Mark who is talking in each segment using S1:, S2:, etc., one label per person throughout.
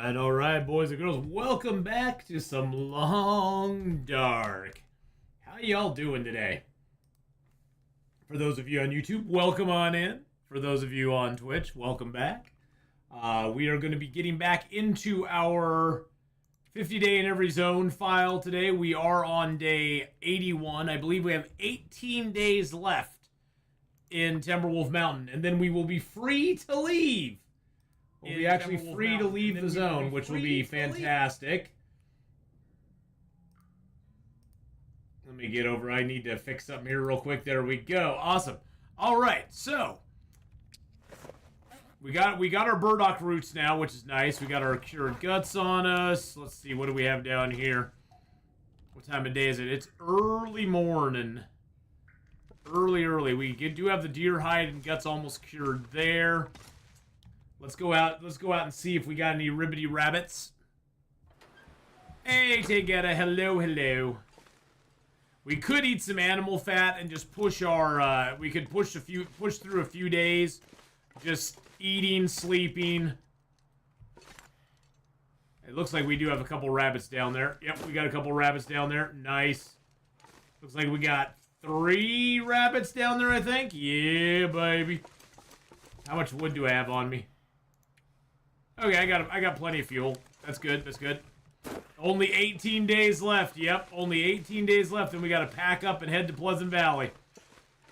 S1: All right, boys and girls, welcome back to some Long Dark. How y'all doing today? For those of you on YouTube, welcome on in. For those of you on Twitch, welcome back. We are going to be getting back into our 50-day in every zone file today. We are on day 81. I believe we have 18 days left in Timberwolf Mountain, and then we will be free to leave. We'll be actually free to leave the zone, which will be fantastic. Let me get over. I need to fix something here real quick. There we go. Awesome. All right, so we got our burdock roots now, which is nice. We got our cured guts on us. Let's see, what do we have down here? What time of day is it? It's early morning. Early. We do have the deer hide and guts almost cured there. Let's go out and see if we got any ribbity rabbits. Hey, Tegeta, hello. We could eat some animal fat and just push our, we could push through a few days, just eating, sleeping. It looks like we do have a couple rabbits down there. Yep, we got a couple rabbits down there. Nice. Looks like we got 3 rabbits down there, I think. Yeah, baby. How much wood do I have on me? Okay, I got plenty of fuel. That's good. Only 18 days left. Yep, only 18 days left, and we got to pack up and head to Pleasant Valley.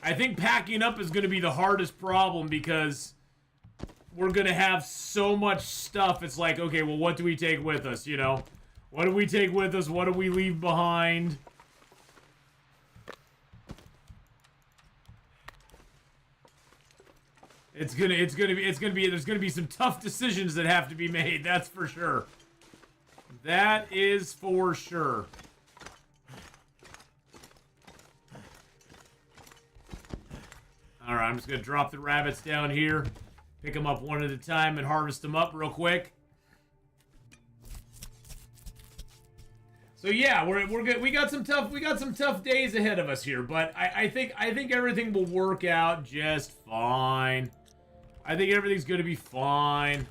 S1: I think packing up is going to be the hardest problem because we're going to have so much stuff. It's like, okay, well, what do we take with us, you know? What do we take with us? What do we leave behind? There's gonna be some tough decisions that have to be made, that's for sure. That is for sure. Alright, I'm just gonna drop the rabbits down here, pick them up one at a time and harvest them up real quick. So yeah, we're good. We got some tough days ahead of us here, but I think everything will work out just fine. I think everything's going to be fine.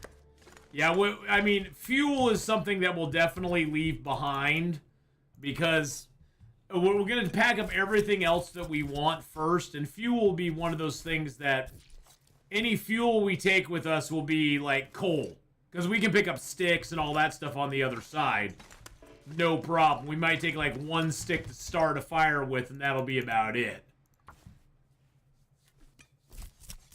S1: Yeah, I mean, fuel is something that we'll definitely leave behind because we're going to pack up everything else that we want first, and fuel will be one of those things that any fuel we take with us will be like coal, because we can pick up sticks and all that stuff on the other side. No problem. We might take like 1 stick to start a fire with, and that'll be about it.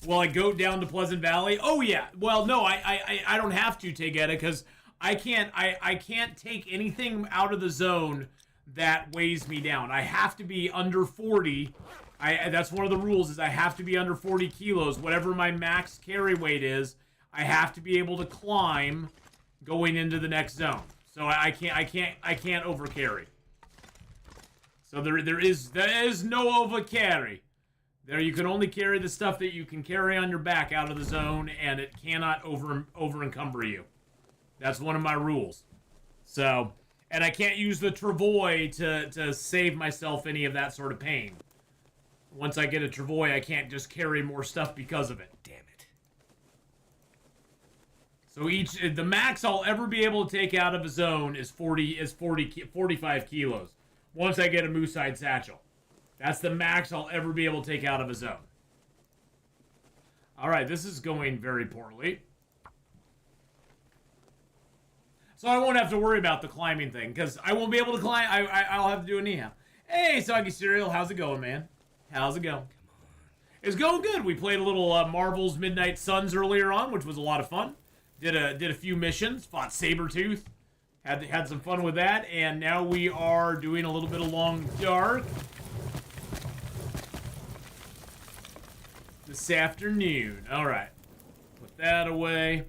S1: Will I go down to Pleasant Valley? Oh yeah. Well, no, I don't have to, Tegeta, because I can't take anything out of the zone that weighs me down. I have to be under 40. That's one of the rules, is I have to be under 40 kilos. Whatever my max carry weight is, I have to be able to climb going into the next zone. So I can't over carry. So there is no over carry. There, you can only carry the stuff that you can carry on your back out of the zone, and it cannot over encumber you. That's one of my rules. So, and I can't use the travois to save myself any of that sort of pain. Once I get a travois, I can't just carry more stuff because of it. Damn it. So the max I'll ever be able to take out of a zone is 45 kilos. Once I get a moose hide satchel. That's the max I'll ever be able to take out of a zone. Alright, this is going very poorly. So I won't have to worry about the climbing thing, because I won't be able to climb. I'll have to do it anyhow. Hey, Soggy Cereal, how's it going, man? How's it going? It's going good. We played a little Marvel's Midnight Suns earlier on, which was a lot of fun. Did a few missions, fought Sabretooth. Had some fun with that, and now we are doing a little bit of Long Dark this afternoon. All right, put that away.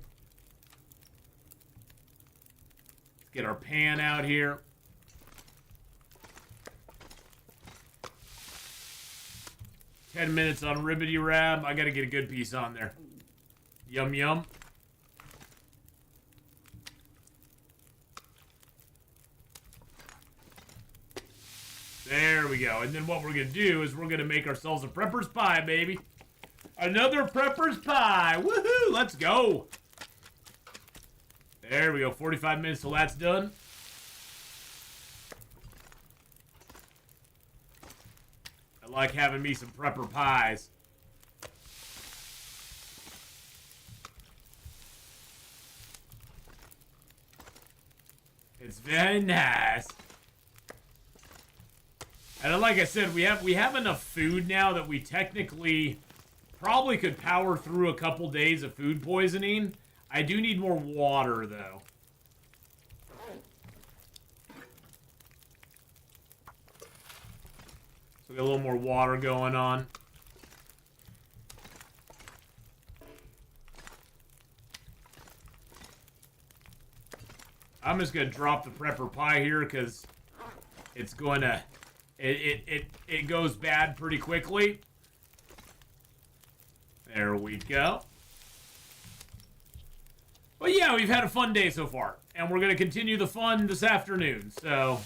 S1: Let's get our pan out here. Ten minutes on Ribbity Rab. I gotta get a good piece on there. Yum yum. There we go. And then what we're gonna do is we're gonna make ourselves a prepper's pie, baby. Another prepper's pie. Woohoo! Let's go. There we go. 45 minutes till that's done. I like having me some prepper pies. It's very nice. And like I said, we have enough food now that we technically probably could power through a couple days of food poisoning. I do need more water, though. So we got a little more water going on. I'm just gonna drop the prepper pie here because it's going to it goes bad pretty quickly. There we go. But yeah, we've had a fun day so far, and we're gonna continue the fun this afternoon. So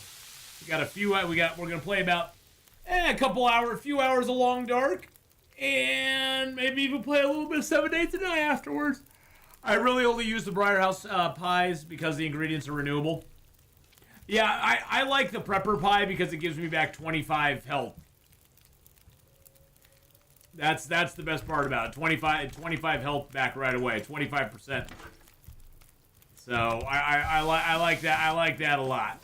S1: we got a few. We're gonna play about a few hours of Long Dark, and maybe even play a little bit of 7 Days to Die afterwards. I really only use the Briarhouse pies because the ingredients are renewable. Yeah, I like the prepper pie because it gives me back 25 health. That's the best part about it. 25 health back right away. 25%. So I like that. I like that a lot.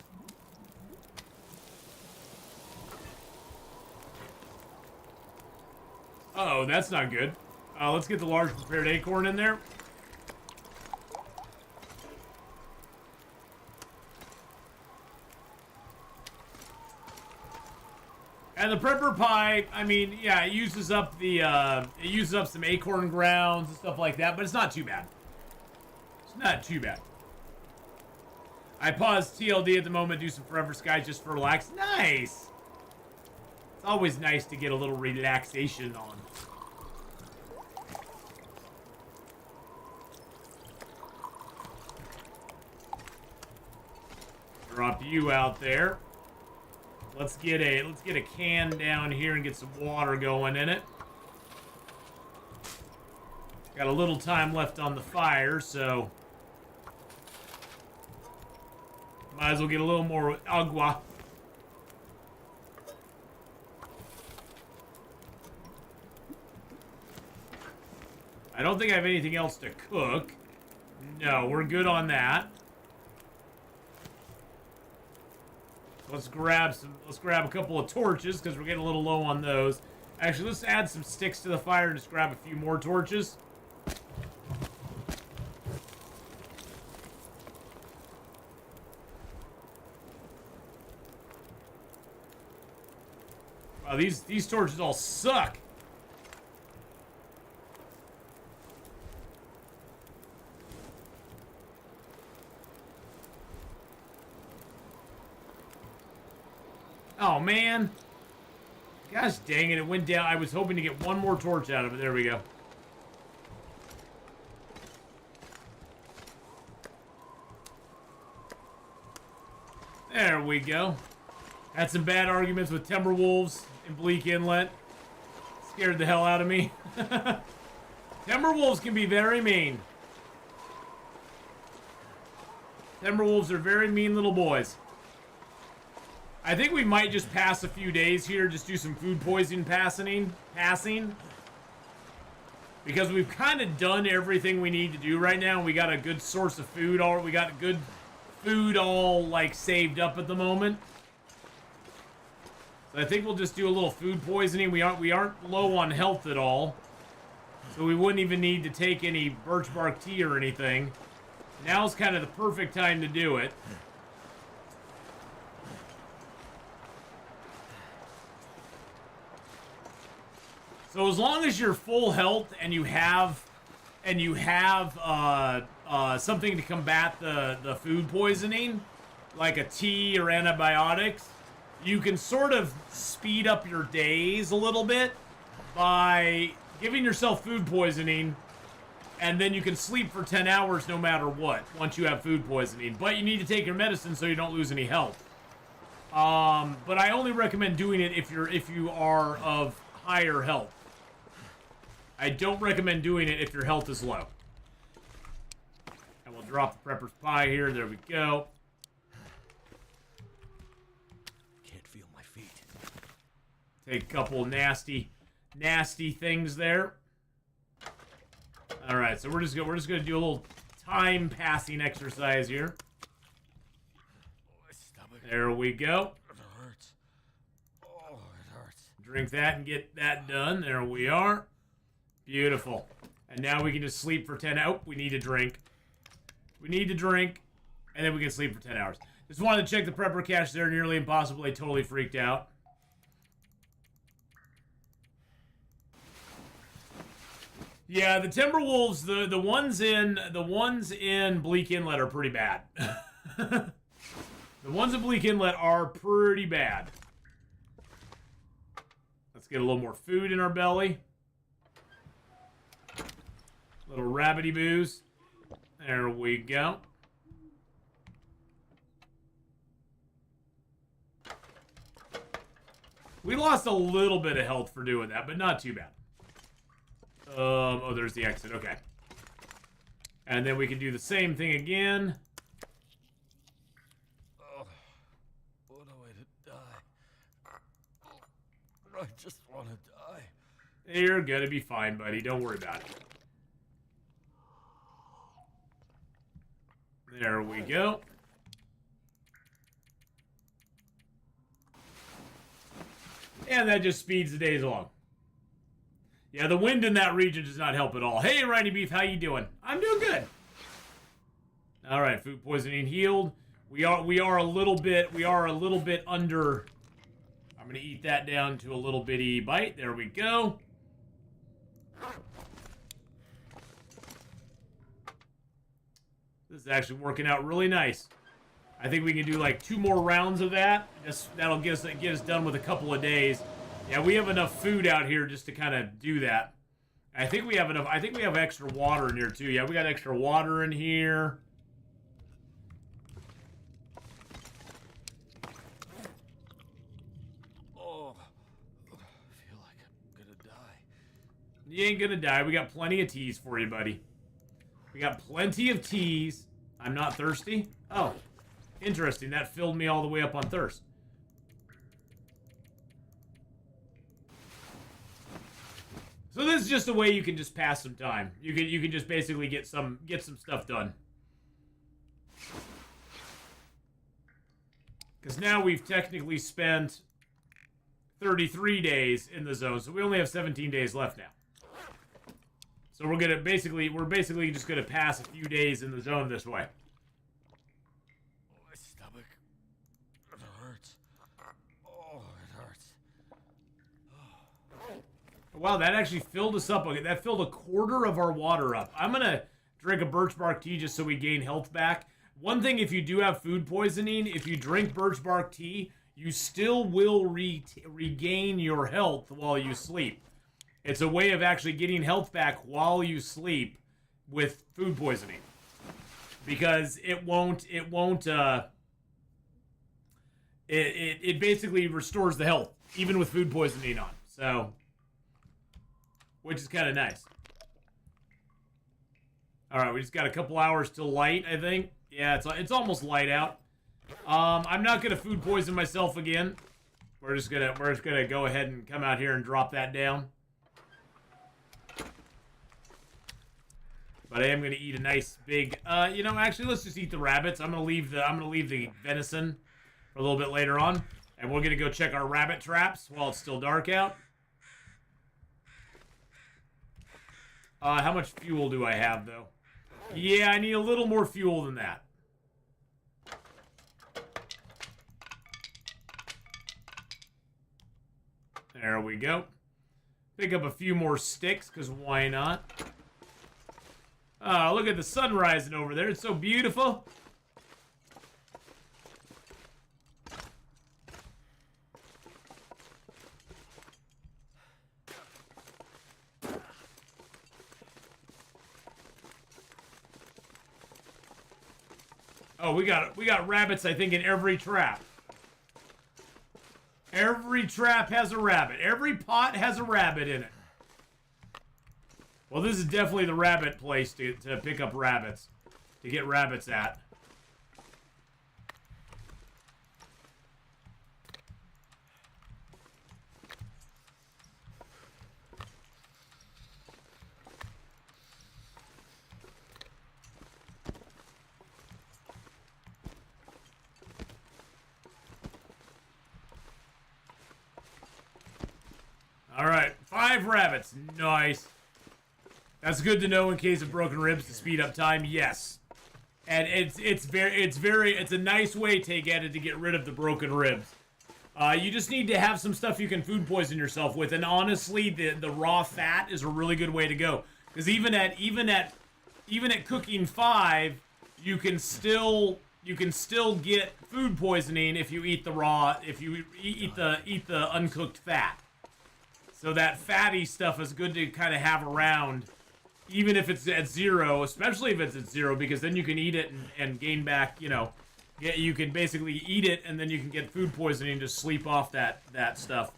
S1: Uh-oh, that's not good. Let's get the large prepared acorn in there. And the prepper pie, I mean, yeah, it uses up some acorn grounds and stuff like that, but it's not too bad. It's not too bad. I paused TLD at the moment, do some Forever Skies just for relax. Nice! It's always nice to get a little relaxation on. Drop you out there. Let's get a can down here and get some water going in it. Got a little time left on the fire, so might as well get a little more agua. I don't think I have anything else to cook. No, we're good on that. Let's grab a couple of torches because we're getting a little low on those. Actually, let's add some sticks to the fire and just grab a few more torches. Wow, these torches all suck. Oh, man. Gosh dang it, it went down. I was hoping to get one more torch out of it. There we go. There we go. Had some bad arguments with Timberwolves in Bleak Inlet. Scared the hell out of me. Timberwolves can be very mean. Timberwolves are very mean little boys. I think we might just pass a few days here, just do some food poisoning passing. Because we've kind of done everything we need to do right now. We got a good source of food we got good food all like saved up at the moment. So I think we'll just do a little food poisoning. We aren't low on health at all. So we wouldn't even need to take any birch bark tea or anything. Now's kind of the perfect time to do it. So as long as you're full health and you have something to combat the food poisoning, like a tea or antibiotics, you can sort of speed up your days a little bit by giving yourself food poisoning, and then you can sleep for 10 hours no matter what once you have food poisoning. But you need to take your medicine so you don't lose any health. But I only recommend doing it if you are of higher health. I don't recommend doing it if your health is low. And we'll drop the prepper's pie here. There we go.
S2: Can't feel my feet.
S1: Take a couple nasty things there. All right, so we're just gonna do a little time passing exercise here.
S2: My stomach.
S1: There we go.
S2: It hurts. Oh, it hurts.
S1: Drink that and get that done. There we are. Beautiful. And now we can just sleep for 10 hours. Oh, we need a drink. We need to drink, and then we can sleep for 10 hours. Just wanted to check the prepper cache there. Nearly impossible. They totally freaked out. Yeah, the Timberwolves, the ones in Bleak Inlet are pretty bad. The ones in Bleak Inlet are pretty bad. Let's get a little more food in our belly. Little rabbity booze. There we go. We lost a little bit of health for doing that, but not too bad. Oh, there's the exit. Okay. And then we can do the same thing again.
S2: Oh, what a way to die. I just want to die.
S1: You're gonna be fine, buddy. Don't worry about it. There we go. And that just speeds the days along. Yeah, the wind in that region does not help at all. Hey, Riney Beef, how you doing? I'm doing good. All right, food poisoning healed. We are a little bit under. I'm gonna eat that down to a little bitty bite. There we go. This is actually working out really nice. I think we can do like 2 more rounds of that. That'll get us done with a couple of days. Yeah, we have enough food out here just to kind of do that. I think we have enough. I think we have extra water in here too. Yeah, we got extra water in here.
S2: Oh, I feel like I'm gonna die.
S1: You ain't gonna die. We got plenty of teas for you, buddy. We got plenty of teas. I'm not thirsty. Oh, interesting. That filled me all the way up on thirst. So this is just a way you can just pass some time. You can just basically get some stuff done. Because now we've technically spent 33 days in the zone, so we only have 17 days left now. So we're basically just gonna pass a few days in the zone this way.
S2: My stomach. It hurts. Oh, it hurts.
S1: Wow, that actually filled us up. Okay, that filled a quarter of our water up. I'm gonna drink a birch bark tea just so we gain health back. One thing, if you do have food poisoning, if you drink birch bark tea, you still will regain your health while you sleep. It's a way of actually getting health back while you sleep with food poisoning. Because it basically restores the health, even with food poisoning on. So, which is kind of nice. All right, we just got a couple hours till light, I think. Yeah, it's almost light out. I'm not gonna food poison myself again. We're just gonna go ahead and come out here and drop that down. But I am gonna eat a nice big. Actually, let's just eat the rabbits. I'm gonna leave the venison for a little bit later on, and we're gonna go check our rabbit traps while it's still dark out. How much fuel do I have though? Yeah, I need a little more fuel than that. There we go. Pick up a few more sticks, because why not? Oh, look at the sun rising over there. It's so beautiful. Oh, we got rabbits, I think, in every trap. Every trap has a rabbit. Every pot has a rabbit in it. Well, this is definitely the rabbit place to pick up rabbits. to get rabbits at. Alright, 5 rabbits. Nice. That's good to know in case of broken ribs to speed up time. Yes. And it's a nice way, Take Edit, to get rid of the broken ribs. You just need to have some stuff you can food poison yourself with, and honestly, the raw fat is a really good way to go. Because even at cooking 5, you can still get food poisoning if you eat the raw, if you eat the uncooked fat. So that fatty stuff is good to kind of have around, even if it's at 0, especially if it's at 0, because then you can eat it and gain back, you know, you can basically eat it and then you can get food poisoning to sleep off that stuff.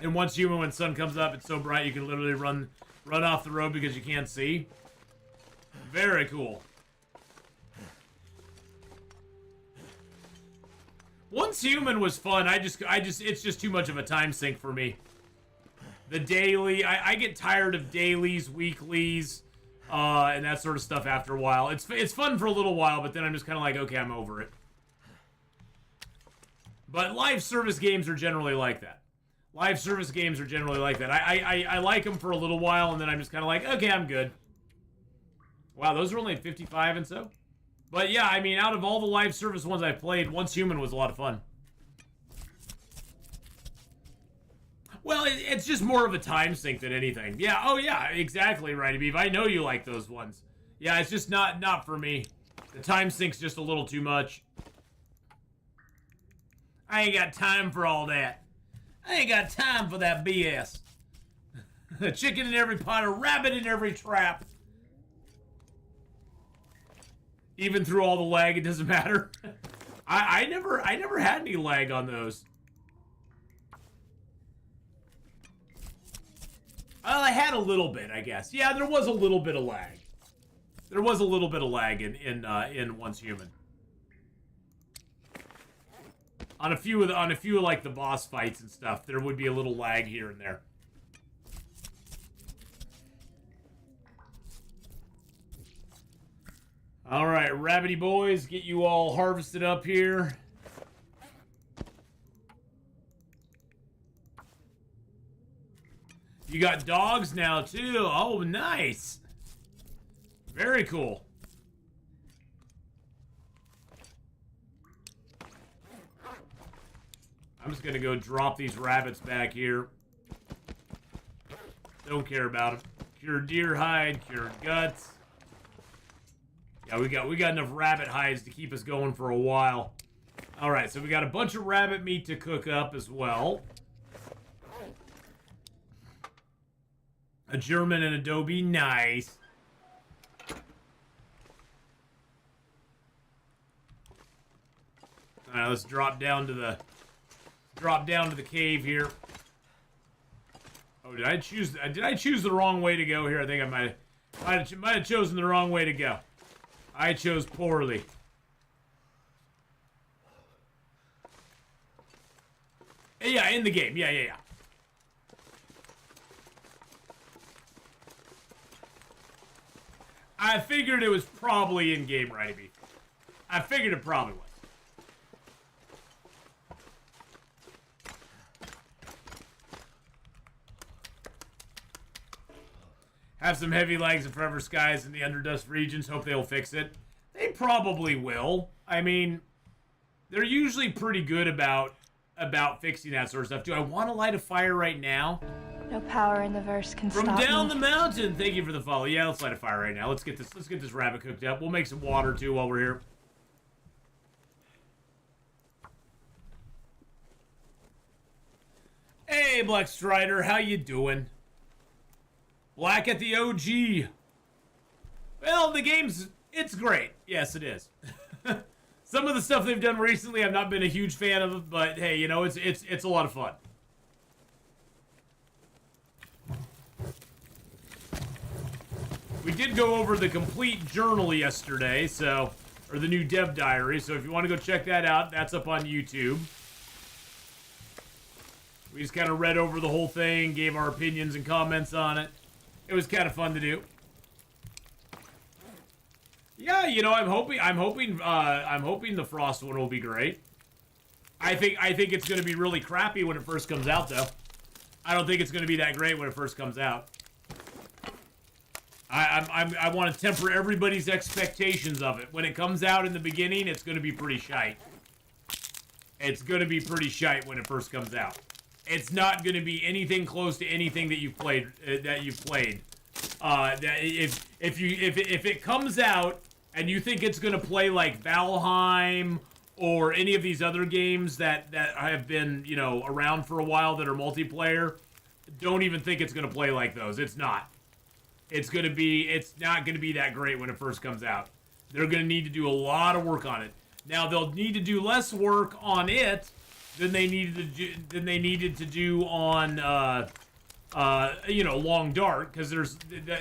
S1: And once human, when sun comes up, it's so bright you can literally run off the road because you can't see. Very cool. Once Human was fun. It's just too much of a time sink for me. The daily, I get tired of dailies, weeklies, and that sort of stuff after a while. It's fun for a little while, but then I'm just kind of like, okay, I'm over it. But live service games are generally like that. Live service games are generally like that. I like them for a little while, and then I'm just kind of like, okay, I'm good. Wow, those are only at 55 and so? But yeah, I mean, out of all the live service ones I've played, Once Human was a lot of fun. Well, it's just more of a time sink than anything. Yeah, oh yeah, exactly, Righty Beef. I know you like those ones. Yeah, it's just not for me. The time sink's just a little too much. I ain't got time for all that. I ain't got time for that BS. A chicken in every pot, a rabbit in every trap. Even through all the lag, it doesn't matter. I never had any lag on those. Well, I had a little bit, I guess. Yeah, there was a little bit of lag. There was a little bit of lag in Once Human. On a few of like the boss fights and stuff, there would be a little lag here and there. Alright, rabbity boys, get you all harvested up here. You got dogs now, too. Oh, nice. Very cool. I'm just gonna go drop these rabbits back here. Don't care about them. Cured deer hide, cured guts. Yeah, we got enough rabbit hides to keep us going for a while. All right, so we got a bunch of rabbit meat to cook up as well. A German and Adobe, nice. All right, let's drop down to the cave here. Oh, did I choose the wrong way to go here? I think I might have chosen the wrong way to go. I chose poorly. Yeah, in the game. Yeah. I figured it was probably in game, Righty Beef. I figured it probably was. Have some heavy lags and forever skies in the Underdust regions. Hope they'll fix it. They probably will. I mean, they're usually pretty good about fixing that sort of stuff. Do I want to light a fire right now?
S3: No power in the verse can stop me.
S1: From down the mountain. Thank you for the follow. Yeah, let's light a fire right now. Let's get this rabbit cooked up. We'll make some water too while we're here. Hey, Black Strider, how you doing? Black at the OG. Well, the game's, it's great. Yes, it is. Some of the stuff they've done recently, I've not been a huge fan of, but hey, you know, it's a lot of fun. We did go over the complete journal yesterday, so, or the new dev diary, so if you want to go check that out, that's up on YouTube. We just kind of read over the whole thing, gave our opinions and comments on it. It was kind of fun to do. Yeah, you know, I'm hoping the Frost one will be great. I think it's going to be really crappy when it first comes out, though. I don't think it's going to be that great when it first comes out. I want to temper everybody's expectations of it. When it comes out in the beginning, it's going to be pretty shite. It's going to be pretty shite when it first comes out. It's not going to be anything close to anything that you've played. That if it comes out and you think it's going to play like Valheim or any of these other games that have been, you know, around for a while that are multiplayer, don't even think it's going to play like those. It's not. It's not going to be that great when it first comes out. They're going to need to do a lot of work on it. Now they'll need to do less work on it than they needed to do on you know, Long Dark, because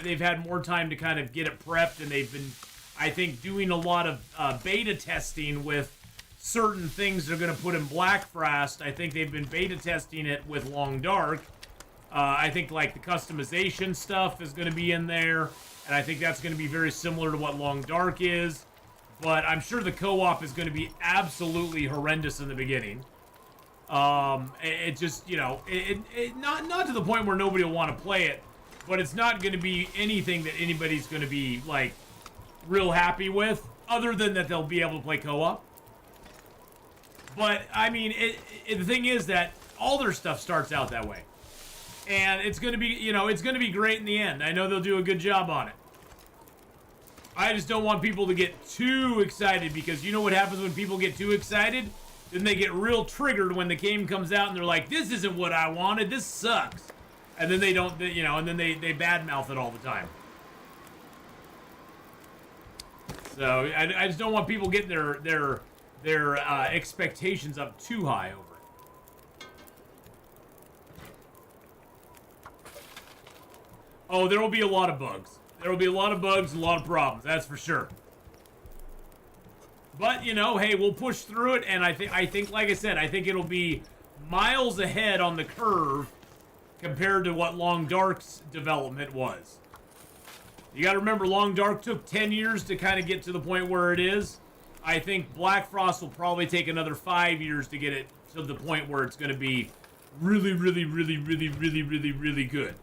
S1: they've had more time to kind of get it prepped, and they've been, I think, doing a lot of beta testing with certain things they're going to put in Black Frost. I think they've been beta testing it with Long Dark. I think like the customization stuff is going to be in there, and I think that's going to be very similar to what Long Dark is. But I'm sure the co-op is going to be absolutely horrendous in the beginning. It just, you know, not to the point where nobody will want to play it, but it's not going to be anything that anybody's going to be like real happy with, other than that they'll be able to play co-op. But I mean, the thing is that all their stuff starts out that way. And it's going to be, you know, it's going to be great in the end. I know they'll do a good job on it. I just don't want people to get too excited, because you know what happens when people get too excited? Then they get real triggered when the game comes out and they're like, this isn't what I wanted, this sucks. And then they don't, you know, and then they badmouth it all the time. So I just don't want people getting their expectations up too high over it. Oh, there will be a lot of bugs. There will be a lot of bugs, a lot of problems, that's for sure. But, you know, hey, we'll push through it, and I think, like I said, I think it'll be miles ahead on the curve compared to what Long Dark's development was. You gotta remember, Long Dark took 10 years to kind of get to the point where it is. I think Black Frost will probably take another 5 years to get it to the point where it's gonna be really, really, really, really, really, really, really good.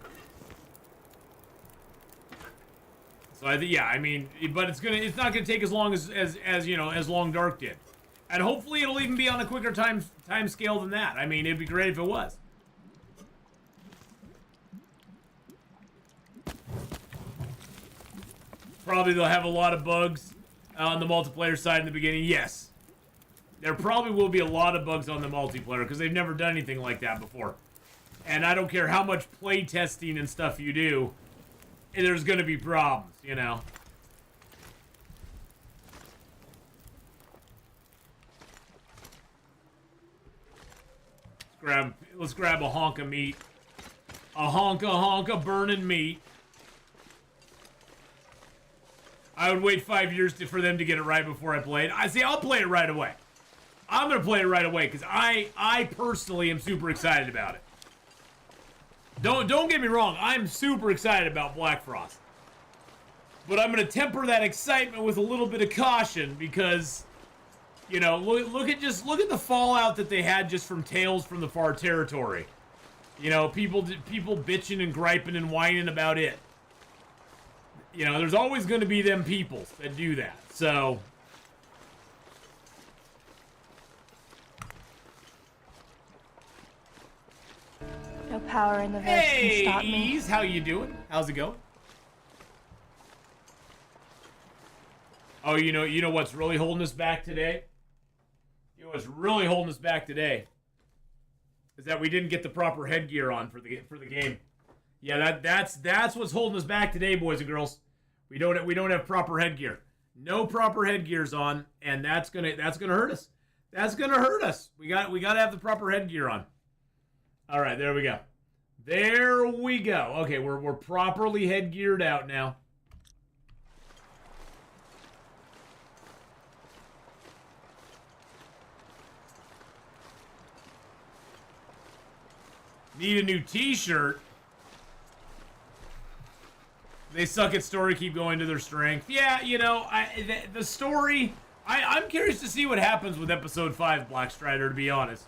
S1: So I think, yeah, I mean, but it's not gonna take as long as you know, as Long Dark did, and hopefully it'll even be on a quicker time scale than that. I mean, it'd be great if it was. Probably they'll have a lot of bugs on the multiplayer side in the beginning. Yes, there probably will be a lot of bugs on the multiplayer because they've never done anything like that before. And I don't care how much play testing and stuff you do, there's going to be problems, you know. Let's grab a honk of meat. A honk of burning meat. I would wait 5 years for them to get it right before I play it. I'll play it right away. I'm going to play it right away because I personally am super excited about it. Don't get me wrong, I'm super excited about Black Frost. But I'm going to temper that excitement with a little bit of caution because, you know, look at the fallout that they had just from Tales from the Far Territory. You know, people bitching and griping and whining about it. You know, there's always going to be them people that do that. So
S3: No power in the verse can stop me.
S1: Hey, Ease, how you doing? How's it going? Oh, you know what's really holding us back today? You know what's really holding us back today is that we didn't get the proper headgear on for the game. Yeah, that's what's holding us back today, boys and girls. We don't have proper headgear. No proper headgear's on, and that's gonna hurt us. That's gonna hurt us. We gotta have the proper headgear on. All right, there we go. There we go. Okay, we're properly headgeared out now. Need a new t-shirt. They suck at story, keep going to their strength. Yeah, you know, the story... I'm curious to see what happens with Episode 5, Black Strider, to be honest.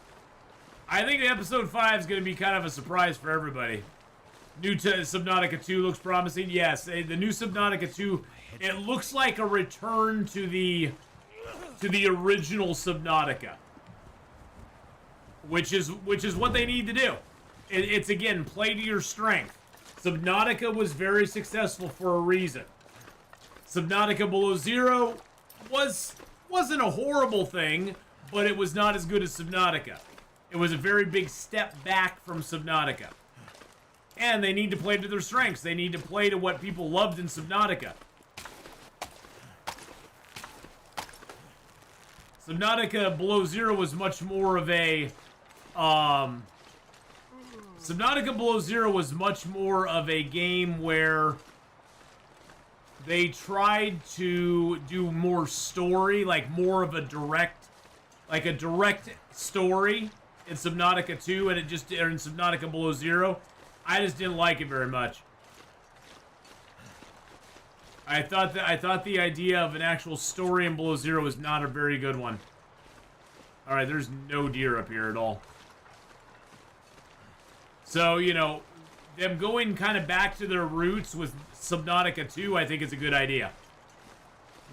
S1: I think Episode 5 is going to be kind of a surprise for everybody. New Subnautica 2 looks promising. Yes, the new Subnautica 2, it looks like a return to the original Subnautica. Which is what they need to do. It's, again, play to your strength. Subnautica was very successful for a reason. Subnautica Below Zero wasn't a horrible thing, but it was not as good as Subnautica. It was a very big step back from Subnautica. And they need to play to their strengths. They need to play to what people loved in Subnautica. Subnautica Below Zero was much more of a... Subnautica Below Zero was much more of a game where they tried to do more story, like more of a direct story in Subnautica 2, and or in Subnautica Below Zero. I just didn't like it very much. I thought the idea of an actual story in Below Zero was not a very good one. All right, there's no deer up here at all. So, you know, them going kind of back to their roots with Subnautica 2, I think is a good idea.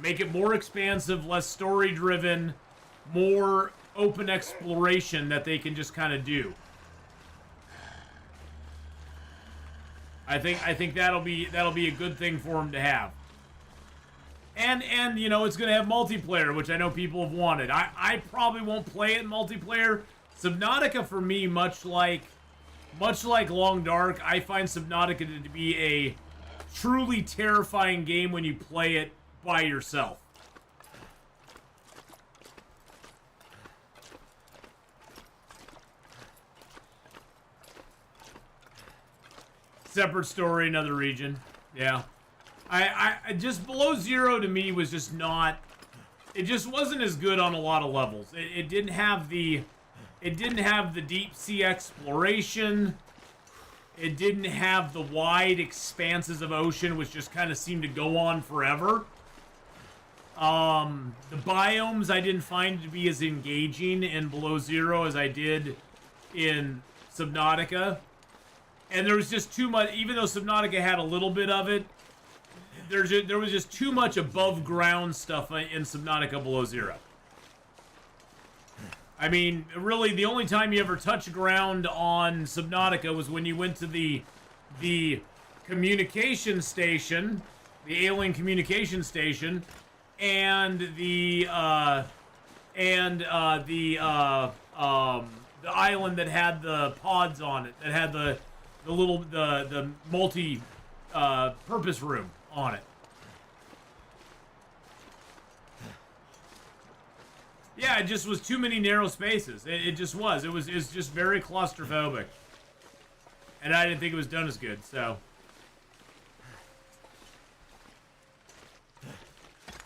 S1: Make it more expansive, less story-driven, more open exploration that they can just kind of do. I think that'll be a good thing for them to have. And you know, it's going to have multiplayer, which I know people have wanted. I probably won't play it in multiplayer. Subnautica, for me, much like Long Dark, I find Subnautica to be a truly terrifying game when you play it by yourself. Separate story, another region. Yeah. I just Below Zero to me was just not... It just wasn't as good on a lot of levels. It didn't have the... It didn't have the deep sea exploration. It didn't have the wide expanses of ocean, which just kind of seemed to go on forever. The biomes I didn't find to be as engaging in Below Zero as I did in Subnautica. And there was just too much, even though Subnautica had a little bit of it, there was just too much above ground stuff in Subnautica Below Zero. I mean, really, the only time you ever touched ground on Subnautica was when you went to the communication station, the alien communication station, and the island that had the pods on it, that had the multi purpose room on it. Yeah, it just was too many narrow spaces. It just was. It was just very claustrophobic. And I didn't think it was done as good, so.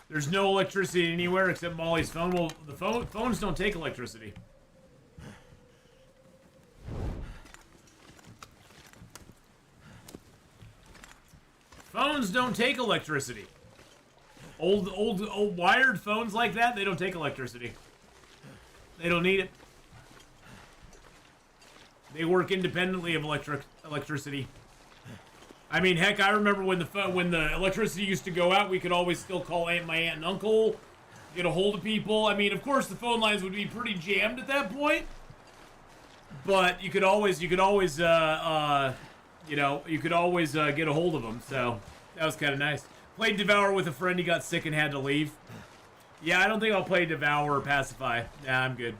S1: There's no electricity anywhere except Molly's phone. Well, the phones don't take electricity. Phones don't take electricity. Old wired phones like that, they don't take electricity. They don't need it. They work independently of electricity. I mean, heck, I remember when the electricity used to go out, we could always still call my aunt and uncle, get a hold of people. I mean, of course, the phone lines would be pretty jammed at that point, but you could always get a hold of them. So that was kind of nice. Played Devour with a friend. He got sick and had to leave. Yeah, I don't think I'll play Devour or Pacify. Nah, I'm good.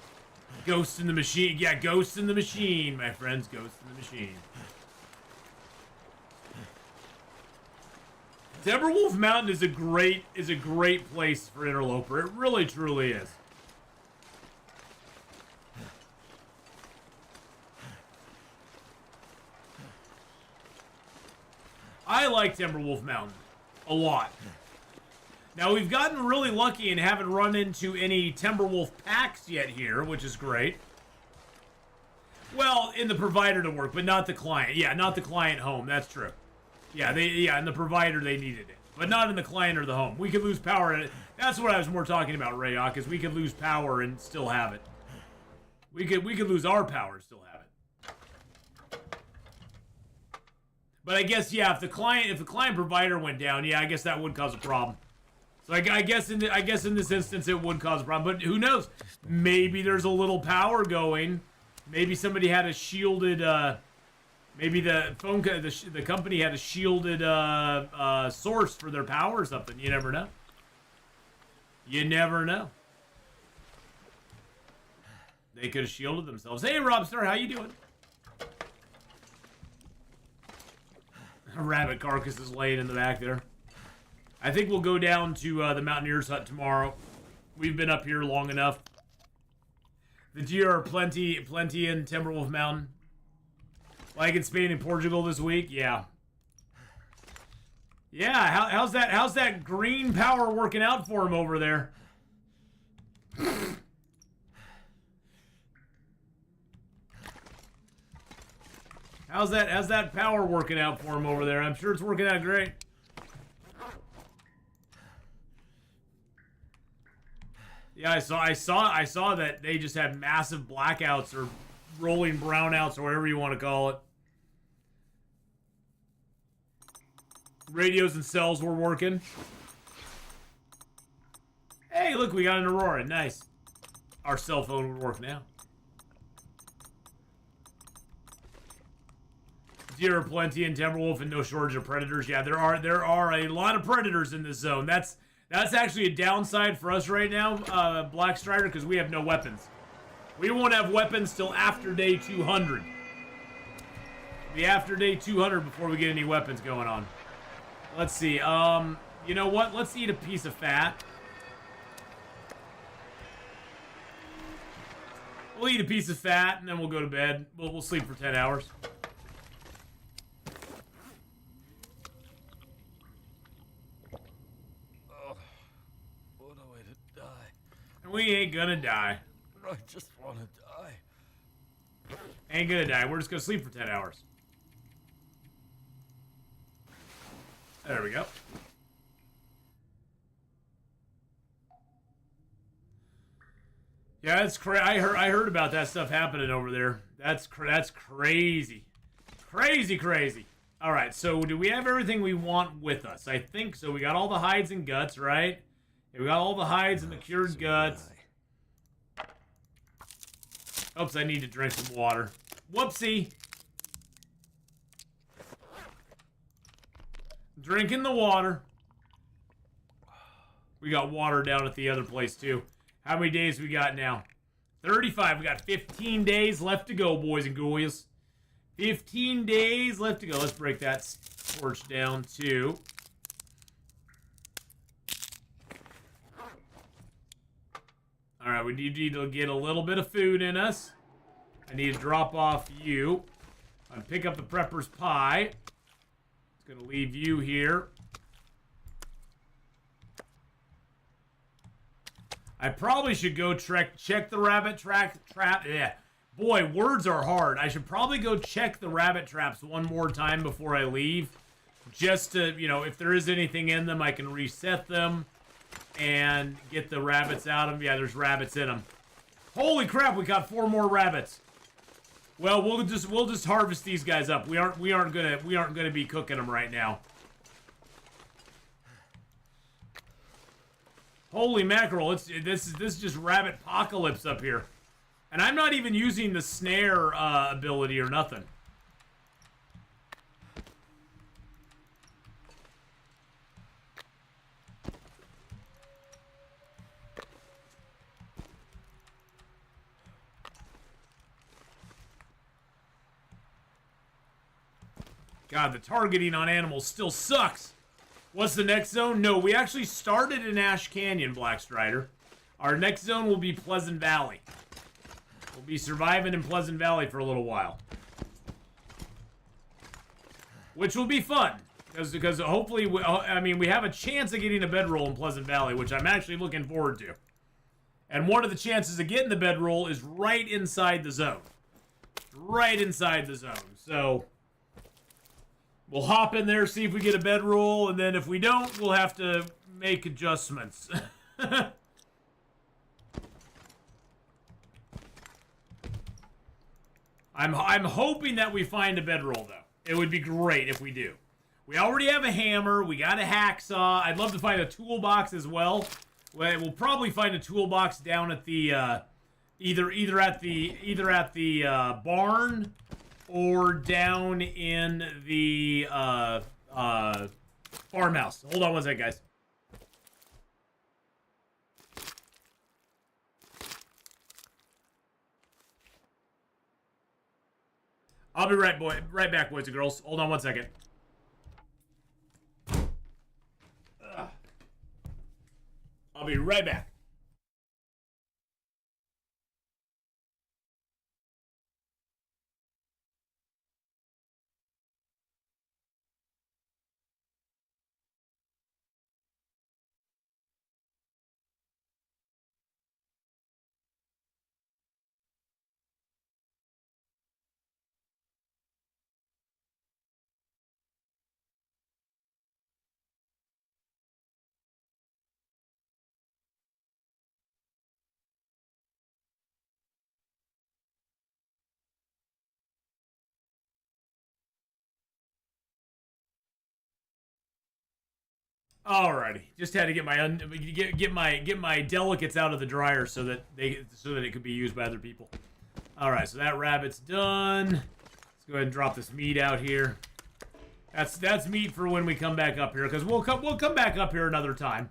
S1: Ghost in the Machine. Yeah, Ghost in the Machine, my friends. Ghost in the Machine. Timberwolf Mountain is a great place for Interloper. It really, truly is. I like Timberwolf Mountain a lot. Now, we've gotten really lucky and haven't run into any Timberwolf packs yet here, which is great. Well, in the provider to work, but not the client. Yeah, not the client home. That's true. Yeah, in the provider they needed it, but not in the client or the home. We could lose power in it. That's what I was more talking about, Rayok, is we could lose power and still have it. We could lose our power and still have it. But I guess, yeah, if the client provider went down, yeah, I guess that would cause a problem. So I guess in this instance it would cause a problem. But who knows? Maybe there's a little power going. Maybe somebody had a shielded. Maybe the company had a shielded source for their power or something. You never know. You never know. They could have shielded themselves. Hey, Robstar, how you doing? A rabbit carcass is laying in the back there. I think we'll go down to the Mountaineers hut tomorrow. We've been up here long enough. The deer are plenty in Timberwolf Mountain. Like in Spain and Portugal this week, yeah. Yeah, how's that green power working out for him over there? How's that power working out for him over there? I'm sure it's working out great. Yeah, I saw that they just had massive blackouts or rolling brownouts or whatever you want to call it. Radios and cells were working. Hey, look, we got an Aurora. Nice. Our cell phone would work now. Deer are plenty in Timberwolf and no shortage of predators. Yeah, there are a lot of predators in this zone. That's actually a downside for us right now, Black Strider, because we have no weapons. We won't have weapons till after day 200. It'll be after day 200 before we get any weapons going on. Let's see. You know what? Let's eat a piece of fat. We'll eat a piece of fat and then we'll go to bed. We'll sleep for 10 hours.
S2: What a way to die.
S1: We ain't gonna die.
S2: I just want to die.
S1: Ain't gonna die. We're just gonna sleep for 10 hours. There we go. Yeah, that's I heard about that stuff happening over there. That's crazy. Crazy. All right, so do we have everything we want with us? I think so. We got all the hides and guts, right? Yeah, we got all the hides and the cured guts. Oops, I need to drink some water. Whoopsie. Drinking the water. We got water down at the other place, too. How many days we got now? 35. We got 15 days left to go, boys and girls. 15 days left to go. Let's break that torch down, too. All right, we need to get a little bit of food in us. I need to drop off you. And pick up the prepper's pie. Gonna leave you here. I probably should go check the rabbit trap. Yeah. Boy, words are hard. I should probably go check the rabbit traps one more time before I leave. Just to, you know, if there is anything in them, I can reset them and get the rabbits out of them. Yeah, there's rabbits in them. Holy crap, we got 4 more rabbits. Well, we'll just harvest these guys up. We aren't gonna be cooking them right now. Holy mackerel! This is just rabbit apocalypse up here, and I'm not even using the snare ability or nothing. God, the targeting on animals still sucks. What's the next zone? No, we actually started in Ash Canyon, Black Strider. Our next zone will be Pleasant Valley. We'll be surviving in Pleasant Valley for a little while. Which will be fun. Because hopefully, we have a chance of getting a bedroll in Pleasant Valley, which I'm actually looking forward to. And one of the chances of getting the bedroll is right inside the zone. right inside the zone. So we'll hop in there, see if we get a bedroll, and then if we don't, we'll have to make adjustments. I'm hoping that we find a bedroll, though. It would be great if we do. We already have a hammer. We got a hacksaw. I'd love to find a toolbox as well. We'll probably find a toolbox down at the either at the barn or down in the farmhouse. Hold on one second, guys. I'll be right back, boys and girls. Hold on one second. I'll be right back. Alrighty, just had to get my delicates out of the dryer so that it could be used by other people. All right, so that rabbit's done. Let's go ahead and drop this meat out here. That's meat for when we come back up here, because we'll come back up here another time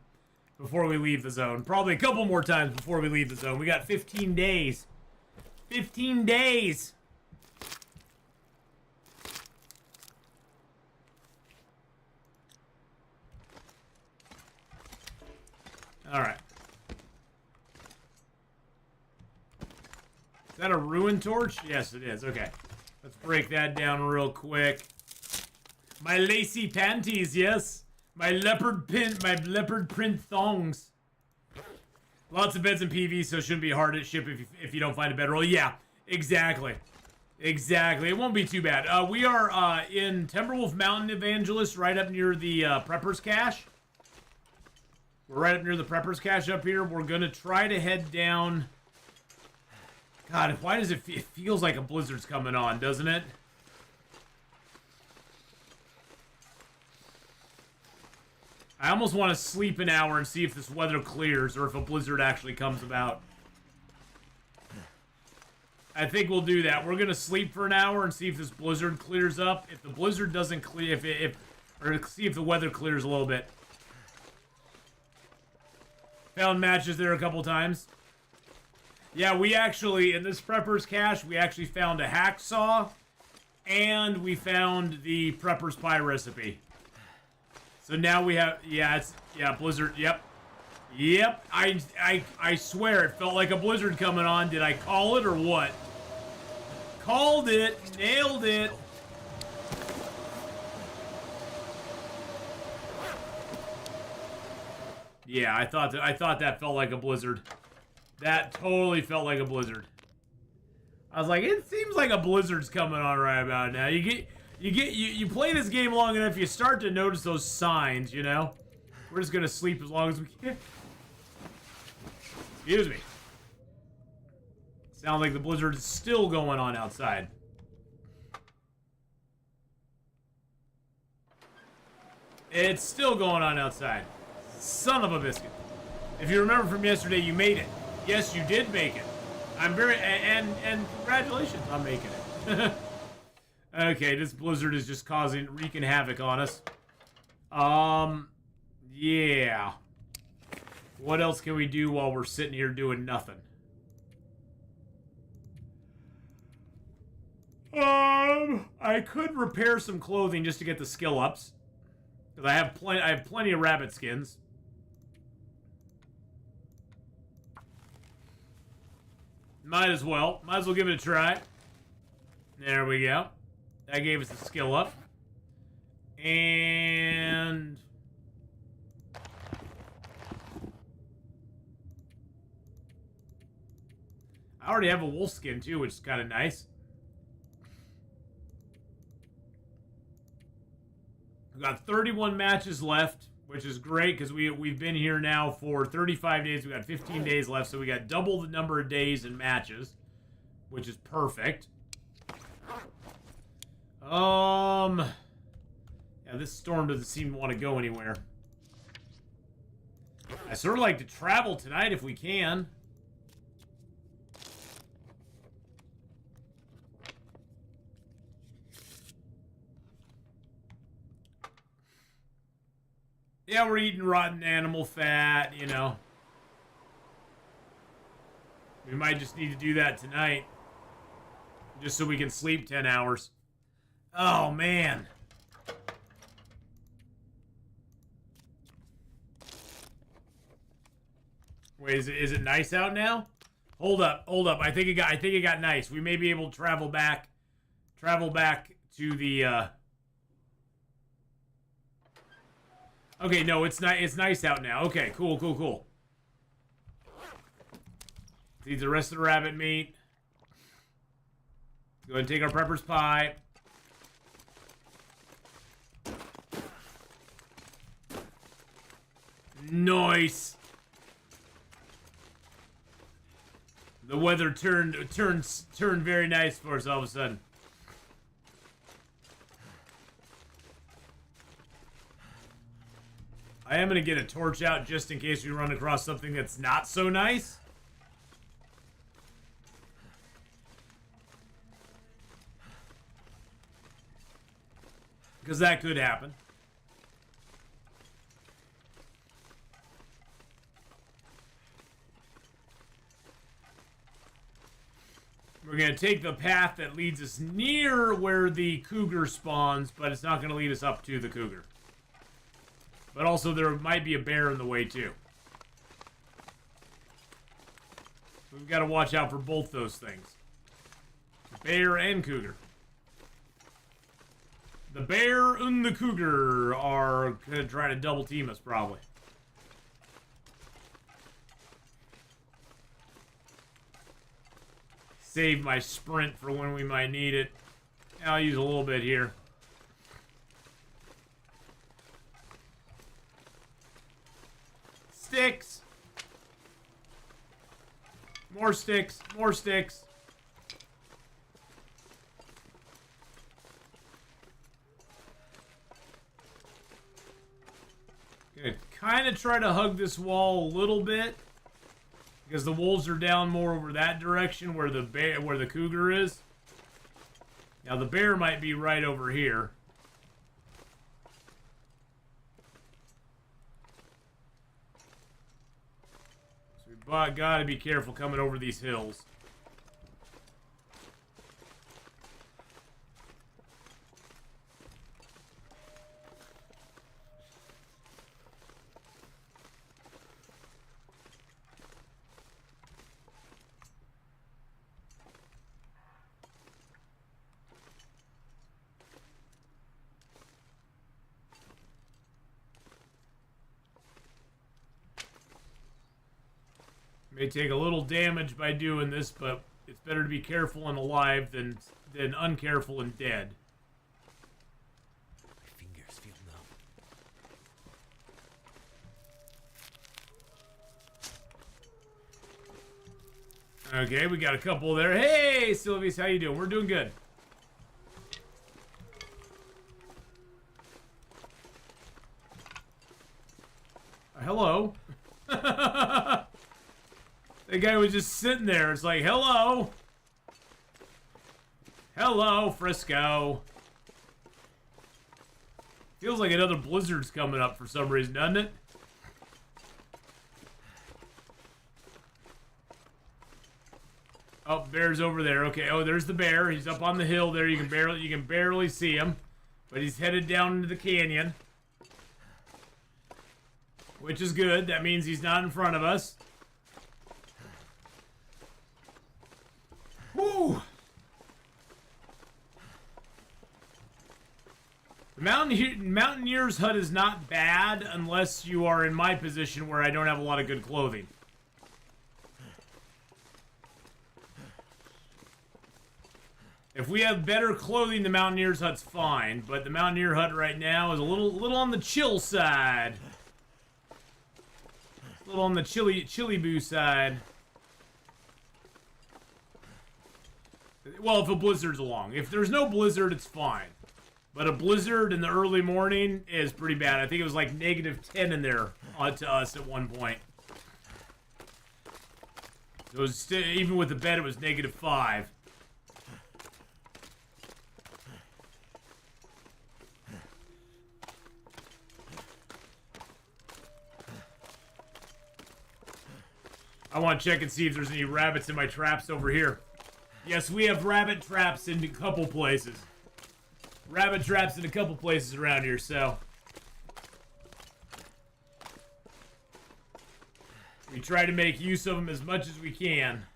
S1: before we leave the zone. Probably a couple more times before we leave the zone. We got 15 days. 15 days. All right. Is that a ruin torch? Yes, it is. Okay. Let's break that down real quick. My lacy panties, yes. My leopard print thongs. Lots of beds in PV, so it shouldn't be hard to ship if you don't find a bedroll. Yeah, exactly. Exactly. It won't be too bad. We are in Timberwolf Mountain Evangelist, right up near the Prepper's Cache. We're right up near the Prepper's Cache up here. We're going to try to head down. God, why does it feels like a blizzard's coming on, doesn't it? I almost want to sleep an hour and see if this weather clears or if a blizzard actually comes about. I think we'll do that. We're going to sleep for an hour and see if this blizzard clears up. If the blizzard doesn't clear, or see if the weather clears a little bit. Found matches there a couple times. Yeah, we actually, in this Prepper's Cache, we actually found a hacksaw. And we found the Prepper's Pie recipe. So now we have, blizzard, yep. Yep, I swear it felt like a blizzard coming on. Did I call it or what? Called it, nailed it. Yeah, I thought that felt like a blizzard. That totally felt like a blizzard. I was like, it seems like a blizzard's coming on right about now. You play this game long enough, you start to notice those signs, you know? We're just gonna sleep as long as we can. Excuse me. Sounds like the blizzard is still going on outside. It's still going on outside. Son of a biscuit. If you remember from yesterday, you made it. Yes, you did make it. I'm very... And congratulations on making it. Okay, this blizzard is just wreaking havoc on us. Yeah. What else can we do while we're sitting here doing nothing? I could repair some clothing just to get the skill ups. Because I have plenty of rabbit skins. Might as well give it a try. There we go. That gave us a skill up. And I already have a wolf skin too, which is kind of nice. got 31 matches left, which is great because we've been here now for 35 days. We got 15 days left, so we got double the number of days and matches, which is perfect. Yeah, this storm doesn't seem to want to go anywhere. I sort of like to travel tonight if we can. Yeah, we're eating rotten animal fat, you know. We might just need to do that tonight. Just so we can sleep 10 hours. Oh, man. Wait, is it nice out now? Hold up. I think it got nice. We may be able to travel back to the Okay, no, it's nice out now. Okay, cool. Eat the rest of the rabbit meat. Go ahead and take our prepper's pie. Nice. The weather turned very nice for us all of a sudden. I am going to get a torch out just in case we run across something that's not so nice. Because that could happen. We're going to take the path that leads us near where the cougar spawns, but it's not going to lead us up to the cougar. But also, there might be a bear in the way, too. We've got to watch out for both those things. Bear and cougar. The bear and the cougar are going to try to double team us, probably. Save my sprint for when we might need it. I'll use a little bit here. Sticks. More sticks. More sticks. Gonna kind of try to hug this wall a little bit because the wolves are down more over that direction where the cougar is. Now the bear might be right over here. Gotta be careful coming over these hills. May take a little damage by doing this, but it's better to be careful and alive than uncareful and dead.
S2: My fingers feel numb.
S1: Okay, we got a couple there. Hey, Sylvius, how you doing? We're doing good. Hello. The guy was just sitting there. It's like, hello. Hello, Frisco. Feels like another blizzard's coming up for some reason, doesn't it? Oh, bear's over there. Okay. Oh, there's the bear. He's up on the hill there. You can barely see him, but he's headed down into the canyon, which is good. That means he's not in front of us. Woo! The Mountaineer's hut is not bad unless you are in my position where I don't have a lot of good clothing. If we have better clothing, the Mountaineer's hut's fine, but the Mountaineer hut right now is a little on the chill side. A little on the chilly boo side. Well, if a blizzard's along. If there's no blizzard, it's fine. But a blizzard in the early morning is pretty bad. I think it was like -10 in there to us at one point. It was even with the bed, it was -5. I want to check and see if there's any rabbits in my traps over here. Yes, we have rabbit traps in a couple places. Rabbit traps in a couple places around here, so. We try to make use of them as much as we can.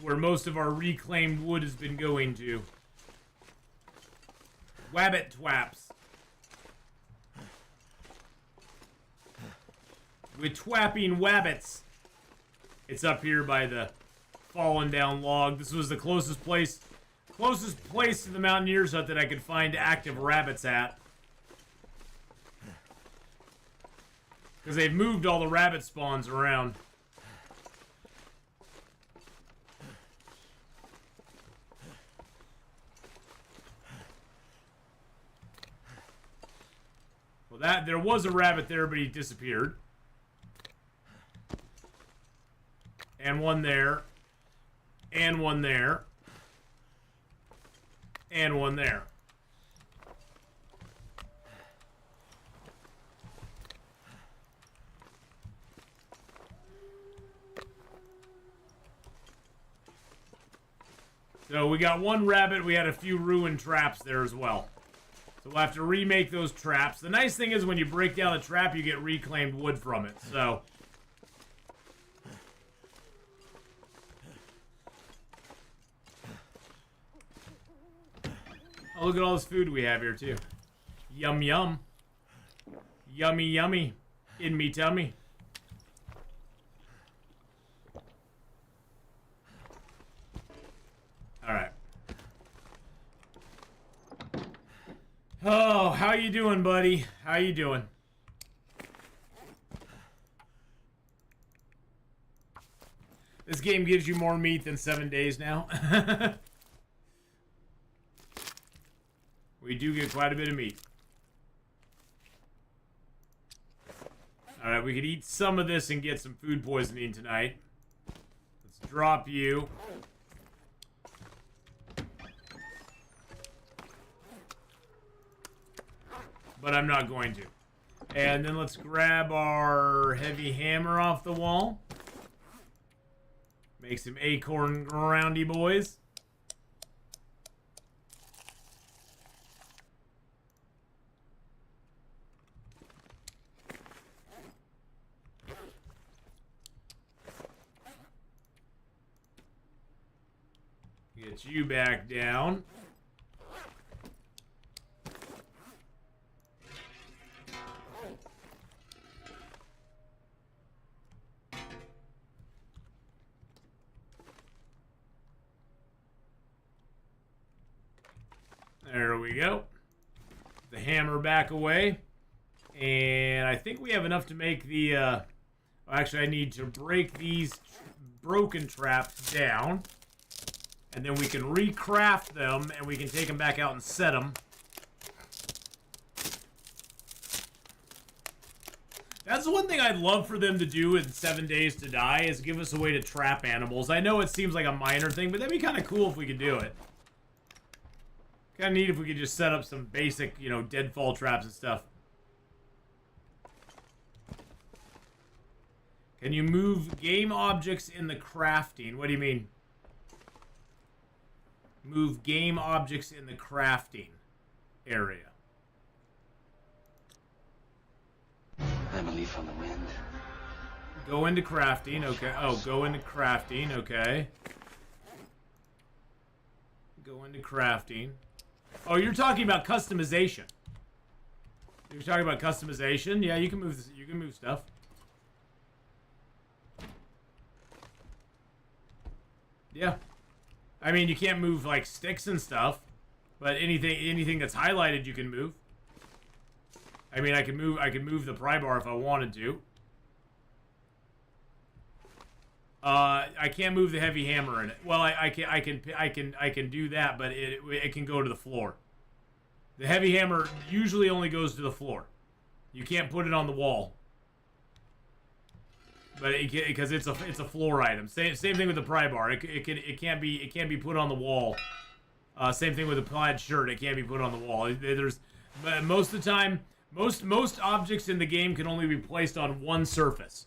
S1: Where most of our reclaimed wood has been going to. Wabbit twaps. We're twapping wabbits. It's up here by the fallen down log. This was the closest place to the Mountaineer's hut that I could find active rabbits at. Because they've moved all the rabbit spawns around. Well, there was a rabbit there, but he disappeared. And one there. And one there. And one there. So we got one rabbit. We had a few ruined traps there as well. So we'll have to remake those traps. The nice thing is when you break down a trap, you get reclaimed wood from it. So... oh, look at all this food we have here, too. Yum, yum. Yummy, yummy. In me tummy. Alright. Oh, how you doing, buddy? How you doing? This game gives you more meat than 7 days now. We do get quite a bit of meat. Alright, we could eat some of this and get some food poisoning tonight. Let's drop you. But I'm not going to. And then let's grab our heavy hammer off the wall. Make some acorn groundy boys. Get you back down. There we go. The hammer back away. And I think we have enough to make the... actually, I need to break these broken traps down. And then we can recraft them, and we can take them back out and set them. That's the one thing I'd love for them to do in 7 Days to Die, is give us a way to trap animals. I know it seems like a minor thing, but that'd be kind of cool if we could do it. Kind of neat if we could just set up some basic, you know, deadfall traps and stuff. Can you move game objects in the crafting? What do you mean? Move game objects in the crafting area.
S4: I'm a leaf on the wind.
S1: Go into crafting, okay. Oh, go into crafting, okay. Go into crafting. Oh, you're talking about customization. You're talking about customization? Yeah, you can move this, you can move stuff. Yeah. I mean, you can't move like sticks and stuff, but anything that's highlighted you can move. I mean, I can move the pry bar if I wanted to. I can't move the heavy hammer in it. Well, I can do that, but it can go to the floor. The heavy hammer usually only goes to the floor. You can't put it on the wall. But because it's a floor item. Same thing with the pry bar. It can't be put on the wall. Same thing with a plaid shirt. It can't be put on the wall. There's most of the time, most objects in the game can only be placed on one surface,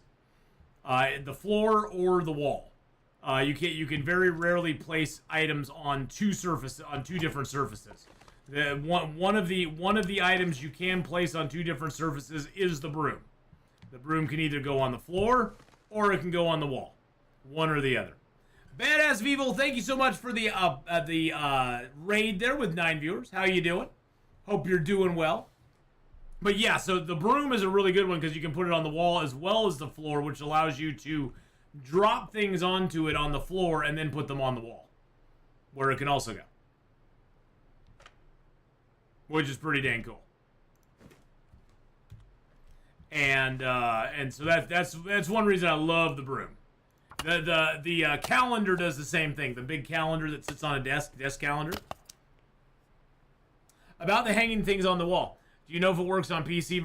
S1: the floor or the wall. You can very rarely place items on two different surfaces. One of the items you can place on two different surfaces is the broom. The broom can either go on the floor or it can go on the wall. One or the other. Badass Vivo, thank you so much for the raid there with 9 viewers. How you doing? Hope you're doing well. But yeah, so the broom is a really good one because you can put it on the wall as well as the floor, which allows you to drop things onto it on the floor and then put them on the wall, where it can also go. Which is pretty dang cool. And so that's one reason I love the broom. The calendar does the same thing. The big calendar that sits on a desk calendar. About the hanging things on the wall. Do you know if it works on PC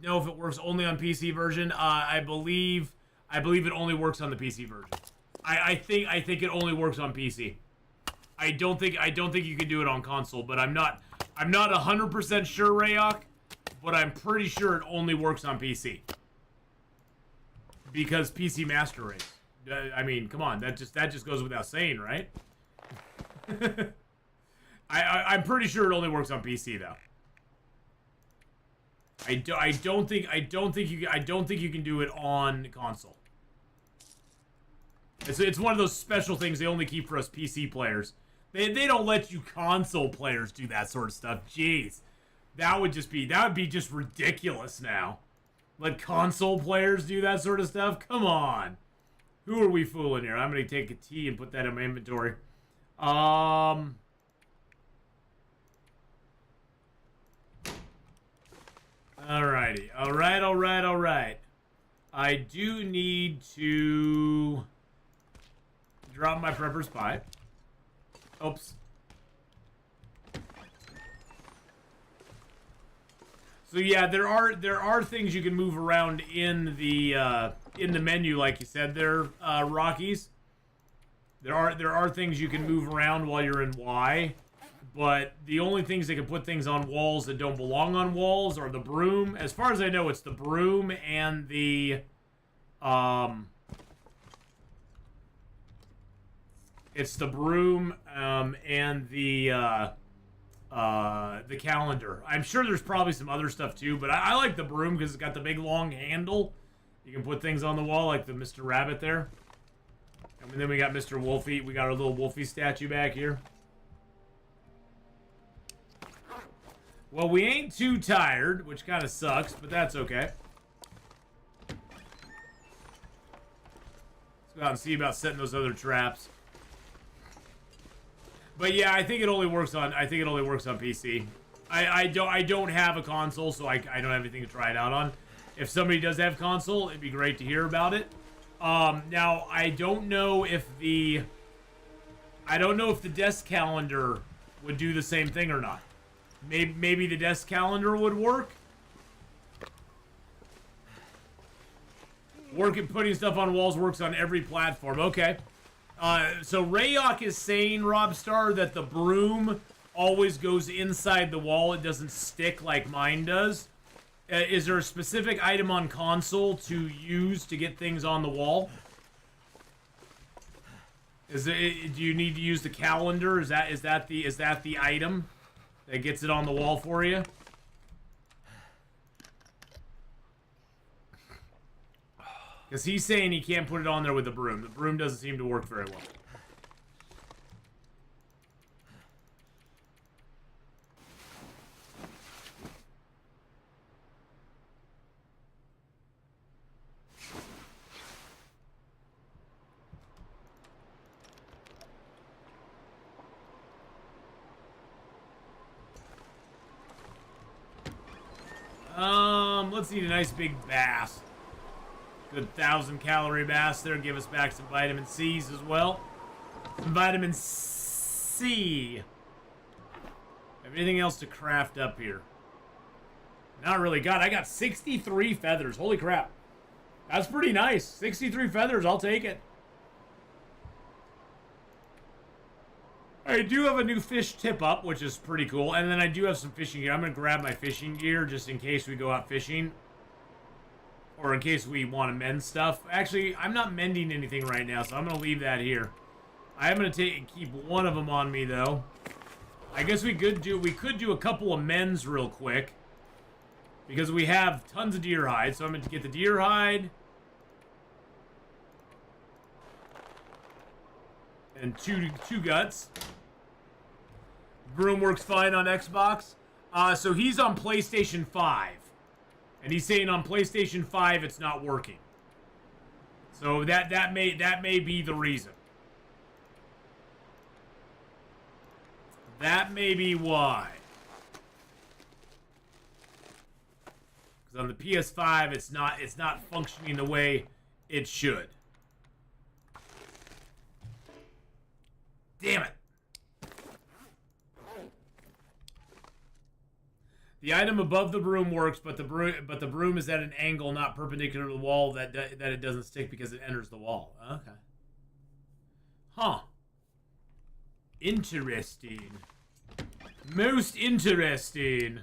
S1: know if it works only on PC version? I believe it only works on the PC version. I think it only works on PC. I don't think you can do it on console, but I'm not 100% sure, Rayok, but I'm pretty sure it only works on PC. Because PC Master Race. I mean, come on, that just goes without saying, right? I'm pretty sure it only works on PC though. I don't think you can do it on console. It's one of those special things they only keep for us PC players. They don't let you console players do that sort of stuff. Jeez. That would be just ridiculous now. Let console players do that sort of stuff? Come on. Who are we fooling here? I'm gonna take a T and put that in my inventory. Alrighty. Alright. I do need to drop my prepper's pie. Oops. So yeah, there are things you can move around in the menu, like you said there, Rockies. There are things you can move around while you're in Y, but the only things that can put things on walls that don't belong on walls are the broom. As far as I know, it's the broom and the the calendar. I'm sure there's probably some other stuff too, but I like the broom because it's got the big long handle. You can put things on the wall like the Mr. Rabbit there. And then we got Mr. Wolfie. We got our little Wolfie statue back here. Well, we ain't too tired, which kind of sucks, but that's okay. Let's go out and see about setting those other traps. But yeah, I think it only works on PC. I don't have a console, so I don't have anything to try it out on. If somebody does have console, it'd be great to hear about it. Now I don't know if the desk calendar would do the same thing or not. Maybe the desk calendar would work. Putting stuff on walls works on every platform. Okay. So Rayok is saying, Robstar, that the broom always goes inside the wall. It doesn't stick like mine does. Is there a specific item on console to use to get things on the wall? Do you need to use the calendar? Is that the item that gets it on the wall for you? Because he's saying he can't put it on there with the broom. The broom doesn't seem to work very well. Let's eat a nice big bass. Good 1,000-calorie bass there. Give us back some vitamin C's as well. Some vitamin C. Anything else to craft up here? Not really. God, I got 63 feathers. Holy crap. That's pretty nice. 63 feathers. I'll take it. I do have a new fish tip up, which is pretty cool. And then I do have some fishing gear. I'm going to grab my fishing gear just in case we go out fishing. Or in case we want to mend stuff. Actually, I'm not mending anything right now, so I'm going to leave that here. I am going to keep one of them on me, though. I guess we could do a couple of mends real quick. Because we have tons of deer hide. So I'm going to get the deer hide. And two guts. Broom works fine on Xbox. So he's on PlayStation 5. And he's saying on PlayStation 5 it's not working. So that may be the reason. That may be why. Because on the PS5 it's not functioning the way it should. Damn it. The item above the broom works, but the broom is at an angle not perpendicular to the wall that it doesn't stick because it enters the wall. Okay. Huh. Interesting. Most interesting.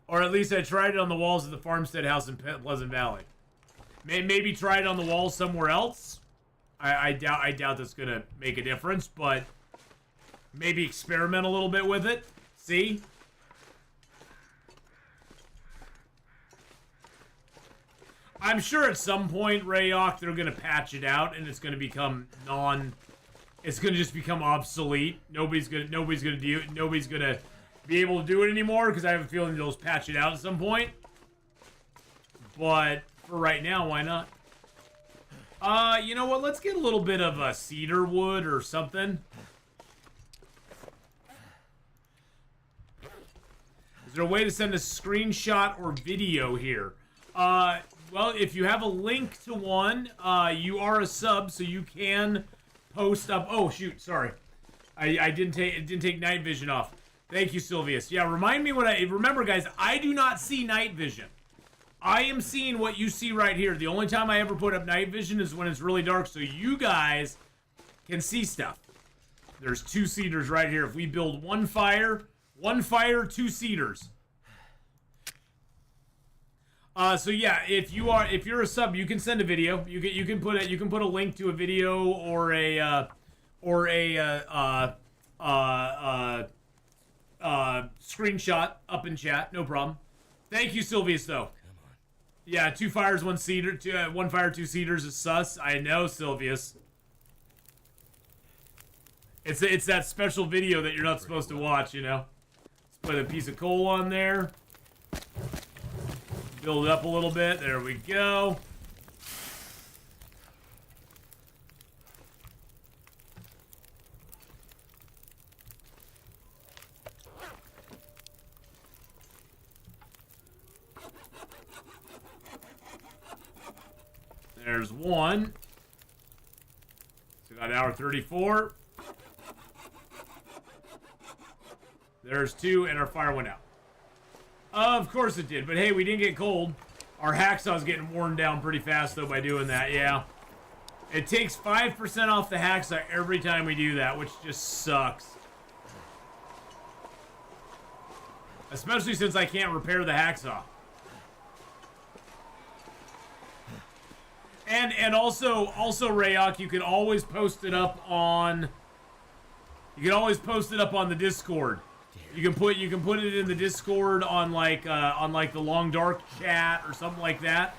S1: Or at least I tried it on the walls of the farmstead house in Pleasant Valley. Maybe try it on the walls somewhere else. I doubt that's gonna make a difference, but maybe experiment a little bit with it. See? I'm sure at some point, Rayok, they're gonna patch it out and it's gonna become it's gonna just become obsolete. Nobody's gonna be able to do it anymore because I have a feeling they'll just patch it out at some point. But for right now, why not? You know what? Let's get a little bit of cedar wood or something. Is there a way to send a screenshot or video here? Well, if you have a link to one, you are a sub, so you can post up. Oh shoot, sorry, I didn't take night vision off. Thank you, Sylvius. Yeah, remind me remember, guys. I do not see night vision. I am seeing what you see right here. The only time I ever put up night vision is when it's really dark, so you guys can see stuff. There's 2 cedars right here. If we build one fire, 2 cedars. So yeah, if you're a sub, you can send a video. You can put a link to a video or a screenshot up in chat. No problem. Thank you, Sylvius, though. Yeah, 2 fires, 1 cedar. 1 fire, 2 cedars is sus. I know, Sylvius. It's that special video that you're not supposed to watch, you know. Let's put a piece of coal on there. Build it up a little bit. There we go. There's 1. So got hour 34. There's 2, and our fire went out. Of course it did, but hey, we didn't get cold. Our hacksaw's getting worn down pretty fast, though, by doing that, yeah. It takes 5% off the hacksaw every time we do that, which just sucks. Especially since I can't repair the hacksaw. And also Rayok, you can always post it up on the Discord. You can put it in the Discord on like the Long Dark chat or something like that.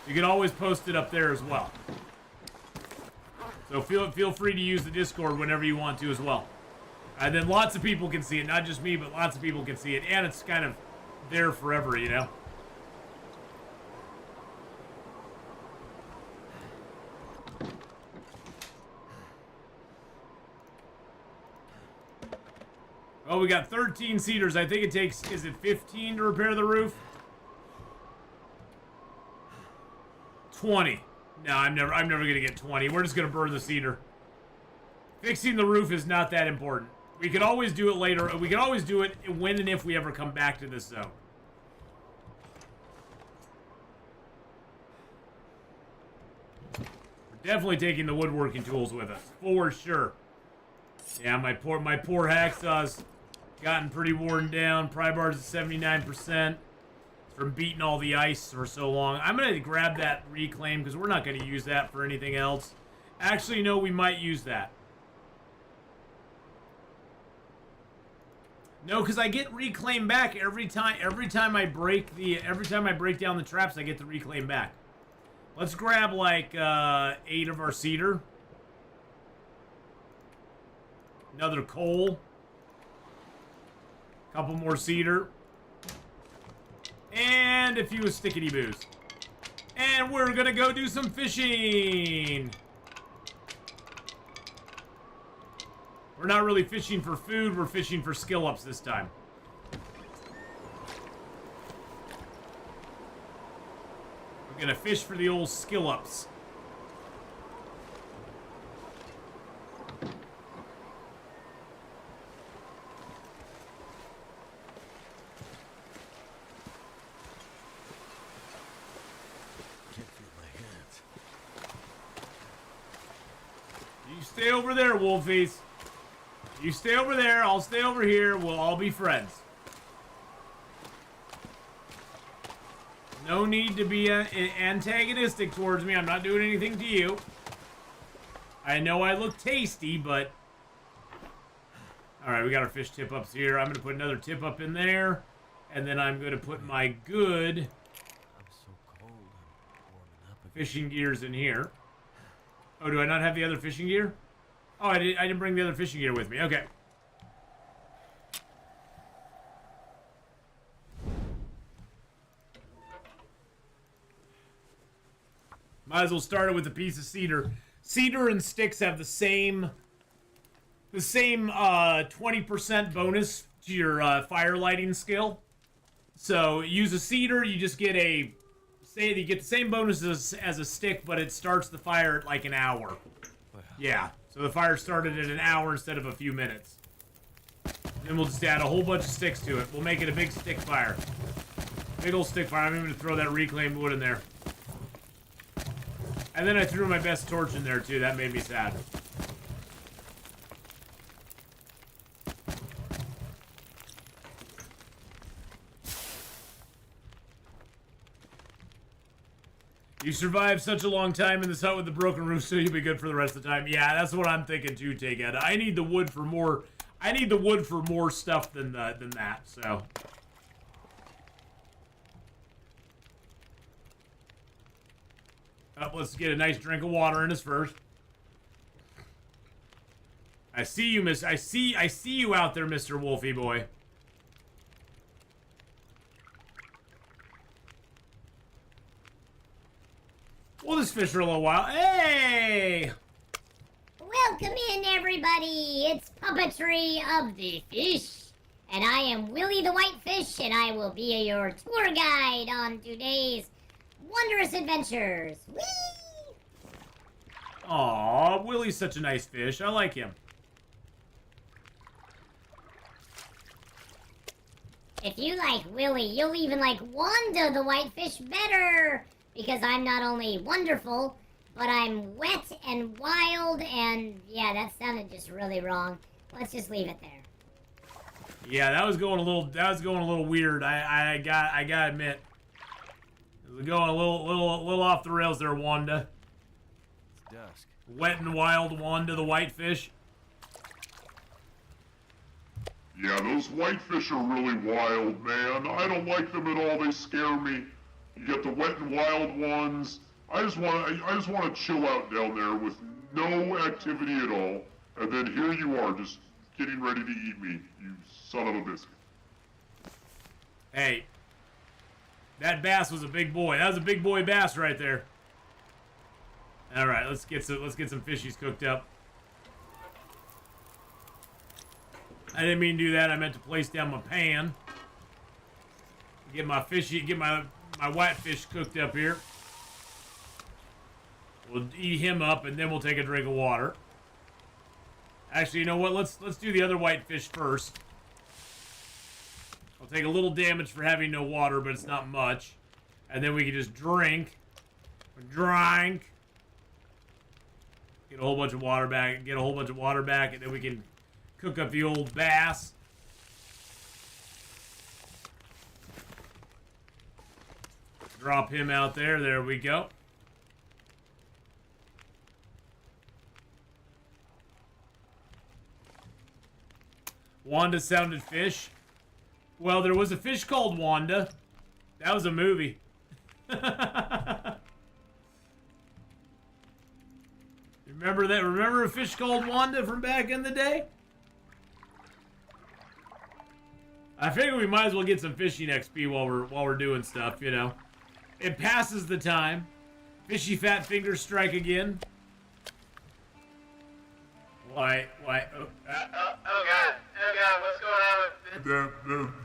S1: You can always post it up there as well. So feel free to use the Discord whenever you want to as well. And then lots of people can see it, not just me, but lots of people can see it, and it's kind of there forever, you know. Oh, we got 13 cedars. I think it takes, is it 15 to repair the roof? 20. No, I'm never gonna get 20. We're just gonna burn the cedar. Fixing the roof is not that important. We could always do it later. We can always do it when and if we ever come back to this zone. We're definitely taking the woodworking tools with us, for sure. Yeah, my poor hacksaw's gotten pretty worn down. Pry bar's at 79% from beating all the ice for so long. I'm gonna grab that reclaim because we're not gonna use that for anything else. Actually, no, we might use that. No, because I get reclaim back every time I break down the traps, I get the reclaim back. Let's grab like 8 of our cedar. Another coal. Couple more cedar. And a few stickity boos. And we're gonna go do some fishing. We're not really fishing for food, we're fishing for skill ups this time. We're gonna fish for the old skill ups.
S2: Can't feel my hands.
S1: You stay over there, Wolfies. You stay over there, I'll stay over here, we'll all be friends. No need to be antagonistic towards me, I'm not doing anything to you. I know I look tasty, but... Alright, we got our fish tip-ups here. I'm going to put another tip-up in there. And then I'm going to put my good...
S2: I'm so cold. I'm warming up again.
S1: fishing gears in here. Oh, do I not have the other fishing gear? Oh, I didn't bring the other fishing gear with me. Okay. Might as well start it with a piece of cedar. Cedar and sticks have the same 20% bonus to your fire lighting skill. So use a cedar, you just get you get the same bonus as a stick, but it starts the fire at like an hour. Yeah, so the fire started at an hour instead of a few minutes. Then we'll just add a whole bunch of sticks to it. We'll make it a big stick fire. Big old stick fire. I'm even going to throw that reclaimed wood in there. And then I threw my best torch in there too. That made me sad. You survived such a long time in this hut with the broken roof, so you'll be good for the rest of the time. Yeah, that's what I'm thinking too, Take-Ed. I need the wood for more. I need the wood for more stuff than that. So. Oh, let's get a nice drink of water in us first. I see you, I see you out there, Mr. Wolfie boy. We'll just fish for a little while. Hey!
S5: Welcome in, everybody. It's Puppetry of the Fish. And I am Willie the Whitefish, and I will be your tour guide on today's wondrous adventures. Whee!
S1: Aw, Willie's such a nice fish. I like him.
S5: If you like Willie, you'll even like Wanda the Whitefish better. Because I'm not only wonderful, but I'm wet and wild, and yeah, that sounded just really wrong. Let's just leave it there.
S1: Yeah, that was going a little weird. I gotta admit. It was going a little off the rails there, Wanda.
S2: It's dusk.
S1: Wet and wild Wanda the Whitefish.
S6: Yeah, those whitefish are really wild, man. I don't like them at all. They scare me. You get the wet and wild ones. I just want to chill out down there with no activity at all. And then here you are, just getting ready to eat me, you son of a biscuit.
S1: Hey, that bass was a big boy. That was a big boy bass right there. All right, let's get some fishies cooked up. I didn't mean to do that. I meant to place down my pan. Get my fishy, get my whitefish cooked up here. We'll eat him up, and then we'll take a drink of water. Actually, you know what? Let's do the other whitefish first. I'll take a little damage for having no water, but it's not much. And then we can just drink. Drink. Get a whole bunch of water back. Get a whole bunch of water back, and then we can cook up the old bass. Drop him out there. There we go. Wanda sounded fish. Well, there was a fish called Wanda. That was a movie. Remember that? Remember a fish called Wanda from back in the day? I figure we might as well get some fishing XP while we're doing stuff, you know. It passes the time. Fishy fat fingers strike again. Why? Oh God, what's going on with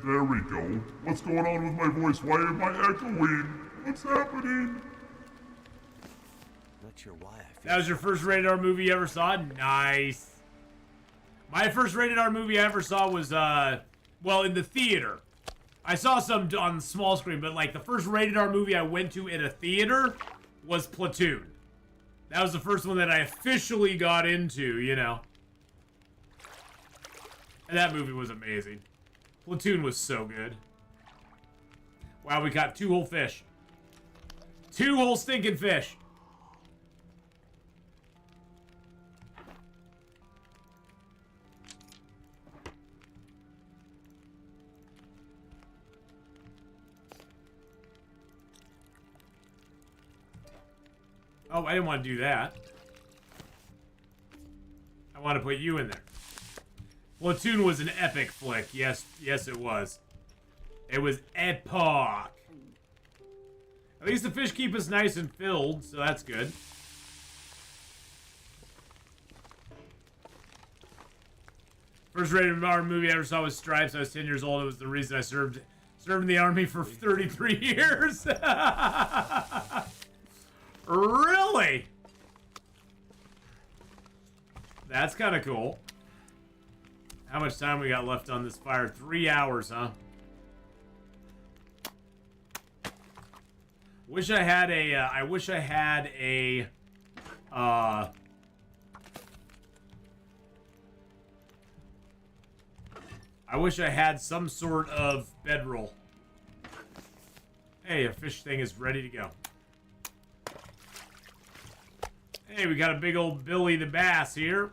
S6: There we go. What's going on with my voice? Why am I echoing? What's happening?
S2: Not sure why I feel
S1: That was your first rated R movie you ever saw? Nice. My first rated R movie I ever saw was, well, in the theater. I saw some on the small screen, but like the first rated R movie I went to in a theater was Platoon. That was the first one that I officially got into, you know. And that movie was amazing. Platoon was so good. Wow, we got 2 whole fish. 2 whole stinking fish. Oh, I didn't want to do that. I want to put you in there. Platoon was an epic flick. Yes, it was. It was epic. At least the fish keep us nice and filled, so that's good. First rated R movie I ever saw was Stripes. I was 10 years old. It was the reason I served in the army for 33 years. Really? That's kind of cool. How much time we got left on this fire? 3 hours, huh? Wish I had a, I wish I had a, I wish I had some sort of bedroll. Hey, a fish thing is ready to go. Hey, we got a big old Billy the Bass here.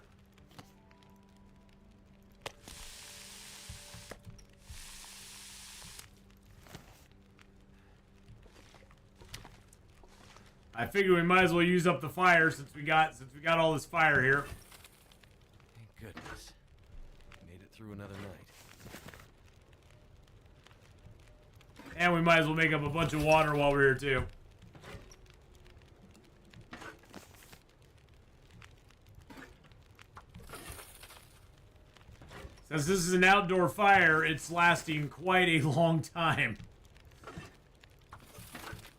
S1: I figure we might as well use up the fire since we got all this fire here.
S2: Thank goodness. Made it through another night.
S1: And we might as well make up a bunch of water while we're here too. Since this is an outdoor fire, it's lasting quite a long time.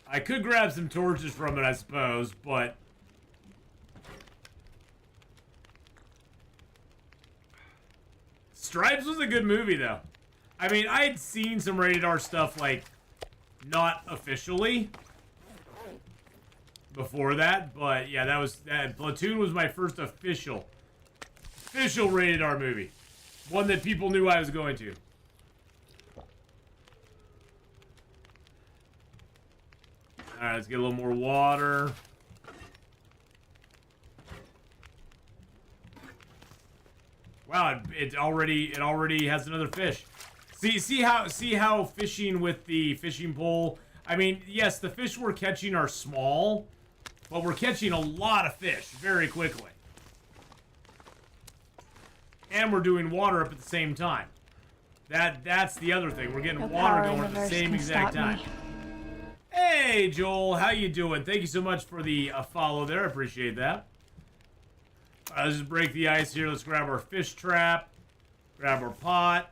S1: I could grab some torches from it, I suppose, but... Stripes was a good movie, though. I mean, I had seen some rated R stuff, like, not officially before that, but yeah, Platoon was my first official rated R movie. One that people knew I was going to. Alright, let's get a little more water. Wow, it already has another fish. See how fishing with the fishing pole. I mean, yes, the fish we're catching are small, but we're catching a lot of fish very quickly. And we're doing water up at the same time. That's the other thing. We're getting water going at the same exact time. Hey, Joel, how you doing? Thank you so much for the follow there. I appreciate that. Let's just break the ice here. Let's grab our fish trap. Grab our pot.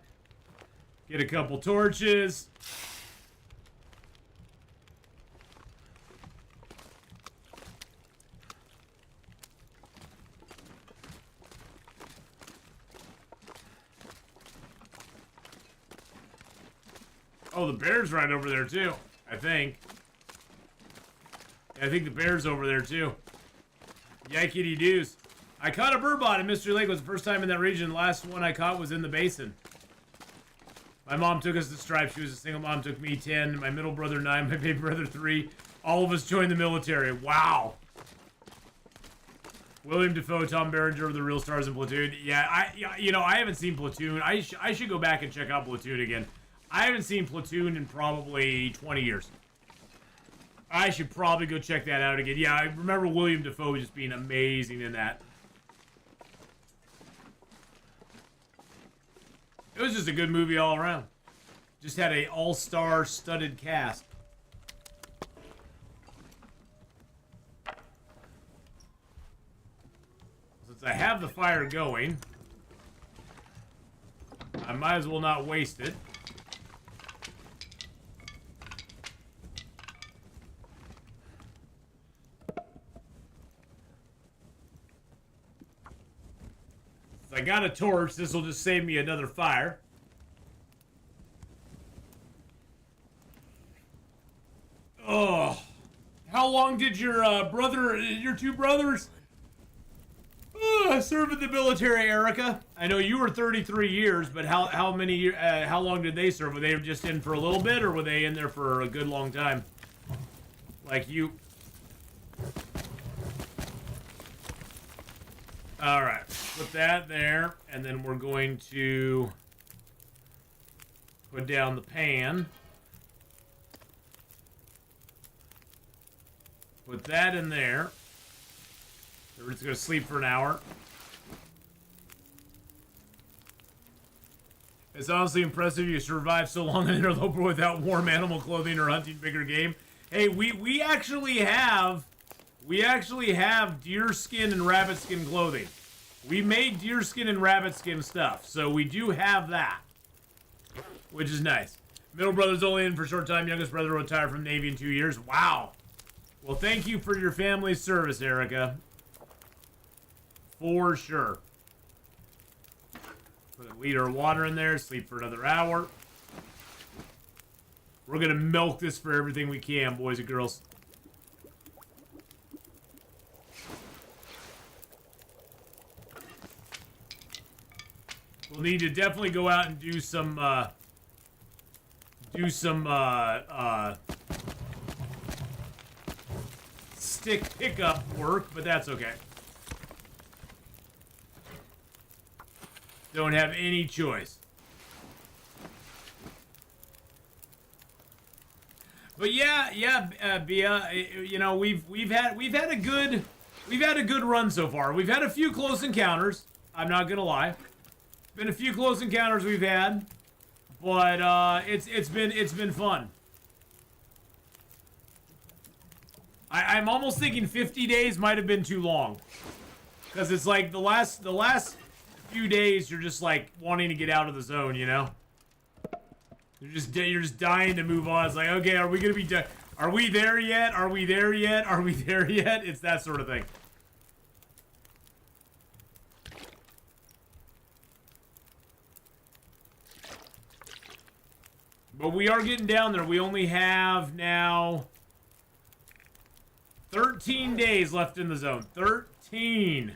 S1: Get a couple torches. Oh, the bear's right over there, too. I think. I think the bear's over there, too. Yikety doos. I caught a burbot in Mystery Lake. It was the first time in that region. The last one I caught was in the basin. My mom took us to Stripe. She was a single mom. Took me 10. My middle brother 9. My baby brother 3. All of us joined the military. Wow. William Dafoe, Tom Berenger, the real stars in Platoon. Yeah, I haven't seen Platoon. I should go back and check out Platoon again. I haven't seen Platoon in probably 20 years. I should probably go check that out again. Yeah, I remember William Dafoe just being amazing in that. It was just a good movie all around. Just had a all-star studded cast. Since I have the fire going, I might as well not waste it. I got a torch. This will just save me another fire. Oh, how long did your your two brothers serve in the military, Erica? I know you were 33 years, but how many how long did they serve? Were they just in for a little bit, or were they in there for a good long time? Like you. All right, put that there, and then we're going to put down the pan. Put that in there. We're just going to sleep for an hour. It's honestly impressive you survived so long in Interloper without warm animal clothing or hunting bigger game. Hey, we actually have deer skin and rabbit skin clothing. We made deer skin and rabbit skin stuff, so we do have that, which is nice. Middle brother's only in for a short time. Youngest brother retired from Navy in 2 years. Wow. Well, thank you for your family's service, Erica. For sure. Put a liter of water in there. Sleep for another hour. We're going to milk this for everything we can, boys and girls. We'll need to definitely go out and do some stick pickup work, but that's okay. Don't have any choice. But yeah, Bia, you know, we've had a good run so far. We've had a few close encounters. I'm not gonna lie. Been a few close encounters we've had, but it's been fun. I'm almost thinking 50 days might have been too long, because it's like the last few days you're just like wanting to get out of the zone, you know. You're just dying to move on. It's like, okay, are we gonna be done? Are we there yet? Are we there yet? Are we there yet? It's that sort of thing. But we are getting down there. We only have now 13 days left in the zone. 13.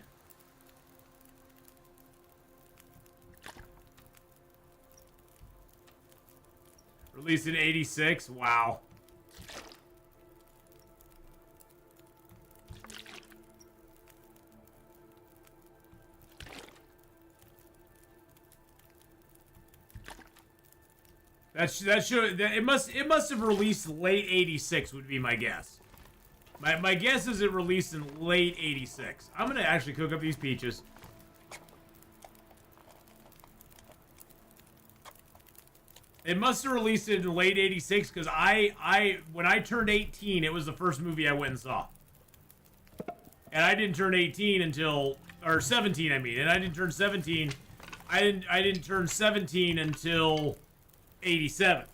S1: Released in 86. Wow. It must have released late 86 would be my guess. My guess is it released in late 86. I'm gonna actually cook up these peaches. It must have released it in late 86 because when I turned 18, it was the first movie I went and saw. And I didn't turn 18 until, or 17 I mean, and I didn't turn 17 I didn't turn 17 until 87.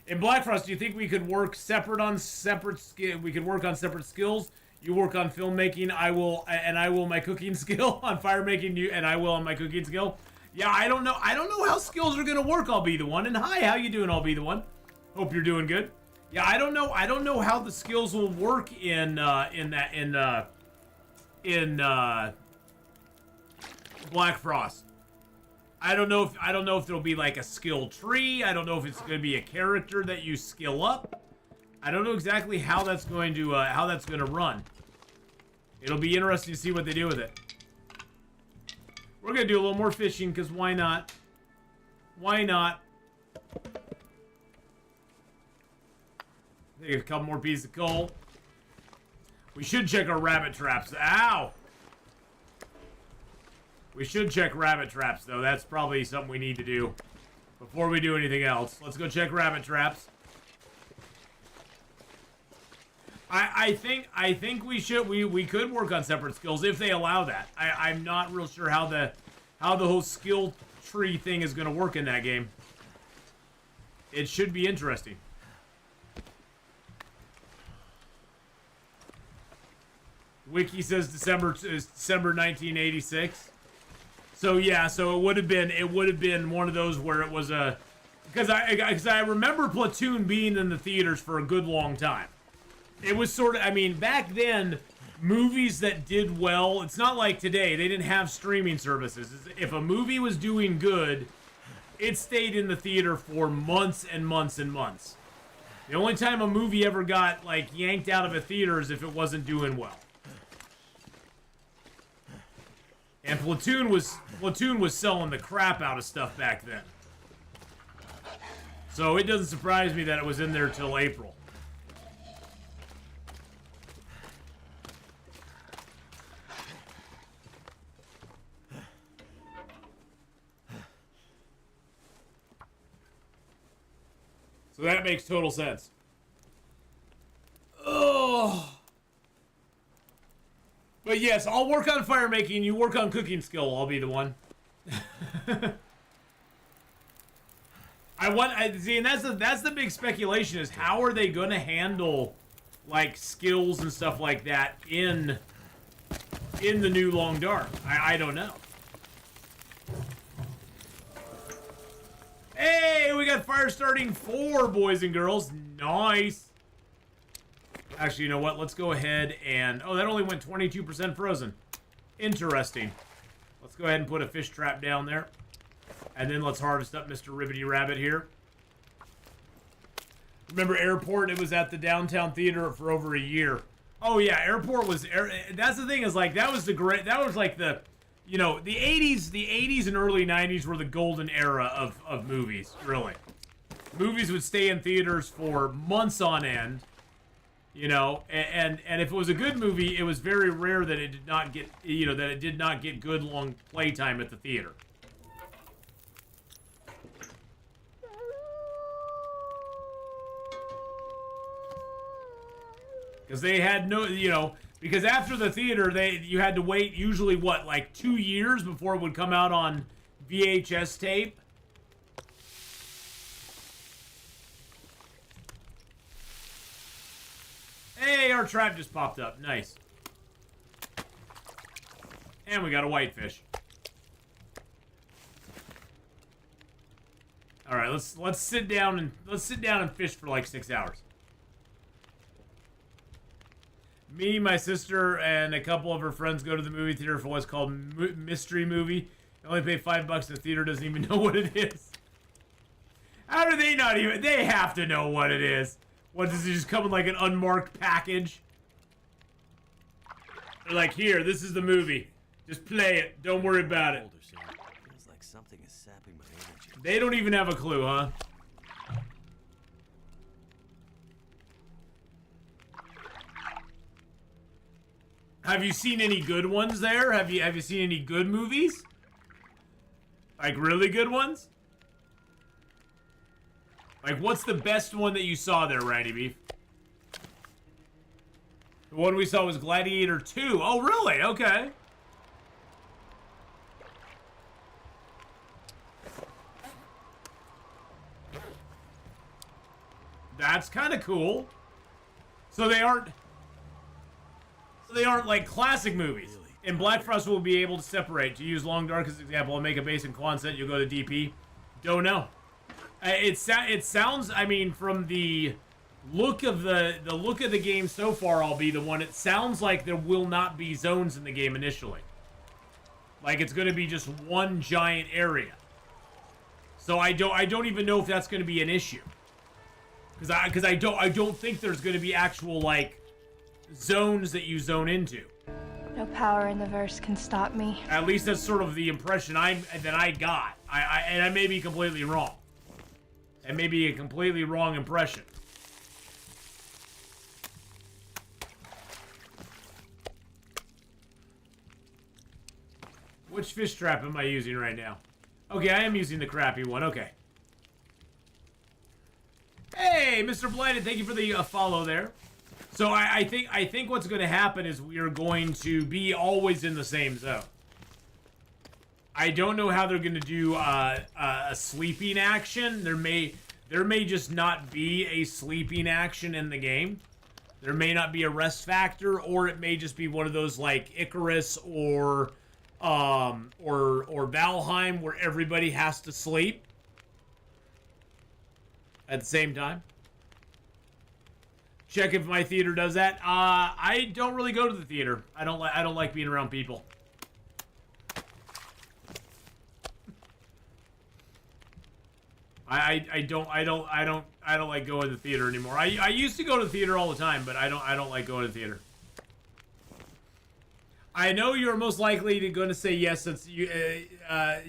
S1: In Black Frost, do you think we could work we could work on separate skills? You work on filmmaking, I will my cooking skill on fire making, and I will on my cooking skill. Yeah, I don't know how skills are gonna work. I'll be the one. And hi, how you doing? I'll be the one. Hope you're doing good. Yeah, I don't know how the skills will work in Black Frost. I don't know if there'll be like a skill tree. I don't know if it's going to be a character that you skill up. I don't know exactly how that's going to run. It'll be interesting to see what they do with it. We're going to do a little more fishing because why not? Why not? Take a couple more pieces of coal. We should check our rabbit traps. Ow! We should check rabbit traps, though. That's probably something we need to do before we do anything else. Let's go check rabbit traps. I think we should. We could work on separate skills if they allow that. I'm not real sure how the whole skill tree thing is going to work in that game. It should be interesting. Wiki says December 1986. So yeah, so it would have been one of those where it was a, because I remember Platoon being in the theaters for a good long time. It was sort of, I mean, back then, movies that did well, it's not like today. They didn't have streaming services. If a movie was doing good, it stayed in the theater for months and months and months. The only time a movie ever got like yanked out of a theater is if it wasn't doing well. And Platoon was selling the crap out of stuff back then. So it doesn't surprise me that it was in there till April. So that makes total sense. Oh. But yes, I'll work on fire making. You work on cooking skill. I'll be the one. See, and that's the big speculation is how are they going to handle like skills and stuff like that in the new Long Dark? I don't know. Hey, we got fire starting 4, boys and girls. Nice. Actually, you know what? Let's go ahead and... Oh, that only went 22% frozen. Interesting. Let's go ahead and put a fish trap down there. And then let's harvest up Mr. Ribbity Rabbit here. Remember Airport? It was at the downtown theater for over a year. Oh, yeah. Airport was... That's the thing is, like, that was like the... You know, the 80s and early 90s were the golden era of movies, really. Movies would stay in theaters for months on end. You know, and if it was a good movie, it was very rare that it did not get, you know, that it did not get good long playtime at the theater. Because they had no, you know, because after the theater, you had to wait usually, what, like 2 years before it would come out on VHS tape? Hey, our trap just popped up. Nice. And we got a whitefish. All right, let's sit down and fish for like 6 hours. Me, my sister, and a couple of her friends go to the movie theater for what's called mystery movie. They only pay $5. The theater doesn't even know what it is. How do they not even? They have to know what it is. What, does it just come in like an unmarked package? They're like, here, this is the movie. Just play it. Don't worry about it.
S2: Feels like something is sapping my energy.
S1: They don't even have a clue, huh? Have you seen any good ones there? Have you seen any good movies? Like really good ones? Like, what's the best one that you saw there, Randy Beef? The one we saw was Gladiator 2. Oh, really? Okay. That's kind of cool. So they aren't like classic movies. In Black Frost, we'll be able to separate. To use Long Dark as an example, I'll make a base in Quonset. You'll go to DP. Don't know. It sounds. I mean, from the look of the game so far, I'll be the one. It sounds like there will not be zones in the game initially. Like it's going to be just one giant area. So I don't even know if that's going to be an issue. Because I don't think there's going to be actual like zones that you zone into.
S3: No power in the verse can stop me.
S1: At least that's sort of the impression I got. And I may be completely wrong. It may be a completely wrong impression. Which fish trap am I using right now? Okay, I am using the crappy one. Okay. Hey, Mr. Blighted, thank you for the follow there. So I think what's going to happen is we are going to be always in the same zone. I don't know how they're going to do a sleeping action. There may just not be a sleeping action in the game. There may not be a rest factor, or it may just be one of those like Icarus or Valheim where everybody has to sleep at the same time. Check if my theater does that. I don't really go to the theater. I don't like being around people. I don't like going to the theater anymore. I used to go to the theater all the time, but I don't like going to the theater. I know you're most likely going to say yes since you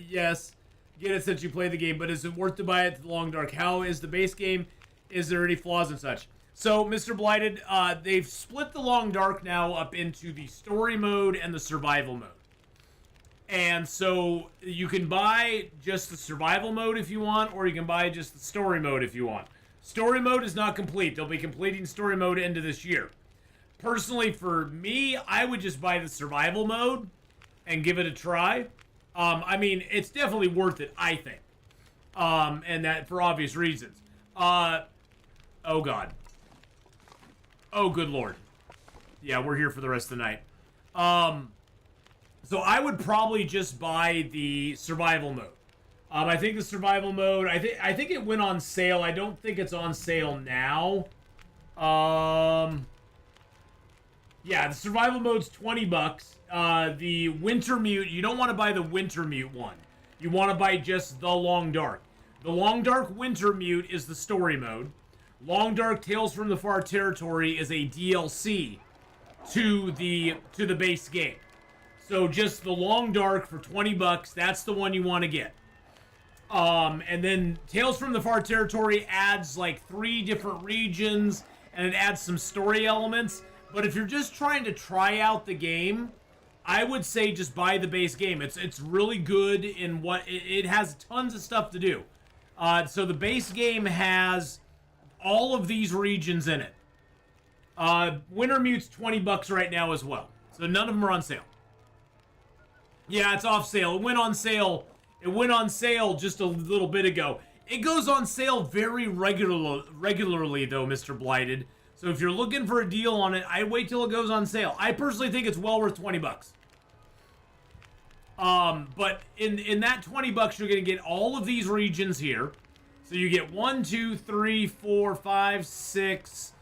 S1: yes, get it since you play the game, but is it worth to buy it to the Long Dark? How is the base game? Is there any flaws and such? So, Mr. Blighted, they've split the Long Dark now up into the story mode and the survival mode. And so, you can buy just the survival mode if you want, or you can buy just the story mode if you want. Story mode is not complete. They'll be completing story mode into this year. Personally, for me, I would just buy the survival mode and give it a try. I mean, it's definitely worth it, I think. And that for obvious reasons. Oh, God. Oh, good Lord. Yeah, we're here for the rest of the night. So I would probably just buy the survival mode. I think the survival mode, I think it went on sale. I don't think it's on sale now. Yeah, the survival mode's $20. The Winter Mute, you don't want to buy the Winter Mute one. You want to buy just the Long Dark. The Long Dark Winter Mute is the story mode. Long Dark Tales from the Far Territory is a DLC to the base game. So just the Long Dark for $20, that's the one you want to get. And then Tales from the Far Territory adds like 3 different regions, and it adds some story elements. But if you're just trying to try out the game, I would say just buy the base game. It's really good in what it has tons of stuff to do. So the base game has all of these regions in it. Winter Mute's $20 right now as well. So none of them are on sale. Yeah, it's off sale. It went on sale. It went on sale just a little bit ago. It goes on sale very regularly though, Mr. Blighted. So if you're looking for a deal on it, I wait till it goes on sale. I personally think it's well worth $20. But in that $20, you're gonna get all of these regions here. So you get 1, 2, 3, 4, 5, 6,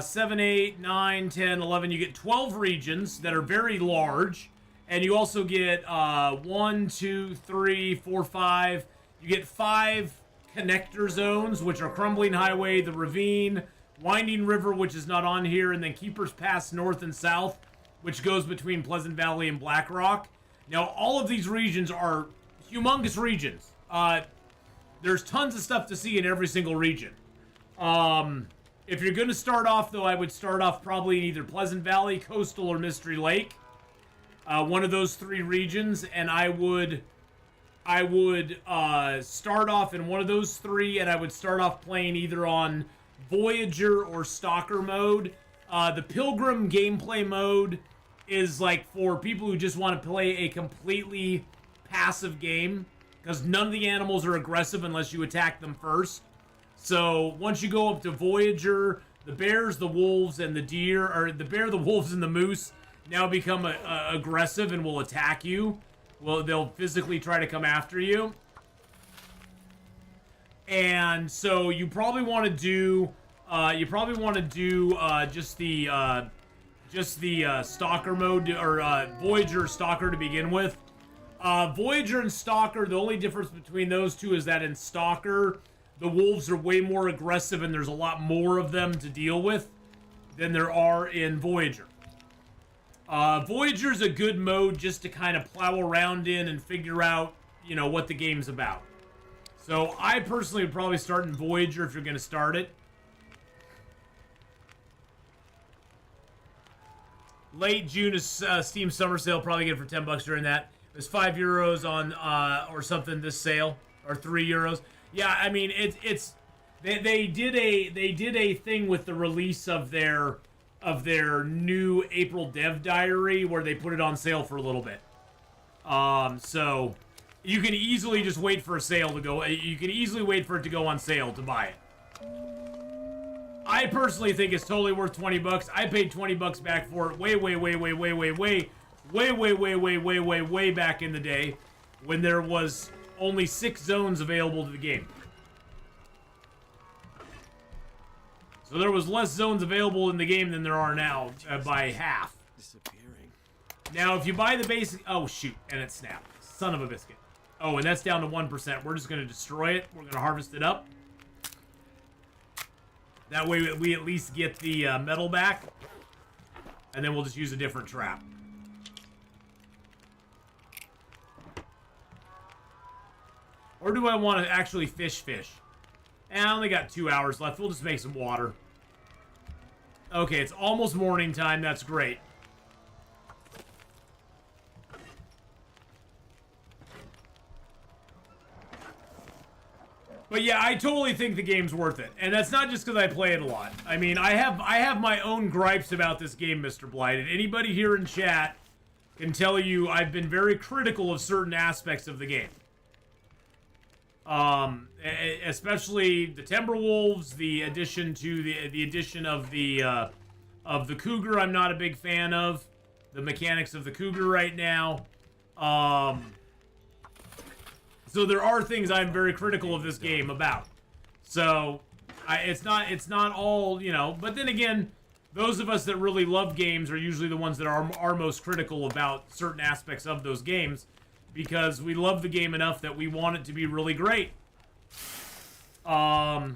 S1: 7, 8, 9, 10, 11. You get 12 regions that are very large. And you also get 1, 2, 3, 4, 5. You get 5 connector zones, which are Crumbling Highway, the Ravine, Winding River, which is not on here, and then Keeper's Pass North and South, which goes between Pleasant Valley and Black Rock. Now, all of these regions are humongous regions. There's tons of stuff to see in every single region. If you're going to start off, though, I would start off probably in either Pleasant Valley, Coastal, or Mystery Lake. One of those 3 regions, and I would start off in one of those 3, and I would start off playing either on Voyager or Stalker mode. The Pilgrim gameplay mode is like for people who just want to play a completely passive game, because none of the animals are aggressive unless you attack them first. So once you go up to Voyager, the bears, the wolves, and the deer, or the bear, the wolves, and the moose now become aggressive and will attack you. Well, they'll physically try to come after you. And so you probably want to do, just the stalker mode, or Voyager stalker to begin with. Voyager and stalker, the only difference between those two is that in stalker, the wolves are way more aggressive and there's a lot more of them to deal with than there are in Voyager. Voyager's a good mode just to kind of plow around in and figure out, you know, what the game's about. So I personally would probably start in Voyager if you're going to start it. Late June is Steam Summer Sale. Probably get it for $10 during that. It was €5 on or something this sale, or €3. Yeah, I mean they did a thing with the release of their new April Dev Diary where they put it on sale for a little bit. So you can easily just wait for a sale to go. You can easily wait for it to go on sale to buy it. I personally think it's totally worth $20. I paid $20 back for it way back in the day when there was only 6 zones available to the game. So there was less zones available in the game than there are now, by half.
S2: Disappearing.
S1: Now, if you buy the basic... Oh, shoot. And it snapped. Son of a biscuit. Oh, and that's down to 1%. We're just going to destroy it. We're going to harvest it up. That way we at least get the metal back. And then we'll just use a different trap. Or do I want to actually fish? And I only got 2 hours left. We'll just make some water. Okay, it's almost morning time. That's great. But yeah, I totally think the game's worth it. And that's not just because I play it a lot. I mean, I have my own gripes about this game, Mr. Blighted. Anybody here in chat can tell you I've been very critical of certain aspects of the game. Especially the Timberwolves, the addition to the addition of the Cougar. I'm not a big fan of the mechanics of the Cougar right now. So there are things I'm very critical of this game about. So it's not all, you know. But then again, those of us that really love games are usually the ones that are most critical about certain aspects of those games, because we love the game enough that we want it to be really great. Not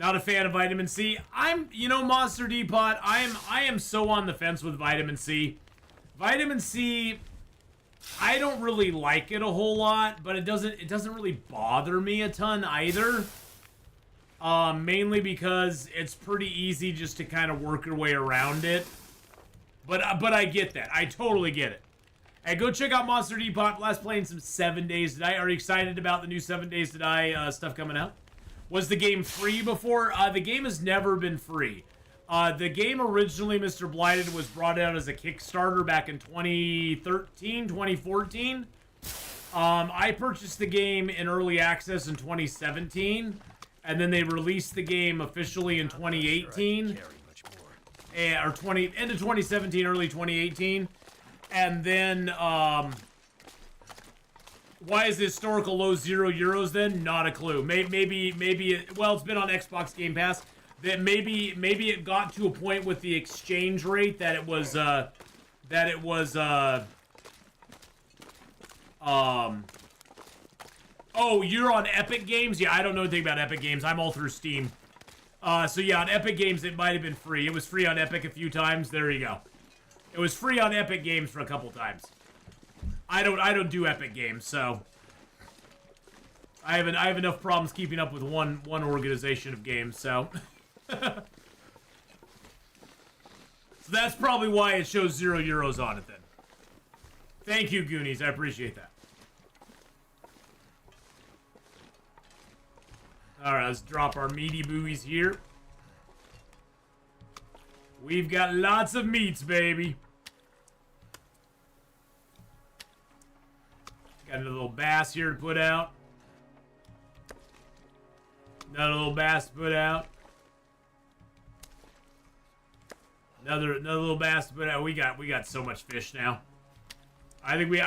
S1: a fan of Vitamin C. Monster Depot, I am so on the fence with Vitamin C. Vitamin C, I don't really like it a whole lot, but it doesn't really bother me a ton either. Mainly because it's pretty easy just to kind of work your way around it. But I get that. I totally get it. Hey, go check out Monster Depot. Last playing some 7 Days to Die. Are you excited about the new 7 Days to Die stuff coming out? Was the game free before? The game has never been free. The game originally, Mr. Blighted, was brought out as a Kickstarter back in 2013, 2014. I purchased the game in early access in 2017, and then they released the game officially in 2018, end of 2017, early 2018. And then, why is the historical low €0 then? Not a clue. Maybe it's been on Xbox Game Pass. That maybe it got to a point with the exchange rate that it was oh, you're on Epic Games? Yeah, I don't know anything about Epic Games. I'm all through Steam. So yeah, on Epic Games it might have been free. It was free on Epic a few times. There you go. It was free on Epic Games for a couple times. I don't do Epic Games, so I have enough problems keeping up with one organization of games, so so that's probably why it shows €0 on it then. Thank you, Goonies. I appreciate that. Alright, let's drop our meaty buoys here. We've got lots of meats, baby. Got a little bass here to put out. Another little bass put out. Another little bass put out. We got so much fish now. I think we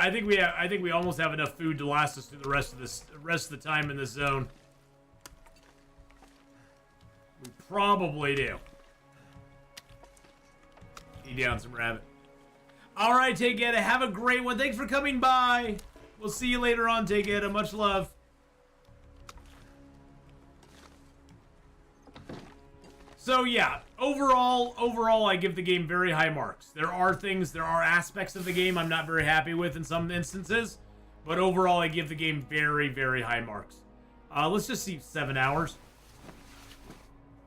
S1: almost have enough food to last us through the rest of the time in this zone. We probably do. Eat down some rabbit. All right, Take It. Have a great one. Thanks for coming by. We'll see you later on, Take It. Much love. So yeah, overall, I give the game very high marks. There are aspects of the game I'm not very happy with in some instances, but overall, I give the game very, very high marks. Let's just see 7 hours.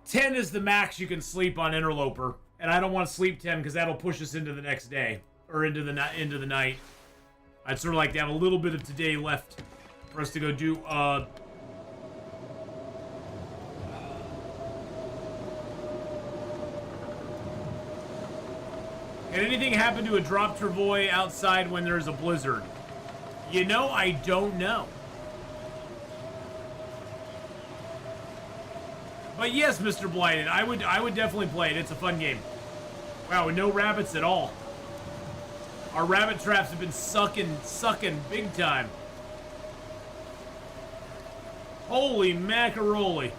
S1: 10 is the max you can sleep on Interloper, and I don't want to sleep 10 because that'll push us into the next day or into the night. I'd sort of like to have a little bit of today left for us to go do. Can anything happen to a drop travois outside when there's a blizzard? You know, I don't know. But yes, Mr. Blighted, I would definitely play it. It's a fun game. Wow, and no rabbits at all. Our rabbit traps have been sucking big time. Holy macaroni.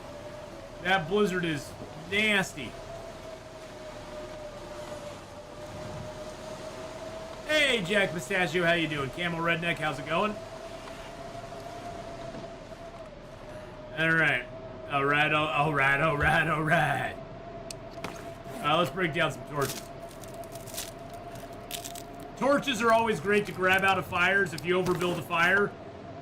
S1: That blizzard is nasty. Hey, Jack Pistachio, how you doing? Camel Redneck, how's it going? All right. All right. Let's break down some torches. Torches are always great to grab out of fires if you overbuild a fire,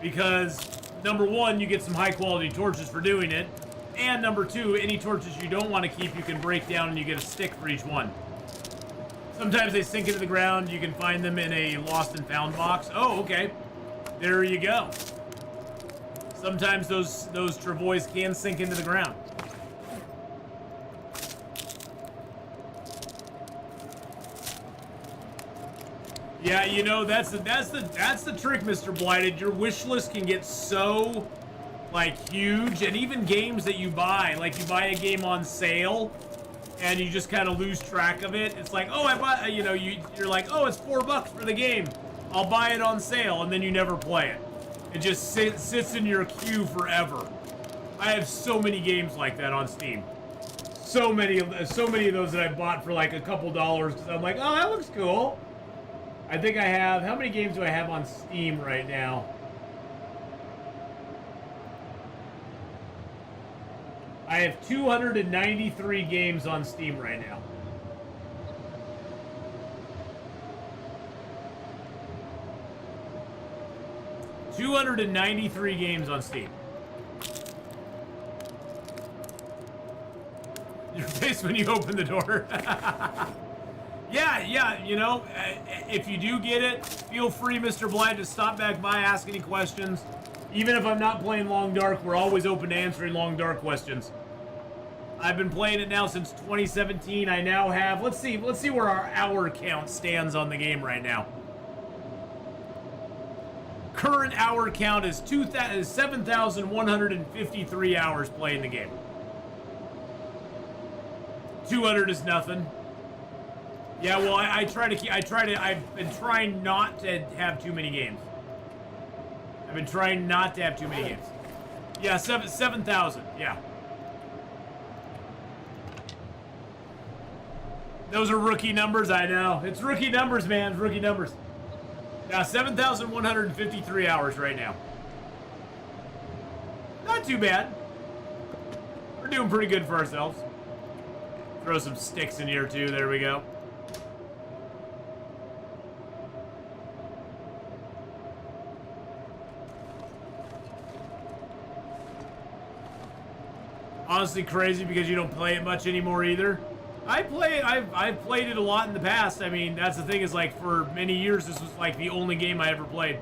S1: because number one, you get some high quality torches for doing it, and number two, any torches you don't want to keep, you can break down and you get a stick for each one. Sometimes they sink into the ground. You can find them in a lost and found box. Oh, okay. There you go. Sometimes those travois can sink into the ground. Yeah, you know, that's the trick, Mr. Blighted. Your wish list can get so like huge, and even games that you buy, like you buy a game on sale and you just kind of lose track of it. It's like, oh, I bought, you know, you're like, oh, it's $4 for the game. I'll buy it on sale, and then you never play it. It just sits in your queue forever. I have so many games like that on Steam. So many of those that I bought for like a couple dollars because I'm like, oh, that looks cool. I think I have, how many games do I have on Steam right now? I have 293 games on Steam right now. $293 games on Steam. Your face when you open the door. Yeah, you know, if you do get it, feel free, Mr. Blind, to stop back by, ask any questions. Even if I'm not playing Long Dark, we're always open to answering Long Dark questions. I've been playing it now since 2017. I now have, let's see where our hour count stands on the game right now. Current hour count is 7,153 hours playing the game. 200 is nothing. Yeah, well, I've been trying not to have too many games. I've been trying not to have too many games. Yeah, 7,000, yeah. Those are rookie numbers, I know. It's rookie numbers, man, it's rookie numbers. Now, 7,153 hours right now. Not too bad. We're doing pretty good for ourselves. Throw some sticks in here, too. There we go. Honestly crazy because you don't play it much anymore either. I've played it a lot in the past. I mean, that's the thing, is like for many years this was like the only game I ever played.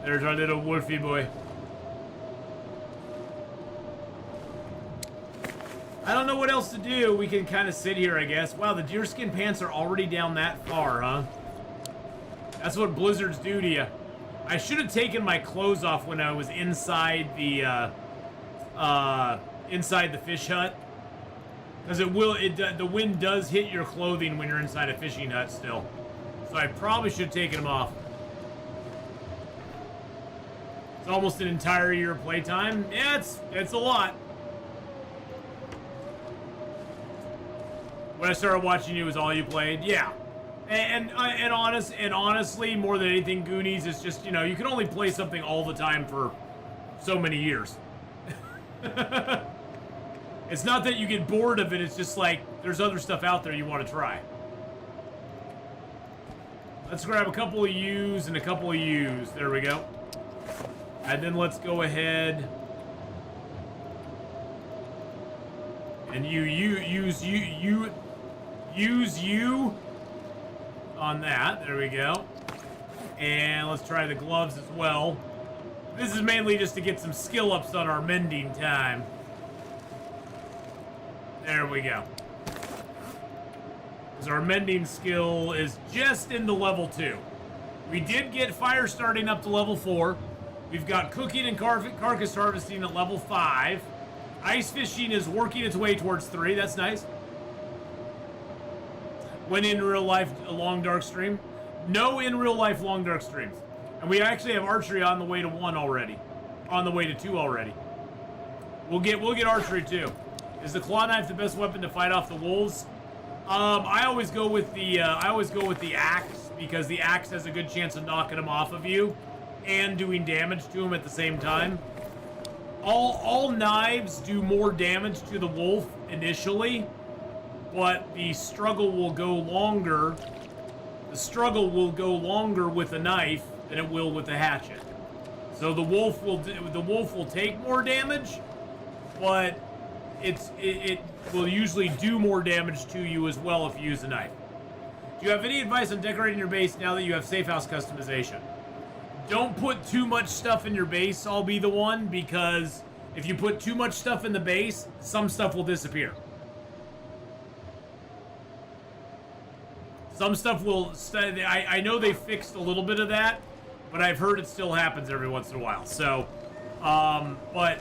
S1: There's our little wolfie boy. I don't know what else to do. We can kind of sit here, I guess. Wow, the deerskin pants are already down that far, huh? That's what blizzards do to you. I should have taken my clothes off when I was inside the fish hut, because the wind does hit your clothing when you're inside a fishing hut still. So I probably should have taken them off. It's almost an entire year of playtime. Yeah, it's a lot. When I started watching you, was all you played? Yeah. And honestly, more than anything, Goonies is just, you know, you can only play something all the time for so many years. It's not that you get bored of it, it's just like there's other stuff out there you want to try. Let's grab a couple of U's and a couple of U's. There we go. And then let's go ahead and use you on that. There we go. And let's try the gloves as well. This is mainly just to get some skill ups on our mending time. There we go. Because our mending skill is just into level 2. We did get fire starting up to level 4. We've got cooking and carcass harvesting at level 5. Ice fishing is working its way towards 3. That's nice. When in real life, a long dark stream? No in real life long dark streams. And we actually have archery on the way to 1 already. On the way to 2 already. We'll get archery too. Is the claw knife the best weapon to fight off the wolves? I always go with the axe, because the axe has a good chance of knocking them off of you and doing damage to them at the same time. All knives do more damage to the wolf initially, but the struggle will go longer. The struggle will go longer with a knife than it will with a hatchet. So the wolf will take more damage, but it will usually do more damage to you as well if you use a knife. Do you have any advice on decorating your base now that you have safe house customization? Don't put too much stuff in your base, I'll be the one, because if you put too much stuff in the base, some stuff will disappear. Some stuff will I know they fixed a little bit of that, but I've heard it still happens every once in a while. So, but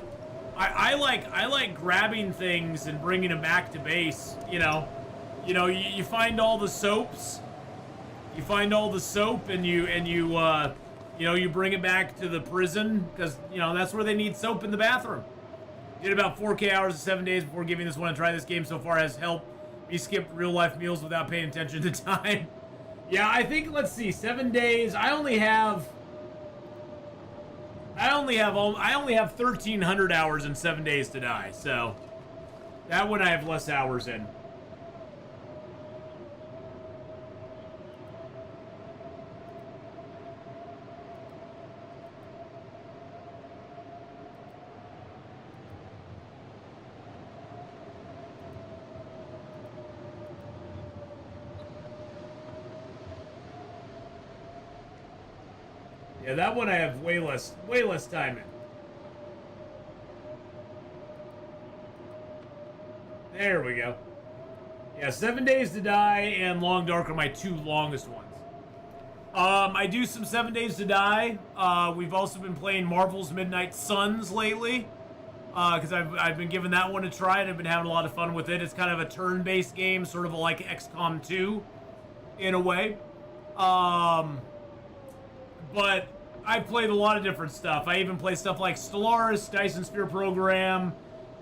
S1: I like grabbing things and bringing them back to base. You find all the soaps. You find all the soap and you bring it back to the prison, because that's where they need soap in the bathroom. Did about 4K hours of 7 days before giving this one a try. This game so far has helped me skip real life meals without paying attention to time. Yeah, I think, let's see, 7 days. I only have 1,300 hours in 7 days to die, so that one I have less hours in. Yeah, that one I have way less time in. There we go. Yeah, 7 days to die and Long Dark are my 2 longest ones. I do some 7 days to die. We've also been playing Marvel's Midnight Suns lately, because I've been giving that one a try and I've been having a lot of fun with it. It's kind of a turn-based game, sort of like XCOM 2 in a way. But I've played a lot of different stuff. I even play stuff like Stellaris, Dyson Sphere Program.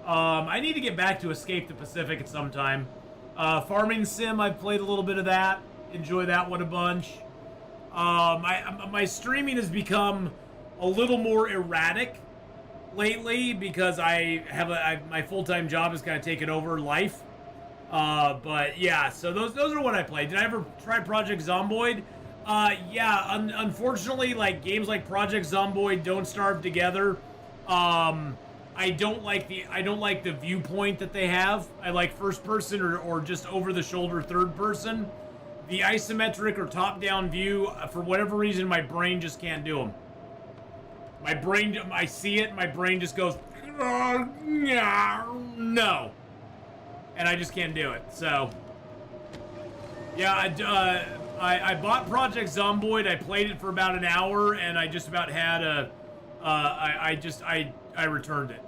S1: I need to get back to Escape the Pacific at some time. Farming Sim, I've played a little bit of that. Enjoy that one a bunch. My streaming has become a little more erratic lately because my full-time job has kind of taken over life. But yeah, so those are what I play. Did I ever try Project Zomboid? Yeah, unfortunately, like games like Project Zomboid, Don't Starve Together, I don't like the viewpoint that they have. I like first person or just over the shoulder third person. The isometric or top down view, for whatever reason, my brain just can't do them. I see it, my brain just goes, no, and I just can't do it. So yeah, I bought Project Zomboid. I played it for about an hour, and I just about had a. I returned it.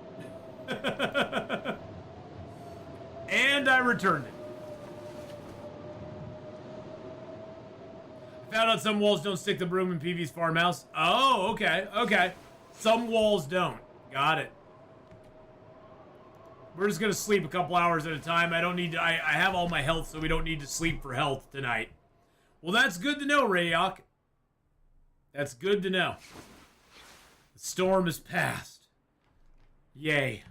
S1: And I returned it. I found out some walls don't stick the broom in PV's farmhouse. Oh, okay, okay. Some walls don't. Got it. We're just gonna sleep a couple hours at a time. I don't need to. I have all my health, so we don't need to sleep for health tonight. Well, that's good to know, Rayok. That's good to know. The storm is past. Yay.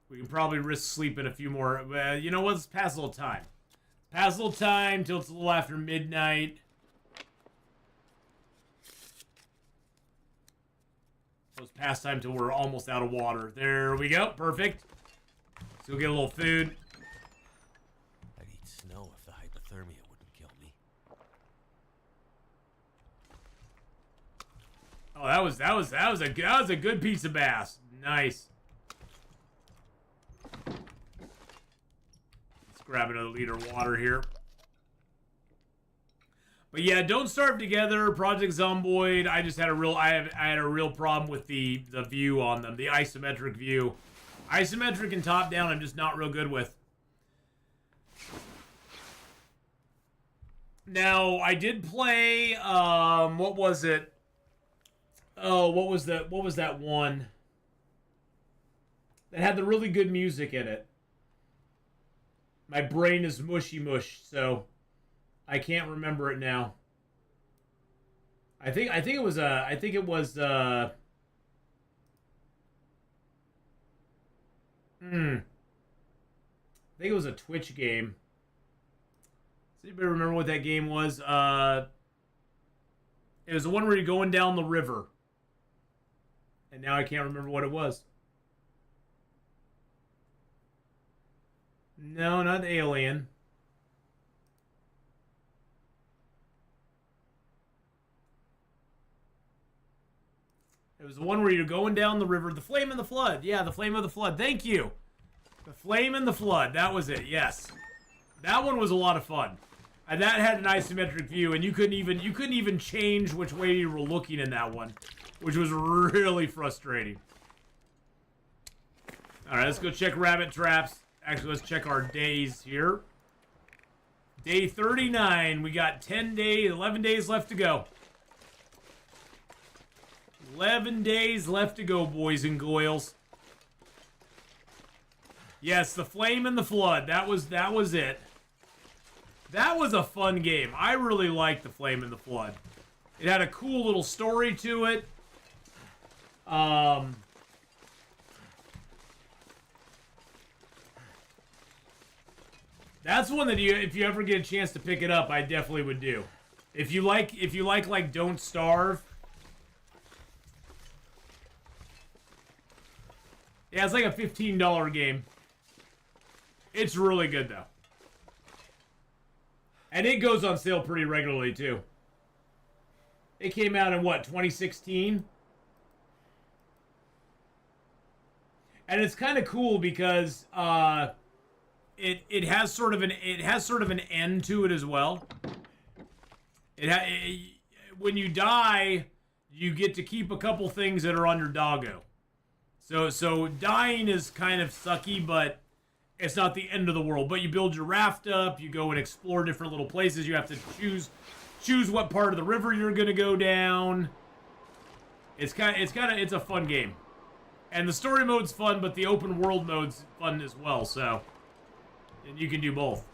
S1: We can probably risk sleeping a few more. You know what? Let's pass a little time. Pass a little time till it's a little after midnight. Let's pass time till we're almost out of water. There we go. Perfect. So we'll get a little food.
S2: I'd eat snow if the hypothermia wouldn't kill me.
S1: Oh, that was a good piece of bass. Nice. Let's grab another liter of water here. But yeah, Don't Starve Together, Project Zomboid. I just had I had a real problem with the view on them, the isometric view. Isometric and top down, I'm just not real good with. Now, I did play what was it? Oh, what was that one that had the really good music in it? My brain is mushy mush, so I can't remember it now. I think it was I think it was I think it was a Twitch game. Does anybody remember what that game was? It was the one where you're going down the river. And now I can't remember what it was. No, not Alien. It was the one where you're going down the river. The Flame and the Flood. Yeah, the Flame of the Flood. Thank you. The Flame and the Flood. That was it. Yes. That one was a lot of fun. And that had an isometric view, and you couldn't even change which way you were looking in that one, which was really frustrating. All right, let's go check rabbit traps. Actually, let's check our days here. Day 39. We got 11 days left to go. 11 days left to go, boys and girls. Yes, the Flame and the Flood. That was it. That was a fun game. I really liked the Flame and the Flood. It had a cool little story to it. That's one that if you ever get a chance to pick it up, I definitely would do. If you like Don't Starve. Yeah, it's like a $15 game. It's really good though. And it goes on sale pretty regularly too. It came out in what, 2016? And it's kind of cool because it has sort of an end to it as well. When you die, you get to keep a couple things that are on your doggo. So dying is kind of sucky, but it's not the end of the world. But you build your raft up, you go and explore different little places. You have to choose what part of the river you're gonna go down. It's a fun game. And the story mode's fun, but the open world mode's fun as well, so. And you can do both.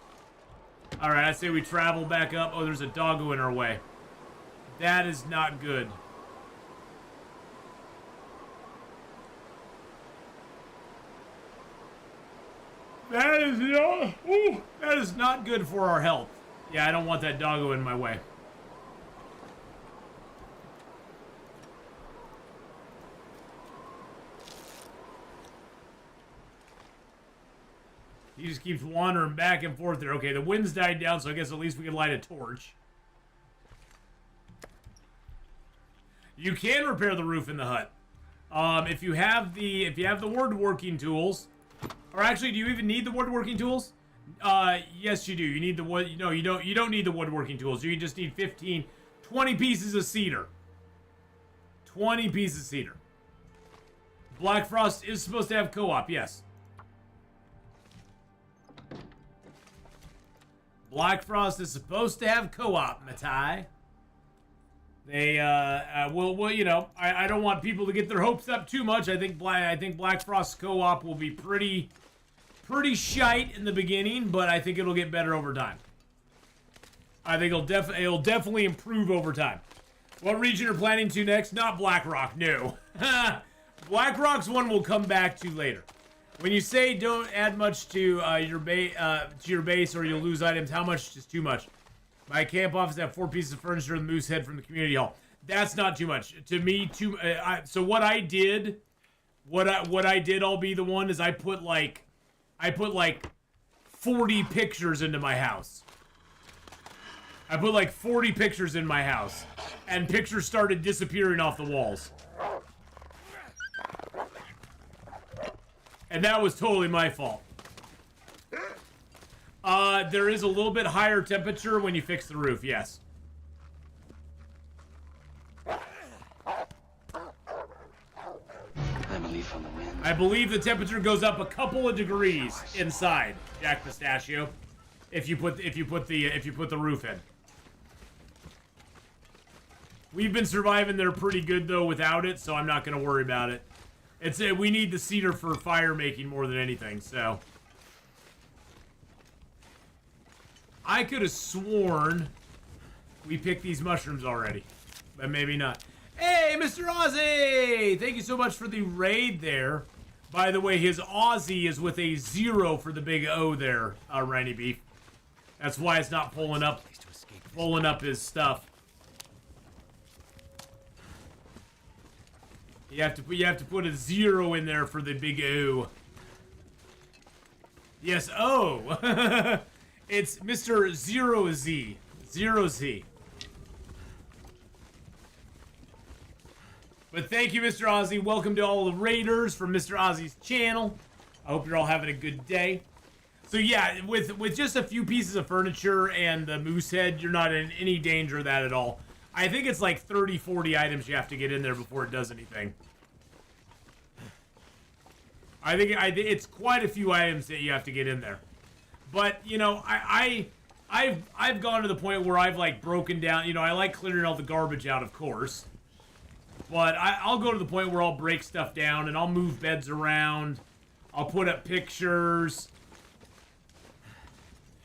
S1: Alright, I say we travel back up. Oh, there's a doggo in our way. That is not good. That is not good for our health. Yeah, I don't want that doggo in my way. He just keeps wandering back and forth there. Okay, the wind's died down, so I guess at least we can light a torch. You can repair the roof in the hut. If you have the woodworking tools, or actually, do you even need the woodworking tools? Yes, you do. You need the wood. No, you don't. You don't need the woodworking tools. You just need 20 pieces of cedar. 20 pieces of cedar. Black Frost is supposed to have co-op. Yes. Black Frost is supposed to have co-op, Matai. They, well, you know, I don't want people to get their hopes up too much. I think Black Frost co-op will be pretty shite in the beginning, but I think it'll get better over time. I think it'll definitely improve over time. What region are planning to next? Not Blackrock, no. Blackrock's one we'll come back to later. When you say don't add much to your base or you'll lose items, how much is too much? My camp office have 4 pieces of furniture and the moose head from the community hall. That's not too much. To me, so what I did, I'll be the one, is I put like 40 pictures into my house. I put like 40 pictures in my house, and pictures started disappearing off the walls. And that was totally my fault. There is a little bit higher temperature when you fix the roof, yes.
S4: I'm a leaf on the wind.
S1: I believe the temperature goes up a couple of degrees inside, Jack Pistachio, if you put the roof in. We've been surviving there pretty good though without it, so I'm not gonna worry about it. We need the cedar for fire making more than anything, so. I could have sworn we picked these mushrooms already, but maybe not. Hey, Mr. Aussie! Thank you so much for the raid there. By the way, his Aussie is with a 0 for the big O there, Randy Beef. That's why it's not pulling up his stuff. You have to put a 0 in there for the big O. Yes, O. It's Mr. 0Z. 0Z. But thank you, Mr. Ozzy. Welcome to all the raiders from Mr. Ozzy's channel. I hope you're all having a good day. So yeah, with just a few pieces of furniture and the moose head, you're not in any danger of that at all. I think it's like 30, 40 items you have to get in there before it does anything. I think it's quite a few items that you have to get in there. But, you know, I've gone to the point where I've, like, broken down, you know, I like clearing all the garbage out, of course. But I'll go to the point where I'll break stuff down and I'll move beds around. I'll put up pictures.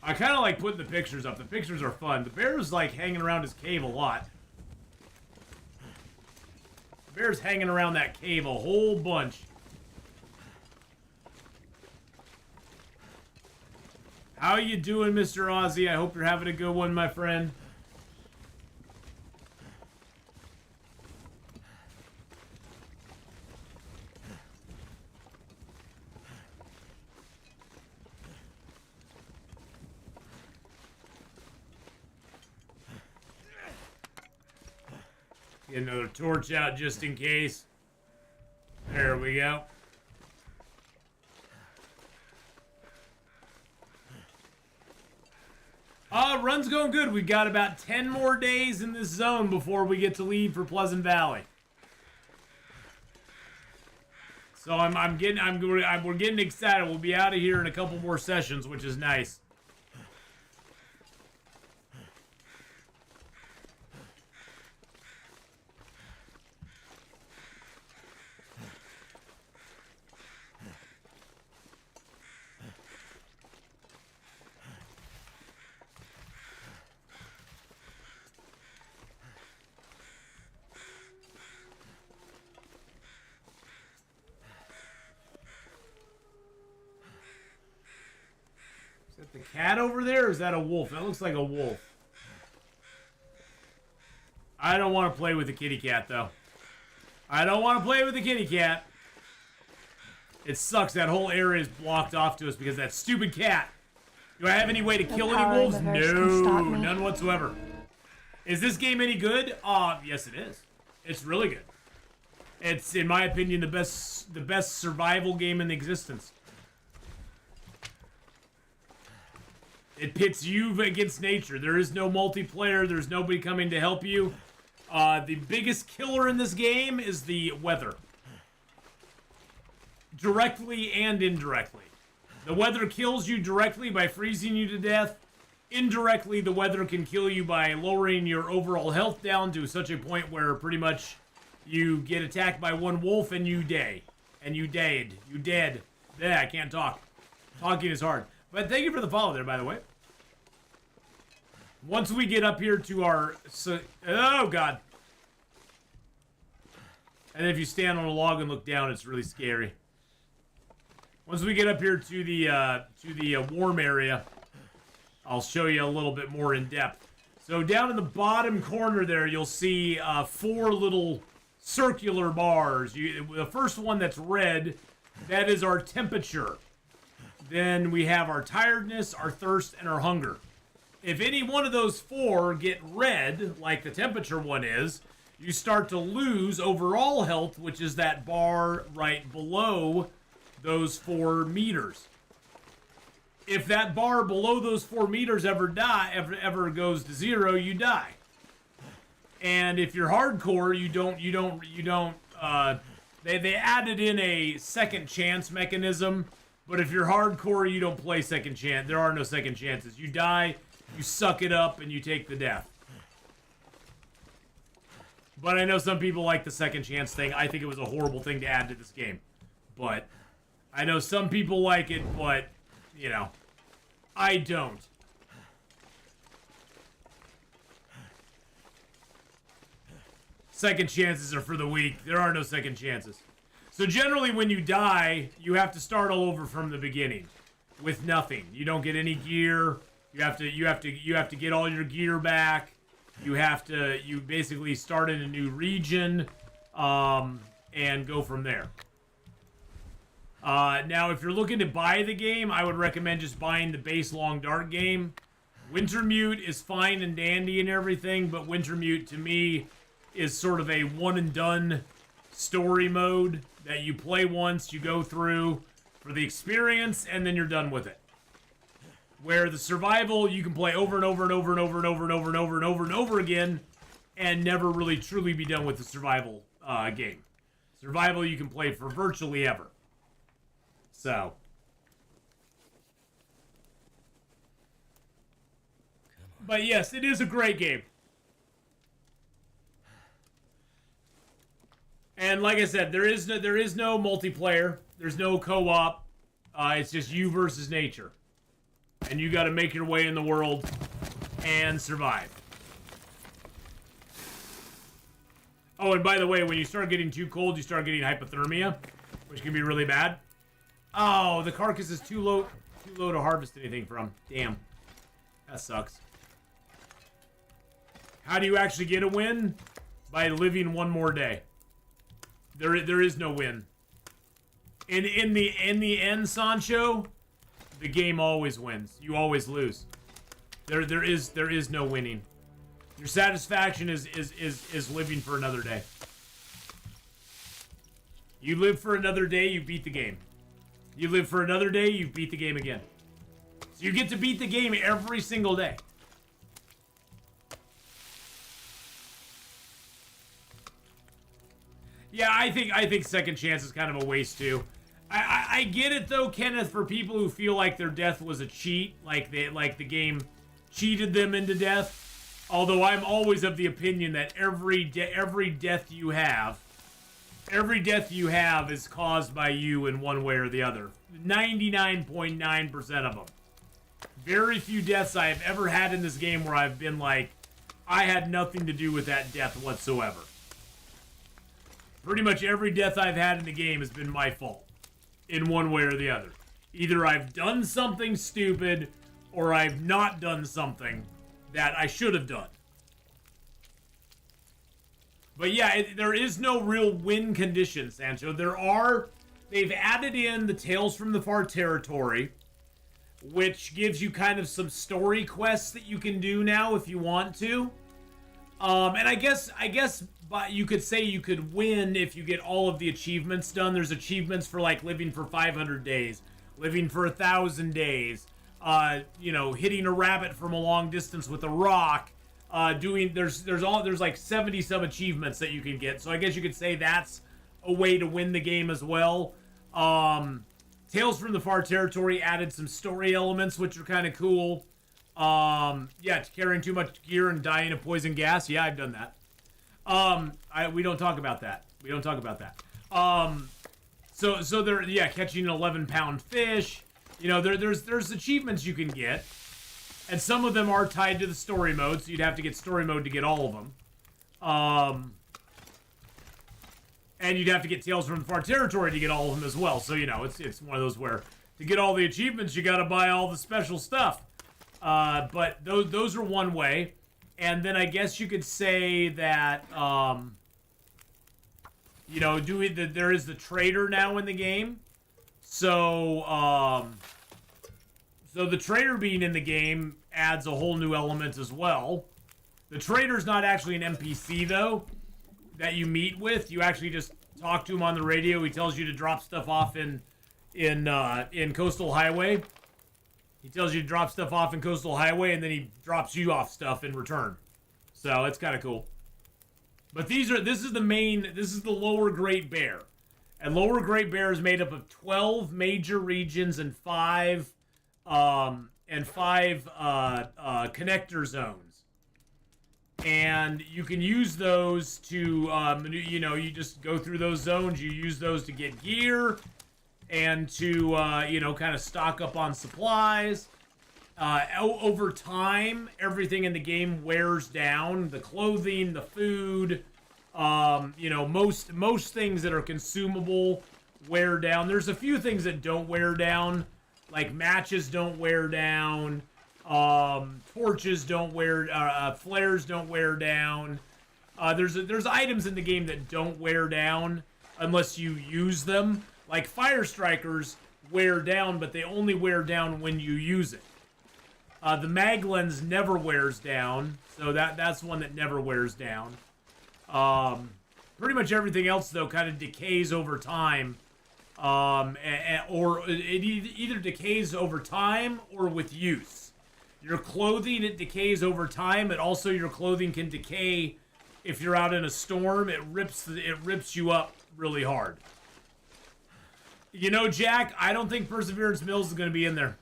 S1: I kind of like putting the pictures up. The pictures are fun. The bear's, like, hanging around his cave a lot. The bear's hanging around that cave a whole bunch. How you doing, Mr. Ozzy? I hope you're having a good one, my friend. Get another torch out just in case. There we go. Run's going good. We've got about 10 more days in this zone before we get to leave for Pleasant Valley. So we're getting excited. We'll be out of here in a couple more sessions, which is nice. The cat over there, or is that a wolf? That looks like a wolf. I don't want to play with the kitty cat, though. I don't want to play with the kitty cat. It sucks. That whole area is blocked off to us because of that stupid cat. Do I have any way to kill any wolves? No, none whatsoever. Is this game any good? Yes, it is. It's really good. It's, in my opinion, the best survival game in existence. It pits you against nature. There is no multiplayer. There's nobody coming to help you. The biggest killer in this game is the weather. Directly and indirectly. The weather kills you directly by freezing you to death. Indirectly, the weather can kill you by lowering your overall health down to such a point where pretty much you get attacked by one wolf and you die. And you dead. You dead. Yeah, I can't talk. Talking is hard. But thank you for the follow there, by the way. Once we get up here to our... oh, God. And if you stand on a log and look down, it's really scary. Once we get up here to the warm area, I'll show you a little bit more in depth. So down in the bottom corner there, you'll see 4 little circular bars. The first one that's red, that is our temperature. Then we have our tiredness, our thirst, and our hunger. If any one of those 4 get red, like the temperature one is, you start to lose overall health, which is that bar right below those 4 meters. If that bar below those 4 meters ever goes to 0, you die. And if you're hardcore, they added in a second chance mechanism, but if you're hardcore, you don't play second chance. There are no second chances. You die, you suck it up, and you take the death. But I know some people like the second chance thing. I think it was a horrible thing to add to this game. But I know some people like it, but, you know, I don't. Second chances are for the weak. There are no second chances. So generally when you die, you have to start all over from the beginning with nothing. You don't get any gear. You have to get all your gear back. You basically start in a new region and go from there. Now, if you're looking to buy the game, I would recommend just buying the base Long Dark game. Wintermute is fine and dandy and everything, but Wintermute, to me, is sort of a one-and-done story mode that you play once, you go through for the experience, and then you're done with it. Where the survival, you can play over and over and over and over and over and over and over and over and over again, and never really truly be done with the survival game. Survival you can play for virtually ever. So. But yes, it is a great game. And like I said, there is no multiplayer. There's no co-op. It's just you versus nature. And you got to make your way in the world and survive. Oh, and by the way, when you start getting too cold, you start getting hypothermia, which can be really bad. Oh, the carcass is too low to harvest anything from. Damn. That sucks. How do you actually get a win? By living one more day. There is no win. In the end, Sancho, the game always wins. You always lose. There is no winning. Your satisfaction is living for another day. You live for another day, you beat the game. You live for another day, you beat the game again. So you get to beat the game every single day. Yeah, I think second chance is kind of a waste too. I get it though, Kenneth, for people who feel like their death was a cheat, like the game cheated them into death. Although I'm always of the opinion that every death you have is caused by you in one way or the other. 99.9% of them. Very few deaths I have ever had in this game where I've been like, I had nothing to do with that death whatsoever. Pretty much every death I've had in the game has been my fault. In one way or the other. Either I've done something stupid, or I've not done something that I should have done. But yeah, there is no real win condition, Sancho. They've added in the Tales from the Far Territory, which gives you kind of some story quests that you can do now if you want to. And I guess but you could say you could win if you get all of the achievements done. There's achievements for like living for 500 days, living for 1,000 days, you know, hitting a rabbit from a long distance with a rock. There's like 70 some achievements that you can get. So I guess you could say that's a way to win the game as well. Tales from the Far Territory added some story elements, which are kind of cool. Yeah, carrying too much gear and dying of poison gas. Yeah, I've done that. We don't talk about that. We don't talk about that. So there, yeah, catching an 11-pound fish. You know, there's achievements you can get, and some of them are tied to the story mode, so you'd have to get story mode to get all of them. And you'd have to get Tales from the Far Territory to get all of them as well. So, you know, it's one of those where to get all the achievements, you got to buy all the special stuff. But those are one way. And then I guess you could say that, you know, there is the trader now in the game. So, so the trader being in the game adds a whole new element as well. The trader's not actually an NPC, though, that you meet with. You actually just talk to him on the radio. He tells you to drop stuff off in Coastal Highway. He tells you to drop stuff off in Coastal Highway, and then he drops you off stuff in return. So it's kind of cool. But this is the Lower Great Bear. And Lower Great Bear is made up of 12 major regions and five connector zones. And you can use those to, you know, you just go through those zones. You use those to get gear and to, you know, kind of stock up on supplies. Over time, everything in the game wears down. The clothing, the food, you know, most things that are consumable wear down. There's a few things that don't wear down, like matches don't wear down. Torches don't wear, flares don't wear down. There's items in the game that don't wear down unless you use them. Like fire strikers wear down, but they only wear down when you use it. The mag lens never wears down, so that's one that never wears down. Pretty much everything else though kind of decays over time, or it either decays over time or with use. Your clothing, it decays over time, and also your clothing can decay if you're out in a storm. It rips you up really hard. You know, Jack, I don't think Perseverance Mills is going to be in there.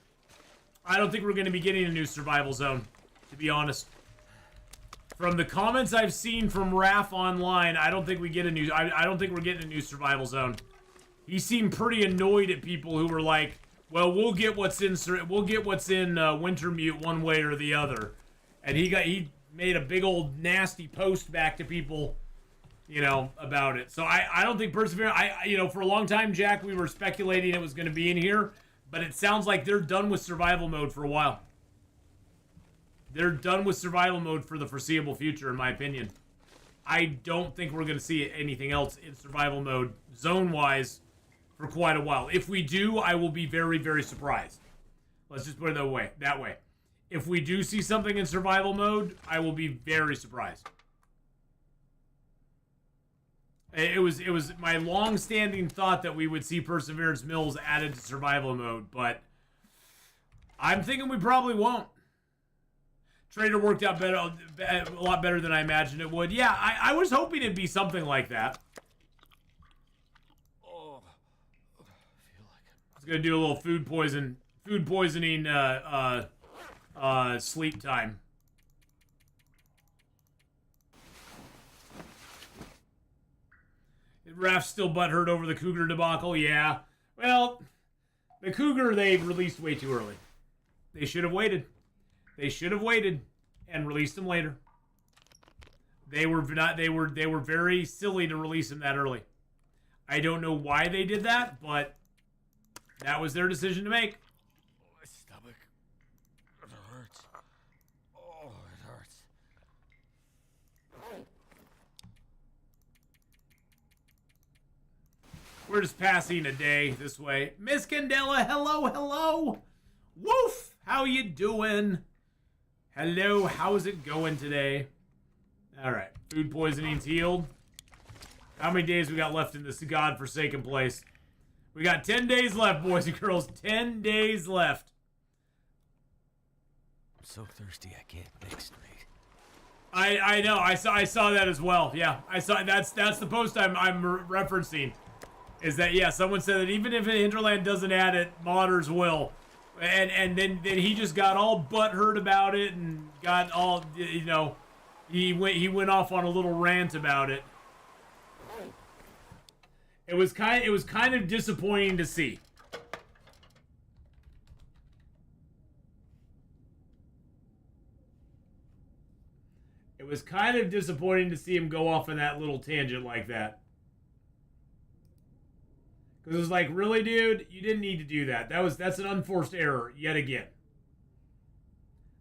S1: I don't think we're going to be getting a new survival zone, to be honest. From the comments I've seen from Raph online, I don't think we get a new. I don't think we're getting a new survival zone. He seemed pretty annoyed at people who were like, "Well, we'll get what's in Wintermute one way or the other," and he made a big old nasty post back to people, you know, about it. So I don't think Perseverance. You know, for a long time, Jack, we were speculating it was going to be in here, but it sounds like they're done with survival mode for a while. They're done with survival mode for the foreseeable future, in my opinion. I don't think we're going to see anything else in survival mode, zone-wise, for quite a while. If we do, I will be very, very surprised. Let's just put it that way. If we do see something in survival mode, I will be very surprised. It was my long-standing thought that we would see Perseverance Mills added to survival mode, but I'm thinking we probably won't. Trader worked out a lot better than I imagined it would. Yeah, I was hoping it'd be something like that.
S2: Oh, I feel like it.
S1: I was gonna do a little food poisoning, sleep time. Raph's still butthurt over the Cougar debacle. Yeah, well, the Cougar they released way too early. They should have waited. They should have waited and released him later. They were very silly to release him that early. I don't know why they did that, but that was their decision to make.
S2: My stomach. It hurts. Oh, it hurts.
S1: We're just passing a day this way. Miss Candela, hello. Woof, how you doing? Hello, how's it going today? All right, food poisoning's healed. How many days we got left in this godforsaken place? We got 10 days left, boys and girls. 10 days left.
S2: so thirsty I can't think straight.
S1: I know. I saw that as well. Yeah, I saw that's the post I'm referencing. Is that, yeah? Someone said that even if Hinterland doesn't add it, modders will, and then he just got all butthurt about it and got all, you know, he went off on a little rant about it. It was kind of disappointing to see. It was kind of disappointing to see him go off on that little tangent like that. Because it was like, really, dude? You didn't need to do that. That's an unforced error yet again.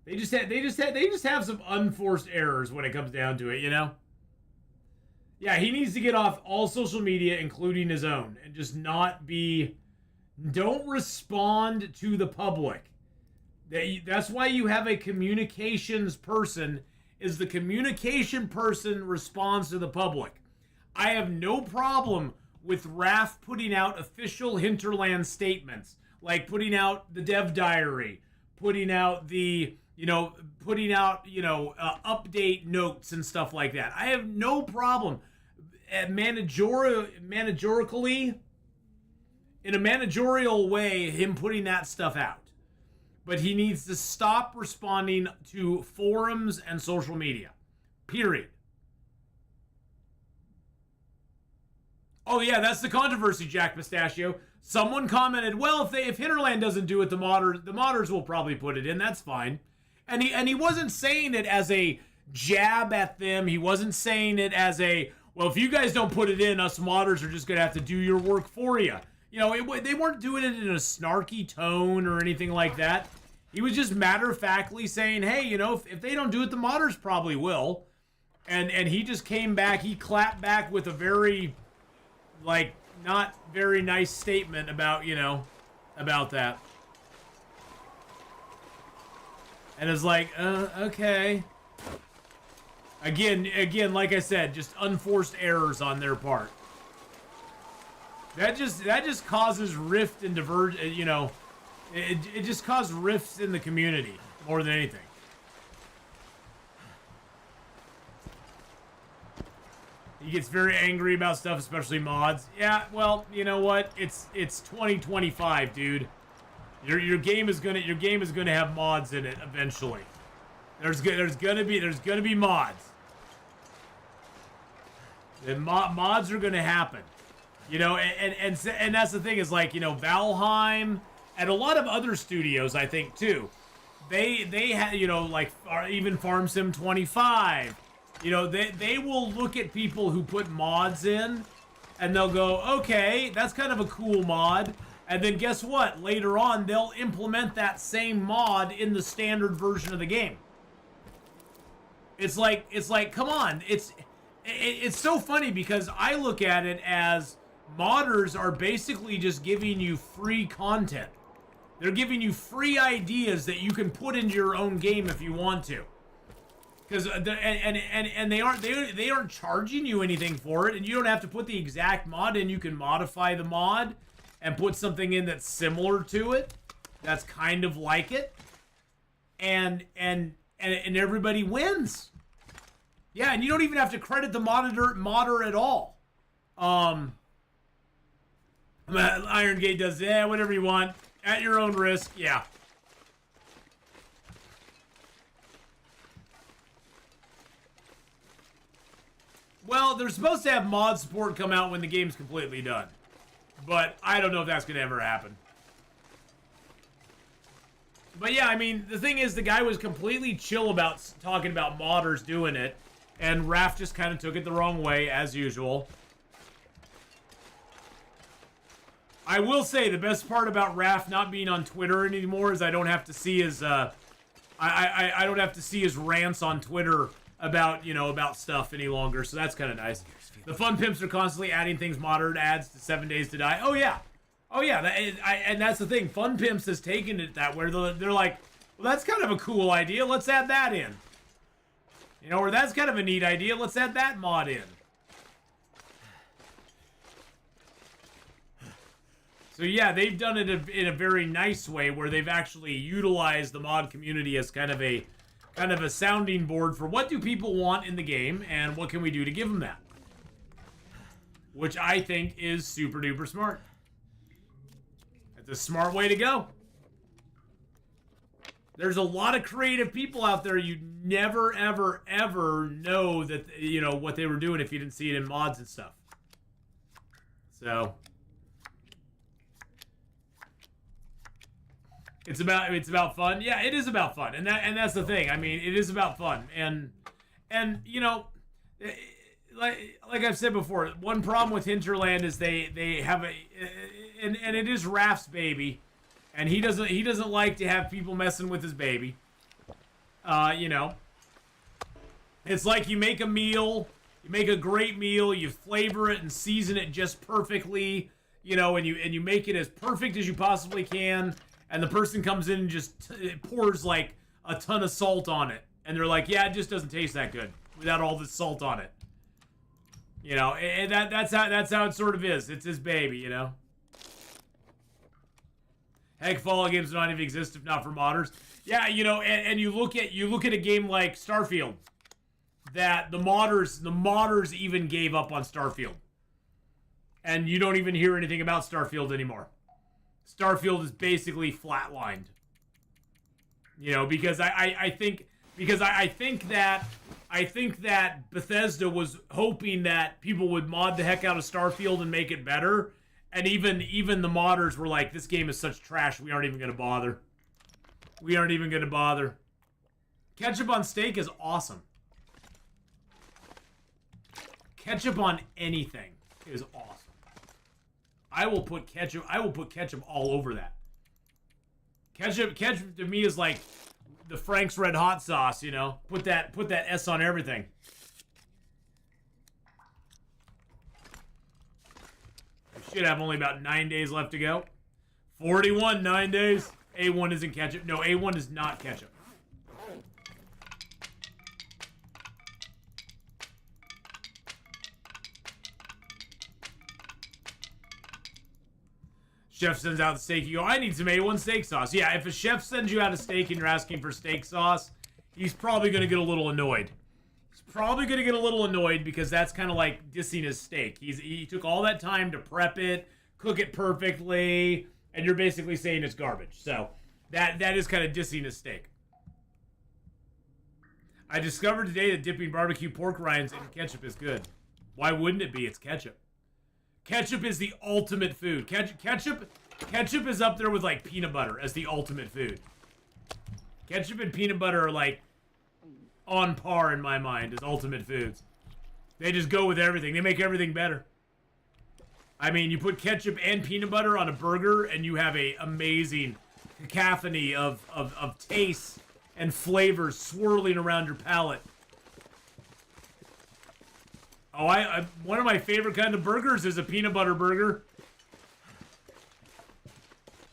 S1: They just have some unforced errors when it comes down to it, you know? Yeah, he needs to get off all social media, including his own, and just not be... Don't respond to the public. That's why you have a communications person, is the communication person responds to the public. I have no problem with Raph putting out official Hinterland statements, like putting out the dev diary, putting out the, update notes and stuff like that. I have no problem managerially, in a managerial way, him putting that stuff out. But he needs to stop responding to forums and social media. Period. Oh yeah, that's the controversy, Jack Pistachio. Someone commented, well, if Hinterland doesn't do it, the modders will probably put it in. That's fine. And he wasn't saying it as a jab at them. He wasn't saying it as a, well, if you guys don't put it in, us modders are just going to have to do your work for you. You know, they weren't doing it in a snarky tone or anything like that. He was just matter-of-factly saying, hey, you know, if they don't do it, the modders probably will. And he just came back, he clapped back with a very, like, not very nice statement about, you know, about that. And it's like, okay. Again, like I said, just unforced errors on their part. That just causes rift and you know, it just caused rifts in the community more than anything. He gets very angry about stuff, especially mods. Yeah, well, you know what? It's 2025, dude. Your game is gonna have mods in it eventually. There's gonna be mods. The mods are gonna happen. You know, and that's the thing, is like, you know, Valheim and a lot of other studios, I think too. They have, you know, like even Farm Sim 25. You know, they will look at people who put mods in, and they'll go, okay, that's kind of a cool mod. And then guess what? Later on, they'll implement that same mod in the standard version of the game. It's like, come on. It's so funny because I look at it as modders are basically just giving you free content. They're giving you free ideas that you can put into your own game if you want to. Because they aren't charging you anything for it, and you don't have to put the exact mod in. You can modify the mod and put something in that's similar to it, that's kind of like it, and everybody wins. Yeah, and you don't even have to credit the modder at all. Iron Gate does, yeah, whatever you want at your own risk. Yeah. Well, they're supposed to have mod support come out when the game's completely done. But I don't know if that's going to ever happen. But yeah, I mean, the thing is, the guy was completely chill about talking about modders doing it. And Raph just kind of took it the wrong way, as usual. I will say, the best part about Raph not being on Twitter anymore is I don't have to see his, I don't have to see his rants on Twitter about, you know, about stuff any longer, so that's kind of nice. The fun pimps are constantly adding things modern adds to 7 Days to Die. Oh yeah, and that's the thing. Fun pimps has taken it that way. They're like, well, that's kind of a cool idea. Let's add that in. You know, or that's kind of a neat idea. Let's add that mod in. So yeah, they've done it in a very nice way where they've actually utilized the mod community as kind of a sounding board for what do people want in the game and what can we do to give them that. Which I think is super duper smart. It's a smart way to go. There's a lot of creative people out there you never ever ever know that what they were doing if you didn't see it in mods and stuff. So it's about fun. Yeah, it is about fun. And that's the thing. I mean, it is about fun. And like I've said before, one problem with Hinterland is they have and it is Raph's baby, and he doesn't like to have people messing with his baby. It's like you make a meal, you make a great meal, you flavor it and season it just perfectly, and you make it as perfect as you possibly can, and the person comes in and just pours like a ton of salt on it, and they're like, yeah, it just doesn't taste that good without all this salt on it. And that's how it sort of is. It's his baby, Heck, Fallout games would not even exist if not for modders. Yeah, and you look at a game like Starfield, that the modders even gave up on Starfield, and you don't even hear anything about Starfield anymore. Starfield is basically flatlined. Because I think that Bethesda was hoping that people would mod the heck out of Starfield and make it better. And even the modders were like, this game is such trash, we aren't even going to bother. We aren't even going to bother. Ketchup on steak is awesome. Ketchup on anything is awesome. I will put ketchup all over that. Ketchup to me is like the Frank's Red Hot sauce, Put that S on everything. We should have only about 9 days left to go. 41, 9 days. A1 isn't ketchup. No, A1 is not ketchup. Chef sends out the steak, you go, I need some A1 steak sauce. Yeah, if a chef sends you out a steak and you're asking for steak sauce, he's probably going to get a little annoyed. Because that's kind of like dissing his steak. He took all that time to prep it, cook it perfectly, and you're basically saying it's garbage. So that is kind of dissing his steak. I discovered today that dipping barbecue pork rinds in ketchup is good. Why wouldn't it be? It's ketchup. Ketchup is the ultimate food. Ketchup is up there with like peanut butter as the ultimate food. Ketchup and peanut butter are like on par in my mind as ultimate foods. They just go with everything. They make everything better. I mean, you put ketchup and peanut butter on a burger and you have a amazing cacophony of tastes and flavors swirling around your palate. Oh, one of my favorite kind of burgers is a peanut butter burger.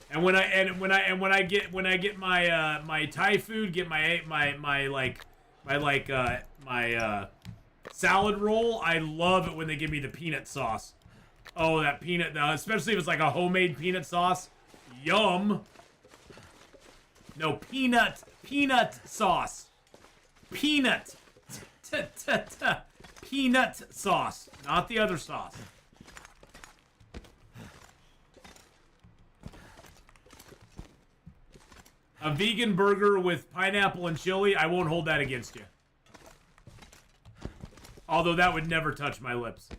S1: And when I get my my Thai food, get my salad roll, I love it when they give me the peanut sauce. Oh, that peanut, especially if it's like a homemade peanut sauce. Yum. No, peanut sauce. Peanut. Peanut sauce, not the other sauce. A vegan burger with pineapple and chili, I won't hold that against you. Although that would never touch my lips.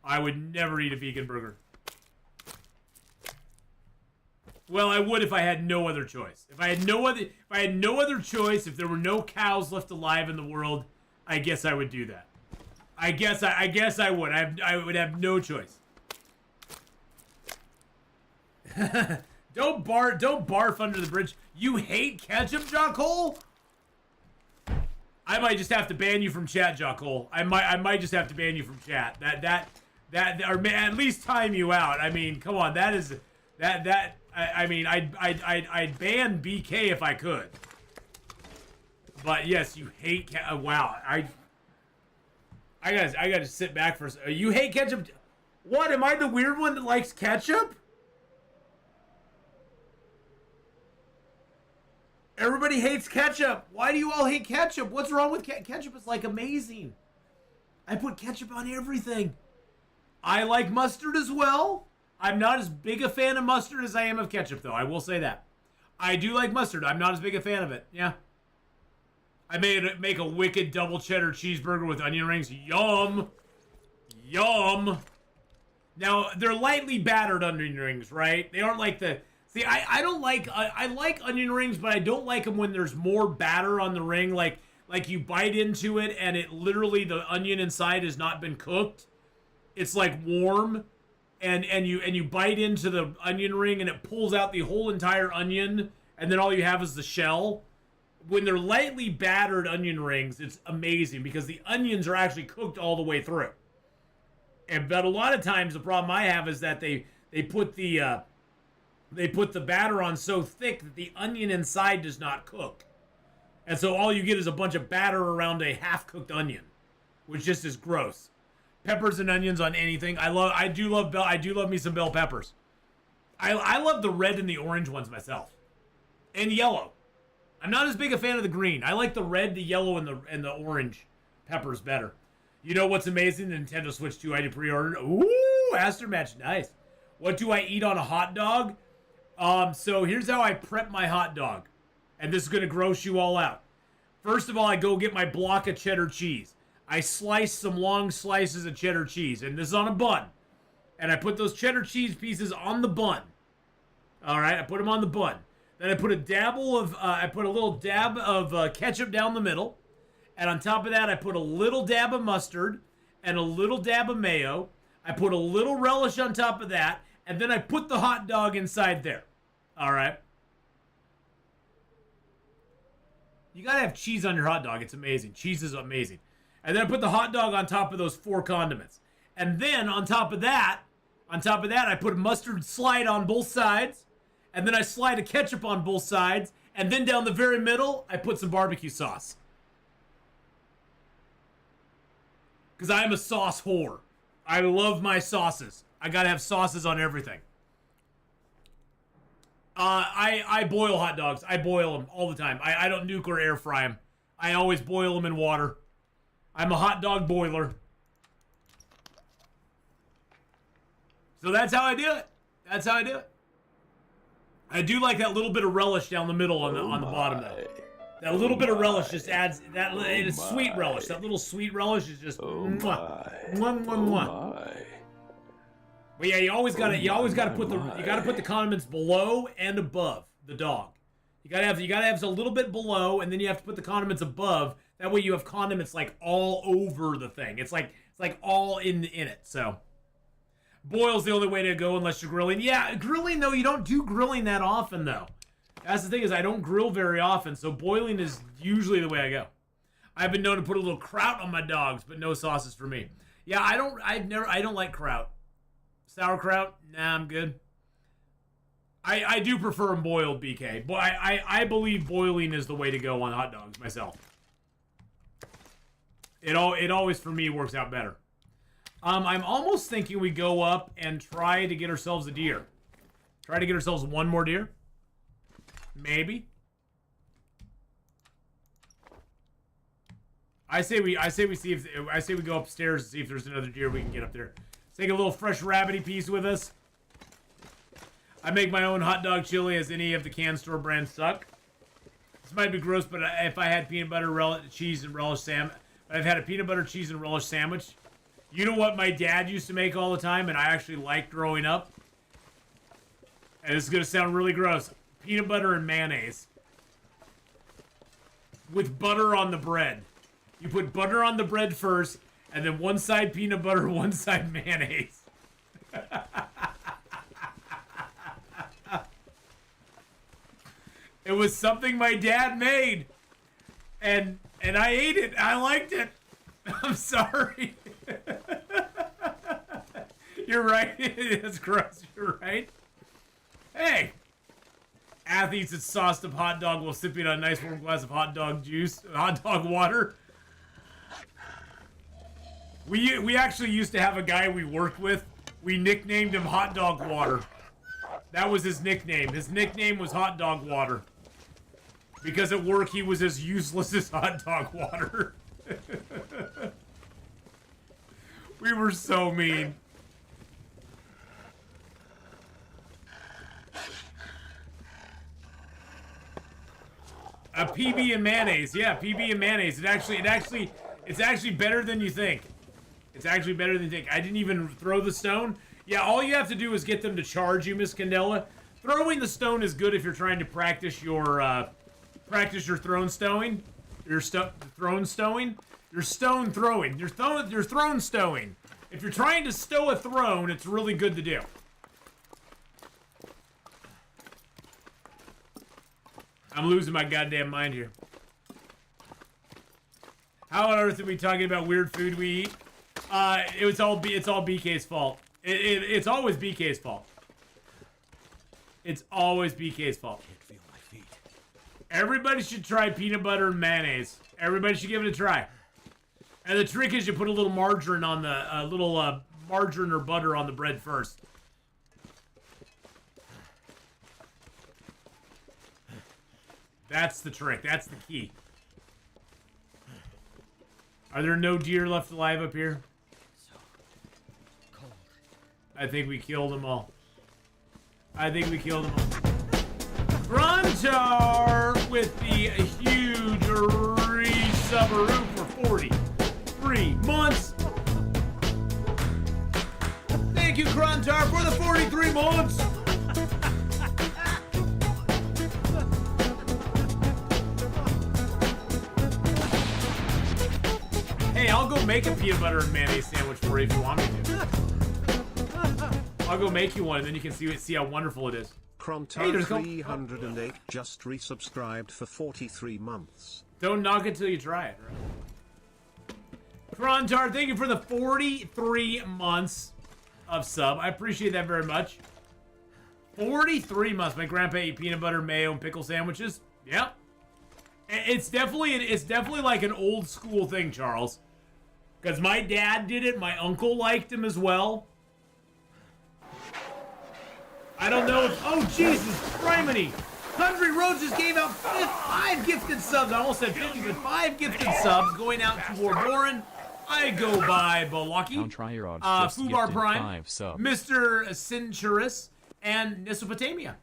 S1: I would never eat a vegan burger. Well, I would if I had no other choice. If I had no other choice, if there were no cows left alive in the world, I guess I would do that. I guess I would. I would have no choice. Don't barf under the bridge. You hate ketchup, Jockhole? I might just have to ban you from chat, Jockhole. I might just have to ban you from chat. That or at least time you out. I mean, come on, that. I mean, I'd ban BK if I could. But yes, you hate wow. I gotta sit back for a second. You hate ketchup? What, am I the weird one that likes ketchup? Everybody hates ketchup. Why do you all hate ketchup? What's wrong with ketchup? Is like amazing. I put ketchup on everything. I like mustard as well. I'm not as big a fan of mustard as I am of ketchup, though. I will say that. I do like mustard. I'm not as big a fan of it. Yeah. I made make a wicked double cheddar cheeseburger with onion rings. Yum. Yum. Now, they're lightly battered onion rings, right? They aren't like the... See, I don't like... I like onion rings, but I don't like them when there's more batter on the ring. Like you bite into it and it literally... The onion inside has not been cooked. It's like warm. And you bite into the onion ring and it pulls out the whole entire onion. And then all you have is the shell. When they're lightly battered onion rings, it's amazing because the onions are actually cooked all the way through. But a lot of times the problem I have is that they put the batter on so thick that the onion inside does not cook, and so all you get is a bunch of batter around a half-cooked onion, which just is gross. Peppers and onions on anything. I do love me some bell peppers. I love the red and the orange ones myself, and yellow. I'm not as big a fan of the green. I like the red, the yellow, and the orange peppers better. You know what's amazing? The Nintendo Switch 2 I did pre-order. Ooh, Aster Match, nice. What do I eat on a hot dog? So here's how I prep my hot dog. And this is going to gross you all out. First of all, I go get my block of cheddar cheese. I slice some long slices of cheddar cheese. And this is on a bun. And I put those cheddar cheese pieces on the bun. All right, I put them on the bun. Then I put a little dab of ketchup down the middle. And on top of that, I put a little dab of mustard and a little dab of mayo. I put a little relish on top of that. And then I put the hot dog inside there. All right. You got to have cheese on your hot dog. It's amazing. Cheese is amazing. And then I put the hot dog on top of those 4 condiments. And then on top of that, I put a mustard slide on both sides. And then I slide a ketchup on both sides. And then down the very middle, I put some barbecue sauce. Because I am a sauce whore. I love my sauces. I gotta have sauces on everything. I boil hot dogs. I boil them all the time. I don't nuke or air fry them. I always boil them in water. I'm a hot dog boiler. So that's how I do it. That's how I do it. I do like that little bit of relish down the middle on the bottom though. That little bit of relish just adds that. It's sweet relish. That little sweet relish is just mwah, mwah, mwah, mwah. But yeah, you always gotta put the condiments below and above the dog. You gotta have a little bit below, and then you have to put the condiments above. That way you have condiments like all over the thing. It's like all in it. So boil's the only way to go unless you're grilling. Yeah, grilling though, you don't do grilling that often though. That's the thing is I don't grill very often, so boiling is usually the way I go. I've been known to put a little kraut on my dogs, but no sauces for me. Yeah, I don't like kraut. Sauerkraut? Nah, I'm good. I do prefer them boiled, BK. But I believe boiling is the way to go on hot dogs myself. It always for me works out better. I'm almost thinking we go up and try to get ourselves a deer. Try to get ourselves one more deer. Maybe. I say we go upstairs and see if there's another deer we can get up there. Let's take a little fresh rabbity piece with us. I make my own hot dog chili, as any of the canned store brands suck. This might be gross, but if I had peanut butter, cheese, and relish sandwich, I've had a peanut butter, cheese, and relish sandwich. You know what my dad used to make all the time, and I actually liked growing up? And this is gonna sound really gross. Peanut butter and mayonnaise. With butter on the bread. You put butter on the bread first, and then one side peanut butter, one side mayonnaise. It was something my dad made. And I ate it. I liked it. I'm sorry. You're right. It's gross. You're right. Hey. Ath eats its sauced up hot dog while sipping on a nice warm glass of hot dog juice, hot dog water. We actually used to have a guy we worked with We nicknamed him Hot Dog Water. That was his nickname. His nickname was Hot Dog Water. Because at work he was as useless as Hot Dog Water. We were so mean. PB and mayonnaise. Yeah, PB and mayonnaise. It's actually better than you think. It's actually better than you think. I didn't even throw the stone. Yeah, all you have to do is get them to charge you, Miss Candela. Throwing the stone is good if you're trying to practice your throne stowing. Your throne stowing. Your stone throwing. Your throne stowing. If you're trying to stow a throne, it's really good to do. I'm losing my goddamn mind here. How on earth are we talking about weird food we eat? It's all BK's fault. It's always BK's fault. It's always BK's fault.
S2: Can't feel my feet.
S1: Everybody should try peanut butter and mayonnaise. Everybody should give it a try. And the trick is you put a little margarine on the margarine or butter on the bread first. That's the trick. That's the key. Are there no deer left alive up here?
S2: So cold.
S1: I think we killed them all. I think we killed them all. Gruntar with the huge re-subaroo for 43 months. Thank you, Gruntar, for the 43 months. Hey, I'll go make a peanut butter and mayonnaise sandwich for you if you want me to. I'll go make you one, and then you can see how wonderful it is.
S7: Crontar 308 just resubscribed for 43 months.
S1: Don't knock it till you try it, right? Crontar, thank you for the 43 months of sub. I appreciate that very much. 43 months. My grandpa ate peanut butter, mayo, and pickle sandwiches. Yep. It's definitely like an old school thing, Charles. Because my dad did it. My uncle liked him as well. I don't know if... Oh, Jesus, criminy. Country Road just gave out 5 gifted subs. I almost said 50, but 5 gifted subs going out to Lord Warren. I go by Balaki.
S8: Don't try your odds.
S1: Fubar Prime,
S8: 5 subs.
S1: Mr. Cinturus, and Nisopotamia.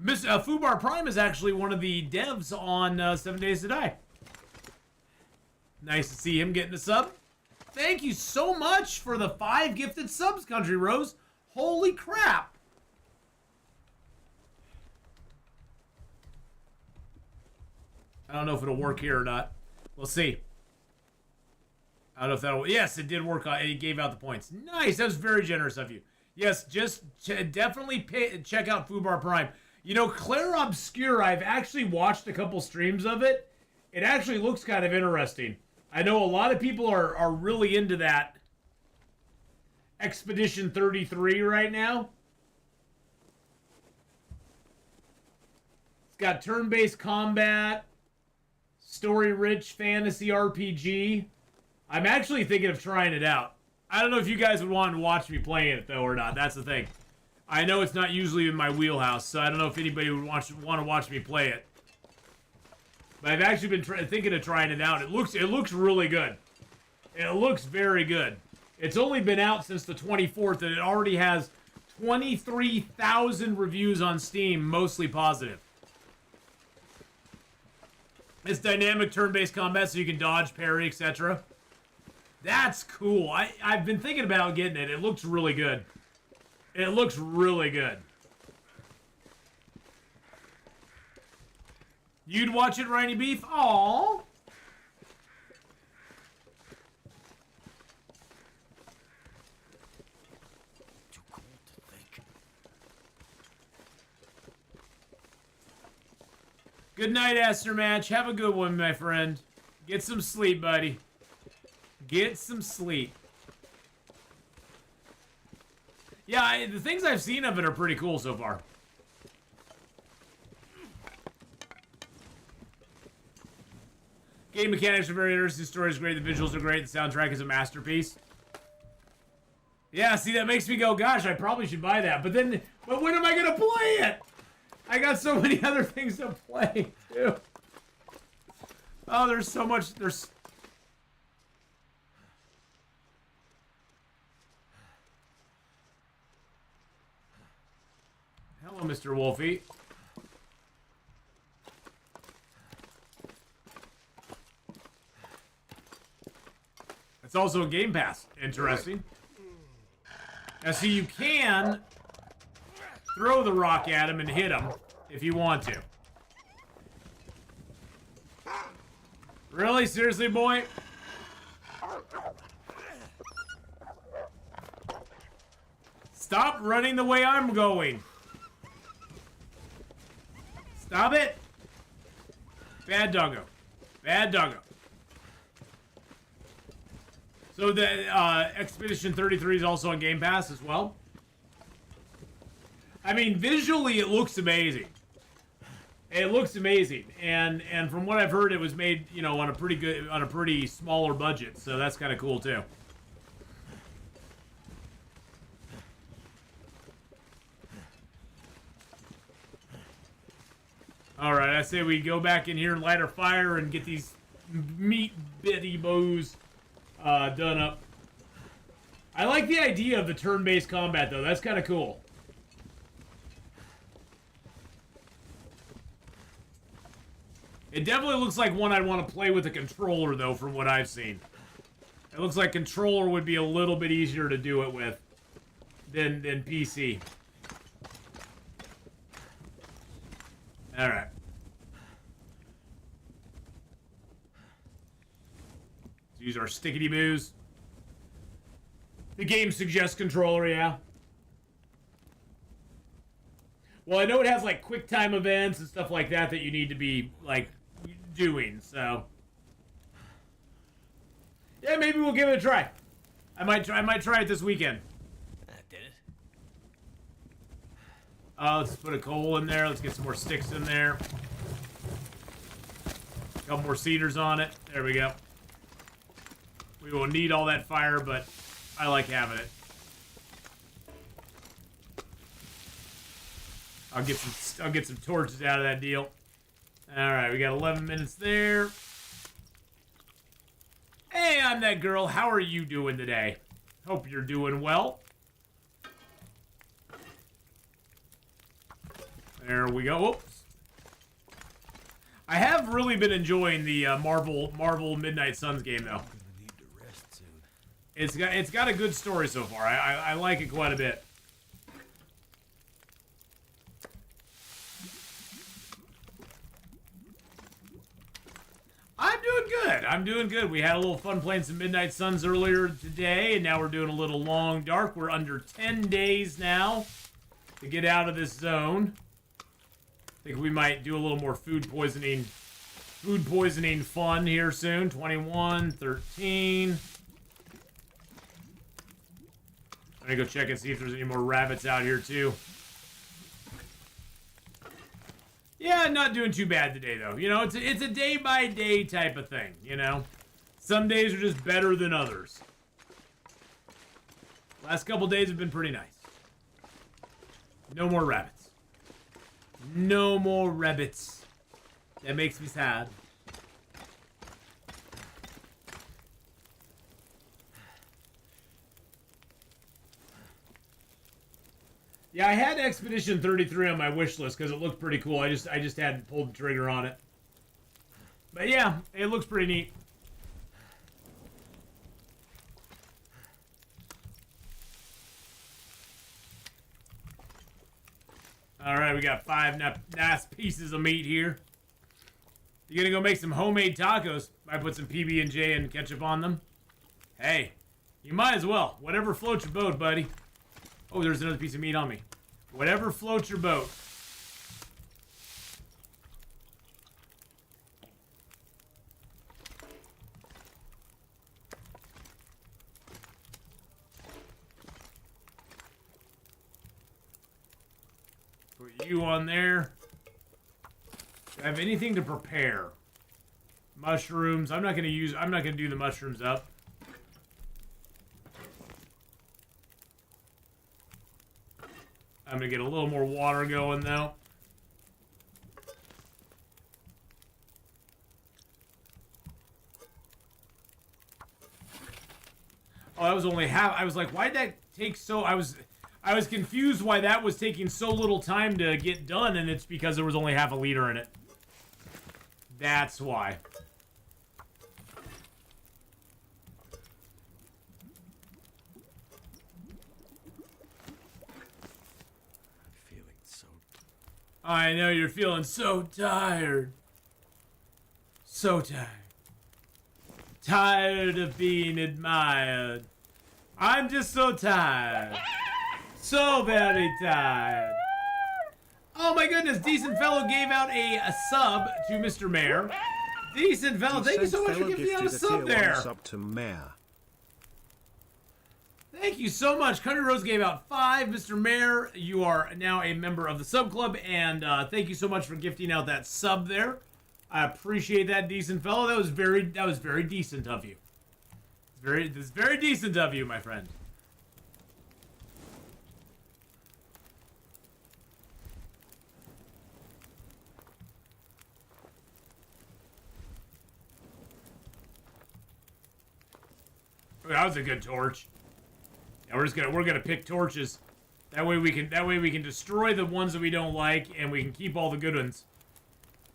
S1: Fubar Prime is actually one of the devs on 7 Days to Die. Nice to see him getting a sub. Thank you so much for the 5 gifted subs, Country Rose. Holy crap. I don't know if it'll work here or not. We'll see. I don't know if that'll... Yes, it did work. It gave out the points. Nice. That was very generous of you. Yes, just definitely check out Fubar Prime. You know, Claire Obscure, I've actually watched a couple streams of it. It actually looks kind of interesting. I know a lot of people are really into that Expedition 33 right now. It's got turn-based combat, story-rich fantasy RPG. I'm actually thinking of trying it out. I don't know if you guys would want to watch me playing it, though, or not. That's the thing. I know it's not usually in my wheelhouse, so I don't know if anybody would want to watch me play it. But I've actually been thinking of trying it out. It looks really good. It looks very good. It's only been out since the 24th, and it already has 23,000 reviews on Steam, mostly positive. It's dynamic turn-based combat, so you can dodge, parry, etc. That's cool. I've been thinking about getting it. It looks really good. It looks really good. You'd watch it, Rainy Beef? Aww.
S2: Too cold to think.
S1: Good night, Aster Match. Have a good one, my friend. Get some sleep, buddy. Get some sleep. Yeah, the things I've seen of it are pretty cool so far. Game mechanics are very interesting. The story is great. The visuals are great. The soundtrack is a masterpiece. Yeah, see, that makes me go, gosh, I probably should buy that. But when am I gonna play it? I got so many other things to play, too. Oh, there's so much, Hello, Mr. Wolfie. It's also a Game Pass. Interesting. Now, see, you can throw the rock at him and hit him if you want to. Really? Seriously, boy? Stop running the way I'm going. Stop it. Bad doggo. Bad doggo. So the Expedition 33 is also on Game Pass as well. I mean, visually it looks amazing. It looks amazing, and from what I've heard, it was made, you know, on a pretty smaller budget. So that's kind of cool too. All right, I say we go back in here and light our fire and get these meat bitty bows done up. I like the idea of the turn-based combat, though. That's kind of cool. It definitely looks like one I'd want to play with a controller, though, from what I've seen. It looks like controller would be a little bit easier to do it with than PC. Alright. Let's use our stickity boos. The game suggests controller, yeah. Well, I know it has like quick time events and stuff like that that you need to be like doing, so yeah, maybe we'll give it a try. I might try it this weekend.
S2: That did it.
S1: Let's put a coal in there. Let's get some more sticks in there. A couple more cedars on it. There we go. We will need all that fire, but I like having it. I'll get some torches out of that deal. All right, we got 11 minutes there. Hey, I'm that girl. How are you doing today? Hope you're doing well. There we go. Oops. I have really been enjoying the Marvel Midnight Suns game, though.
S2: Need to rest soon.
S1: It's got a good story so far. I like it quite a bit. I'm doing good. I'm doing good. We had a little fun playing some Midnight Suns earlier today, and now we're doing a little Long Dark. We're under 10 days now to get out of this zone. I think we might do a little more food poisoning fun here soon. 21, 13. I'm gonna go check and see if there's any more rabbits out here too. Yeah, not doing too bad today, though. You know, it's a day-by-day type of thing, you know? Some days are just better than others. Last couple days have been pretty nice. No more rabbits. No more rabbits. That makes me sad. Yeah, I had Expedition 33 on my wish list because it looked pretty cool. I just hadn't pulled the trigger on it. But yeah, it looks pretty neat. All right, we got 5 nice pieces of meat here. You gonna go make some homemade tacos? I put some PB&J and ketchup on them. Hey, you might as well. Whatever floats your boat, buddy. Oh, there's another piece of meat on me. Whatever floats your boat. Put you on there. Do I have anything to prepare? Mushrooms. I'm not gonna do the mushrooms up. I'm gonna get a little more water going though. Oh, that was only half. I was like, why'd that take so... I was confused why that was taking so little time to get done, and it's because there was only half a liter in it. That's why. I know you're feeling so tired. So tired. Tired of being admired. I'm just so tired. So very tired. Oh my goodness, Decent Fellow gave out a sub to Mr. Mayor. Decent Fellow, thank you so much for giving out a sub there.
S7: Sub to Mayor.
S1: Thank you so much. Country Rose gave out 5. Mr. Mayor, you are now a member of the sub club, and thank you so much for gifting out that sub there. I appreciate that, Decent Fellow. That was very decent of you. It's very decent of you, my friend. That was a good torch. Yeah, we're gonna pick torches. That way we can destroy the ones that we don't like, and we can keep all the good ones.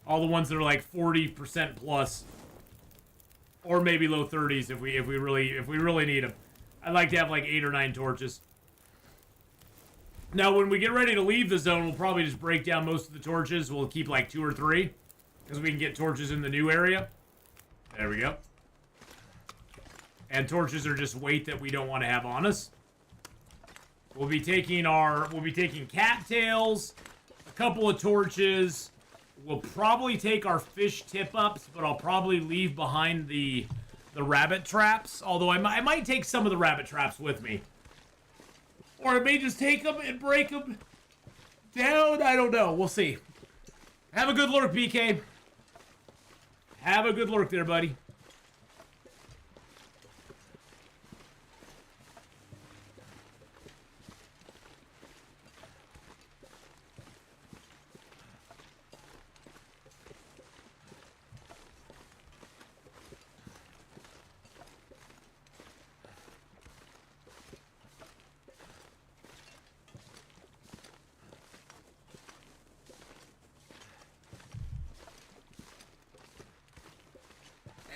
S1: All the ones that are like 40% plus, or maybe low 30s if we really need them. I'd like to have like 8 or 9 torches. Now, when we get ready to leave the zone, we'll probably just break down most of the torches. We'll keep like 2 or 3, because we can get torches in the new area. There we go. And torches are just weight that we don't want to have on us. We'll be taking cattails, a couple of torches. We'll probably take our fish tip-ups, but I'll probably leave behind the rabbit traps. Although I might take some of the rabbit traps with me. Or I may just take them and break them down. I don't know. We'll see. Have a good lurk, BK. Have a good lurk there, buddy.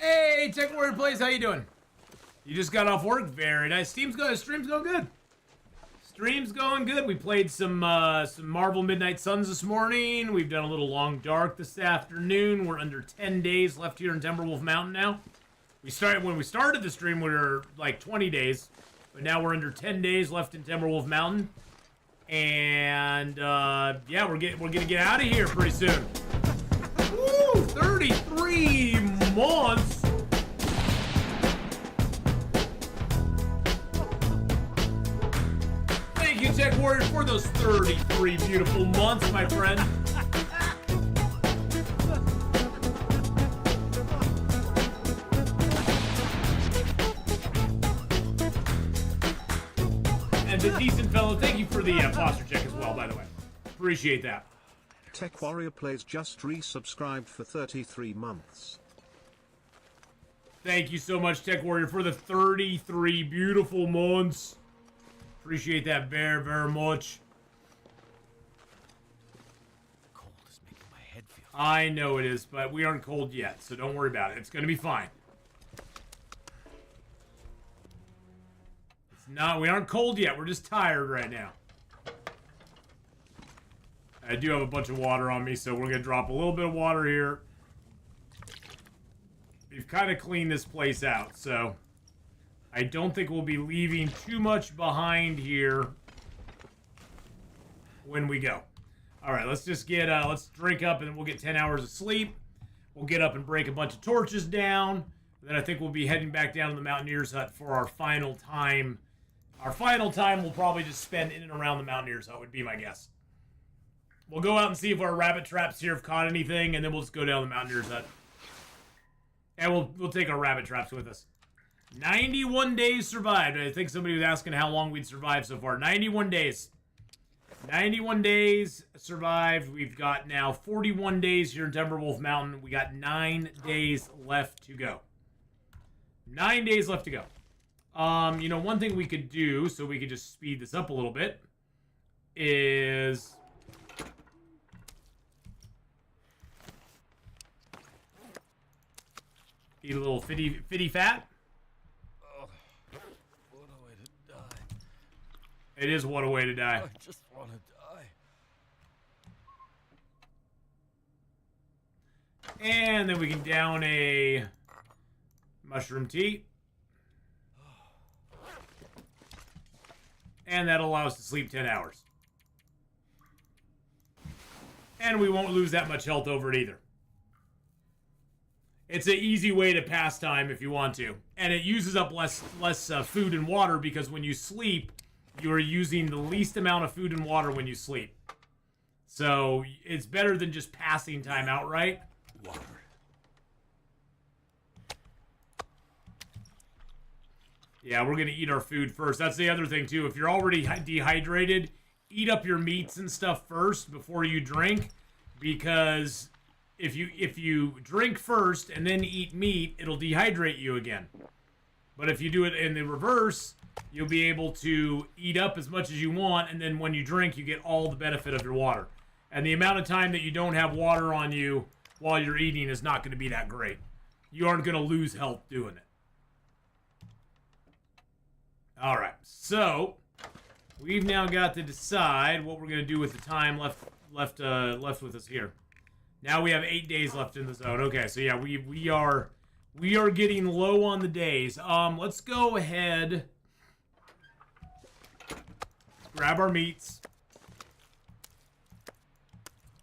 S1: Hey, Tech Warrior Plays, how you doing? You just got off work? Very nice. Stream's going good. Stream's going good. We played some Marvel Midnight Suns this morning. We've done a little Long Dark this afternoon. We're under 10 days left here in Timberwolf Mountain now. When we started the stream, we were like 20 days, but now we're under 10 days left in Timberwolf Mountain. And yeah, we're gonna get out of here pretty soon. Woo! 33 months. Thank you, Tech Warriors, for those 33 beautiful months, my friend. And the Decent Fellow, thank you for the posture check as well, by the way. Appreciate that.
S7: Tech Warrior Plays just resubscribed for 33 months.
S1: Thank you so much, Tech Warrior, for the 33 beautiful months. Appreciate that very, very much.
S2: Cold is making my head feel.
S1: I know it is, but we aren't cold yet, so don't worry about it. It's gonna be fine. We aren't cold yet. We're just tired right now. I do have a bunch of water on me, so we're gonna drop a little bit of water here. We've kind of cleaned this place out, so I don't think we'll be leaving too much behind here when we go. All right, let's just get, let's drink up and we'll get 10 hours of sleep. We'll get up and break a bunch of torches down. Then I think we'll be heading back down to the Mountaineers Hut for our final time. Our final time we'll probably just spend in and around the Mountaineers Hut, would be my guess. We'll go out and see if our rabbit traps here have caught anything, and then we'll just go down the Mountaineers Hut. And we'll take our rabbit traps with us. 91 days survived. I think somebody was asking how long we'd survived so far. 91 days. 91 days survived. We've got now 41 days here in Timberwolf Mountain. We got 9 days left to go. 9 days left to go. You know, one thing we could do, so we could just speed this up a little bit, is... eat a little fitty fat.
S2: Oh, what a way to die.
S1: It is what a way to die.
S2: I just want to die.
S1: And then we can down a mushroom tea. And that'll allow us to sleep 10 hours. And we won't lose that much health over it either. It's an easy way to pass time if you want to. And it uses up less food and water because when you sleep, you're using the least amount of food and water when you sleep. So it's better than just passing time outright.
S2: Water.
S1: Yeah, we're going to eat our food first. That's the other thing, too. If you're already dehydrated, eat up your meats and stuff first before you drink. Because if you drink first and then eat meat, it'll dehydrate you again. But if you do it in the reverse, you'll be able to eat up as much as you want. And then when you drink, you get all the benefit of your water. And the amount of time that you don't have water on you while you're eating is not going to be that great. You aren't going to lose health doing it. All right, so we've now got to decide what we're going to do with the time left with us here. Now we have 8 days left in the zone. Okay, so yeah, we are getting low on the days. Let's go ahead, grab our meats,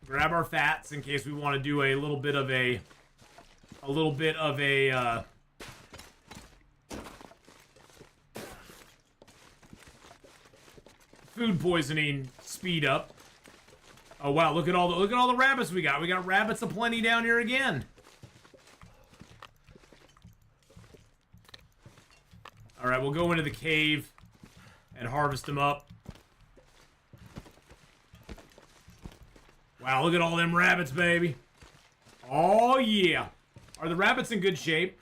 S1: grab our fats in case we want to do a little bit of a food poisoning speed up. Oh wow, look at all the rabbits we got. We got rabbits aplenty down here again. All right, we'll go into the cave and harvest them up. Wow, look at all them rabbits, baby. Oh yeah. Are the rabbits in good shape?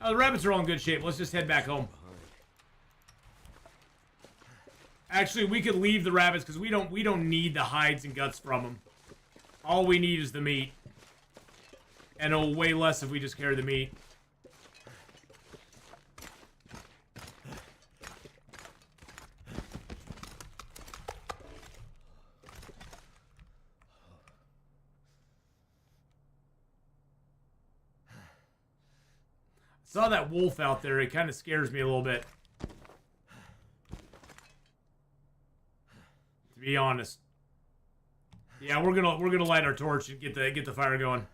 S1: Oh, the rabbits are all in good shape. Let's just head back home. Actually, we could leave the rabbits because we don't need the hides and guts from them. All we need is the meat. And it'll weigh less if we just carry the meat. I saw that wolf out there. It kind of scares me a little bit. To be honest. Yeah, we're gonna light our torch and get the fire going.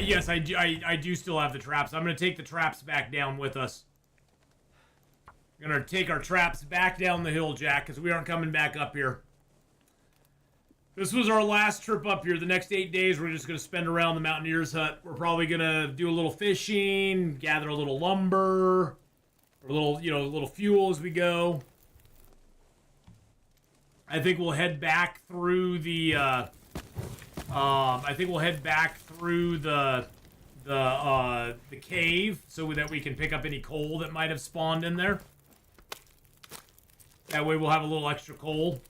S1: Yes, I do still have the traps. I'm gonna take the traps back down with us. We're gonna take our traps back down the hill, Jack, because we aren't coming back up here. This was our last trip up here. The next 8 days, we're just gonna spend around the Mountaineer's hut. We're probably gonna do a little fishing, gather a little lumber, or a little fuel as we go. I think we'll head back through the the cave so that we can pick up any coal that might have spawned in there. That way we'll have a little extra coal.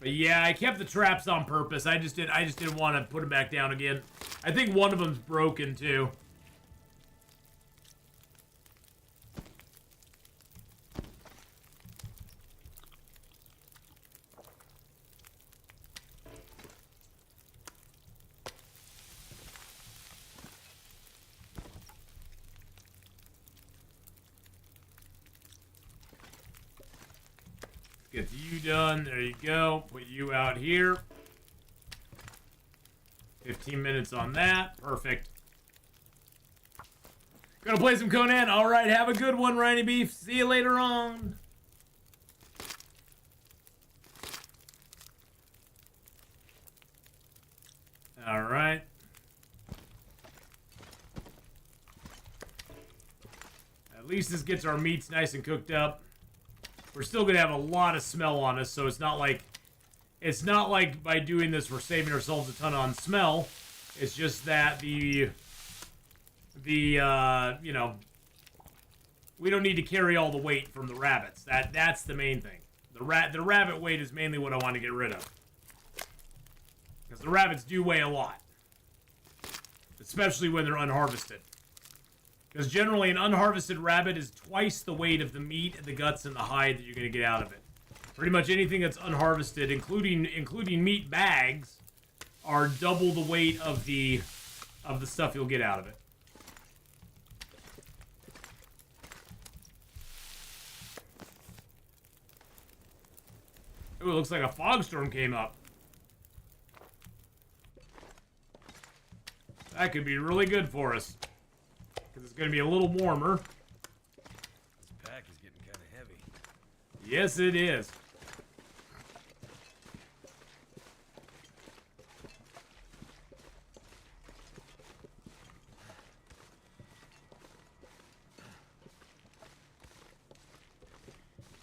S1: But yeah, I kept the traps on purpose. I just didn't want to put them back down again. I think one of them's broken too. Get you done. There you go. Put you out here. 15 minutes on that. Perfect. Gonna play some Conan. All right, have a good one, Rhiny Beef. See you later on. All right. At least this gets our meats nice and cooked up. We're still gonna have a lot of smell on us, so it's not like by doing this we're saving ourselves a ton on smell. It's just that you know, we don't need to carry all the weight from the rabbits. That's the main thing. The rabbit weight is mainly what I want to get rid of. Because the rabbits do weigh a lot. Especially when they're unharvested. Because generally an unharvested rabbit is twice the weight of the meat, the guts, and the hide that you're going to get out of it. Pretty much anything that's unharvested, including meat bags, are double the weight of the stuff you'll get out of it. Ooh, it looks like a fog storm came up. That could be really good for us. Because it's going to be a little warmer.
S2: This pack is getting kind of heavy.
S1: Yes, it is.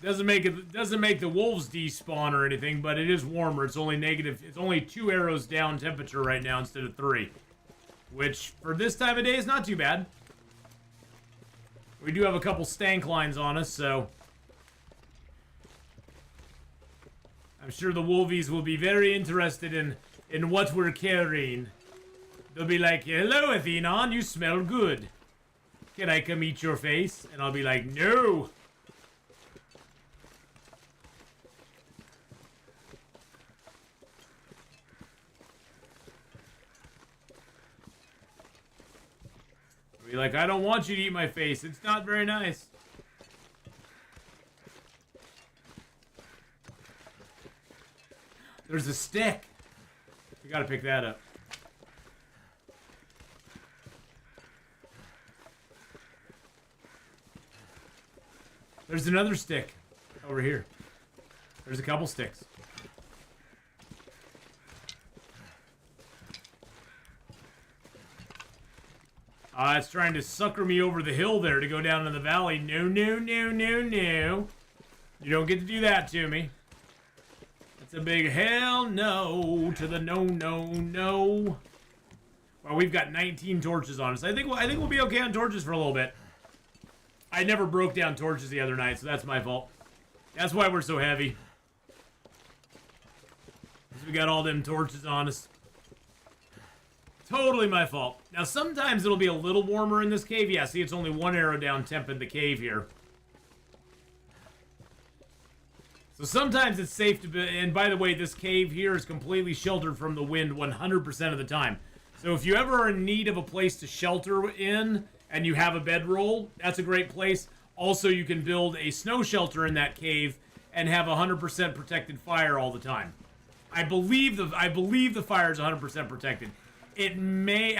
S1: Doesn't make the wolves despawn or anything, but it is warmer. It's only negative. It's only 2 arrows down temperature right now instead of 3, which for this time of day is not too bad. We do have a couple stank lines on us, so I'm sure the wolvies will be very interested in what we're carrying. They'll be like, "Hello, Atheenon, you smell good. Can I come eat your face?" And I'll be like, "No." Be like, "I don't want you to eat my face. It's not very nice." There's a stick. We gotta pick that up. There's another stick over here. There's a couple sticks. It's trying to sucker me over the hill there to go down to the valley. No, no, no, no, no. You don't get to do that to me. That's a big hell no to the no, no, no. Well, we've got 19 torches on us. I think we'll be okay on torches for a little bit. I never broke down torches the other night, so that's my fault. That's why we're so heavy. Because we got all them torches on us. Totally my fault. Now, sometimes it'll be a little warmer in this cave. Yeah, see, it's only 1 arrow down temp in the cave here. So sometimes it's safe to be... And by the way, this cave here is completely sheltered from the wind 100% of the time. So if you ever are in need of a place to shelter in and you have a bedroll, that's a great place. Also, you can build a snow shelter in that cave and have 100% protected fire all the time. I believe the fire is 100% protected. It may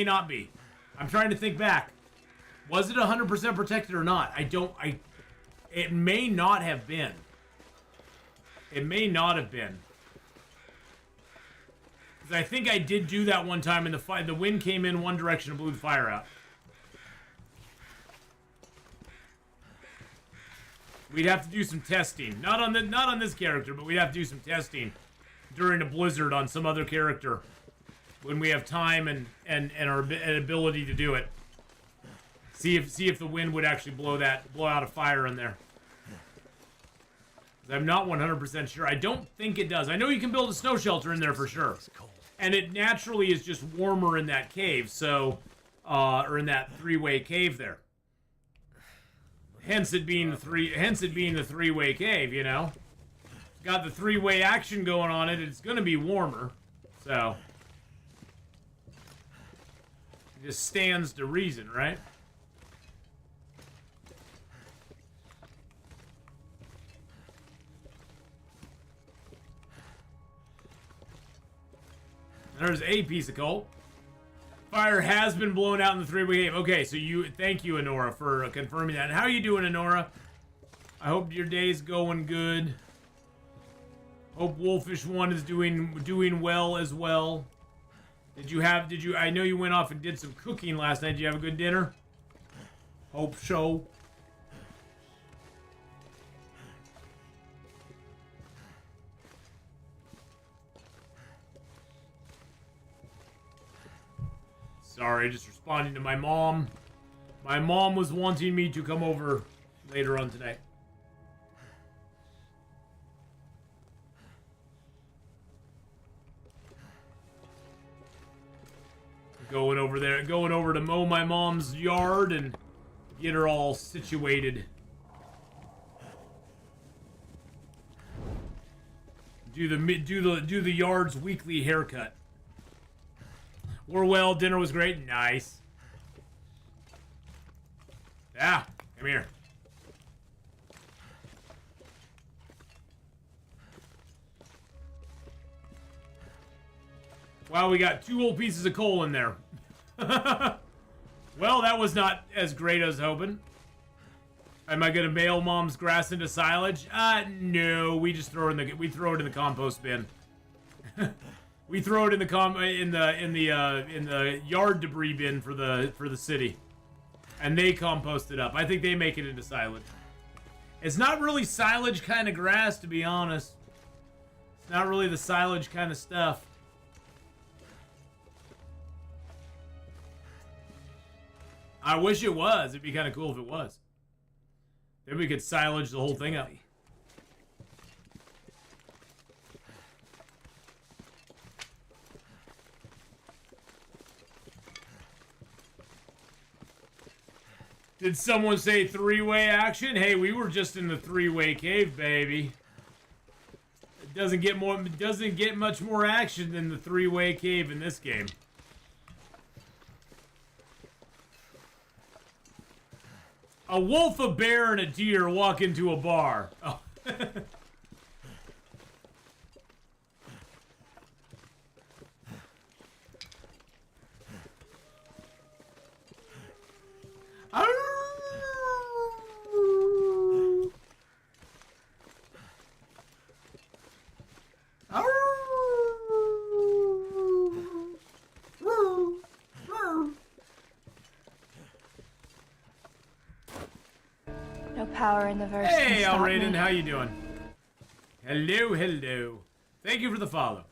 S1: not be. I'm trying to think back. Was it 100% protected or not? It may not have been. It may not have been. Because I think I did do that one time and the wind came in one direction and blew the fire out. We'd have to do some testing. Not on this character, but we'd have to do some testing during a blizzard on some other character. When we have time and our ability to do it. See if the wind would actually blow out a fire in there. I'm not 100% sure. I don't think it does. I know you can build a snow shelter in there for sure. And it naturally is just warmer in that cave, so or in that 3-way cave there. Hence it being the 3-way cave, you know. Got the 3-way action going on it, it's gonna be warmer. So it just stands to reason, right? There's a piece of coal. Fire has been blown out in the three-way game. Okay, so thank you, Honora, for confirming that. And how are you doing, Honora? I hope your day's going good. Hope Wolfish 1 is doing well as well. I know you went off and did some cooking last night. Did you have a good dinner? Hope so. Sorry, just responding to my mom. My mom was wanting me to come over later on tonight. Going over to mow my mom's yard and get her all situated. Do the yard's weekly haircut. We're well, dinner was great. Nice. Yeah, come here. Wow, we got 2 old pieces of coal in there. Well, that was not as great as hoping. Am I gonna bale mom's grass into silage? No. We just throw it in the compost bin. We throw it in the yard debris bin for the city, and they compost it up. I think they make it into silage. It's not really silage kind of grass, to be honest. It's not really the silage kind of stuff. I wish it was. It'd be kind of cool if it was. Then we could silage the whole thing up. Did someone say 3-way action? Hey, we were just in the 3-way cave, baby. It doesn't get much more action than the 3-way cave in this game. A wolf, a bear, and a deer walk into a bar. Oh.
S3: No power in the verse.
S1: Hey,
S3: can stop
S1: Alraiden,
S3: me.
S1: how you doing? Hello, hello. Thank you for the follow.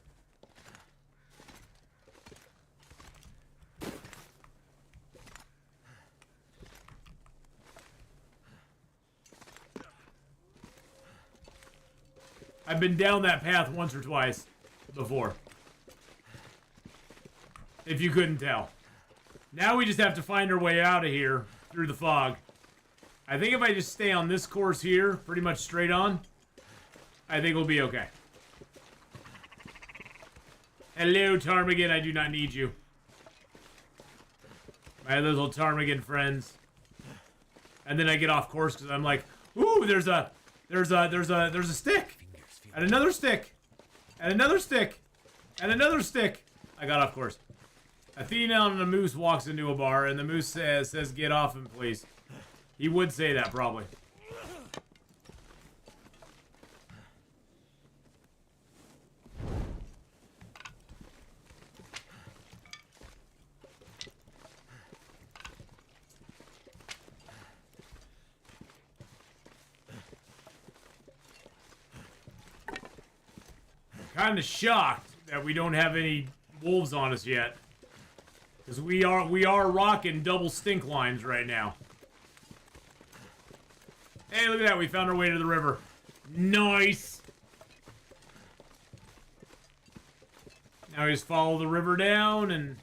S1: I've been down that path once or twice before. If you couldn't tell. Now we just have to find our way out of here through the fog. I think if I just stay on this course here, pretty much straight on, I think we'll be okay. Hello, Ptarmigan. I do not need you. My little Ptarmigan friends. And then I get off course because I'm like, ooh, there's a stick. And another stick. And another stick. And another stick. I got off course. Atheenon and a moose walks into a bar, and the moose says get off him, please. He would say that, probably. Kind of shocked that we don't have any wolves on us yet, because we are rocking double stink lines right now. Hey, look at that! We found our way to the river. Nice. Now we just follow the river down and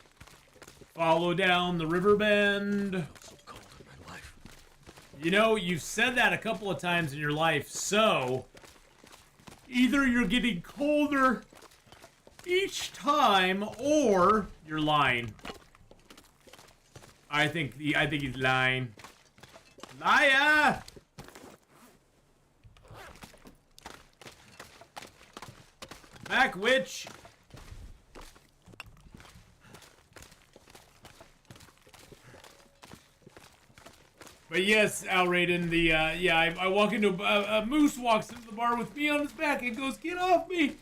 S1: follow down the river bend.
S2: So cold in my life.
S1: You know, you've said that a couple of times in your life, so either you're getting colder each time, or you're lying. I think he's lying. Liar! Back, witch! But yes, Al Raiden, I walk into a moose walks into the bar with me on his back and goes, "Get off me!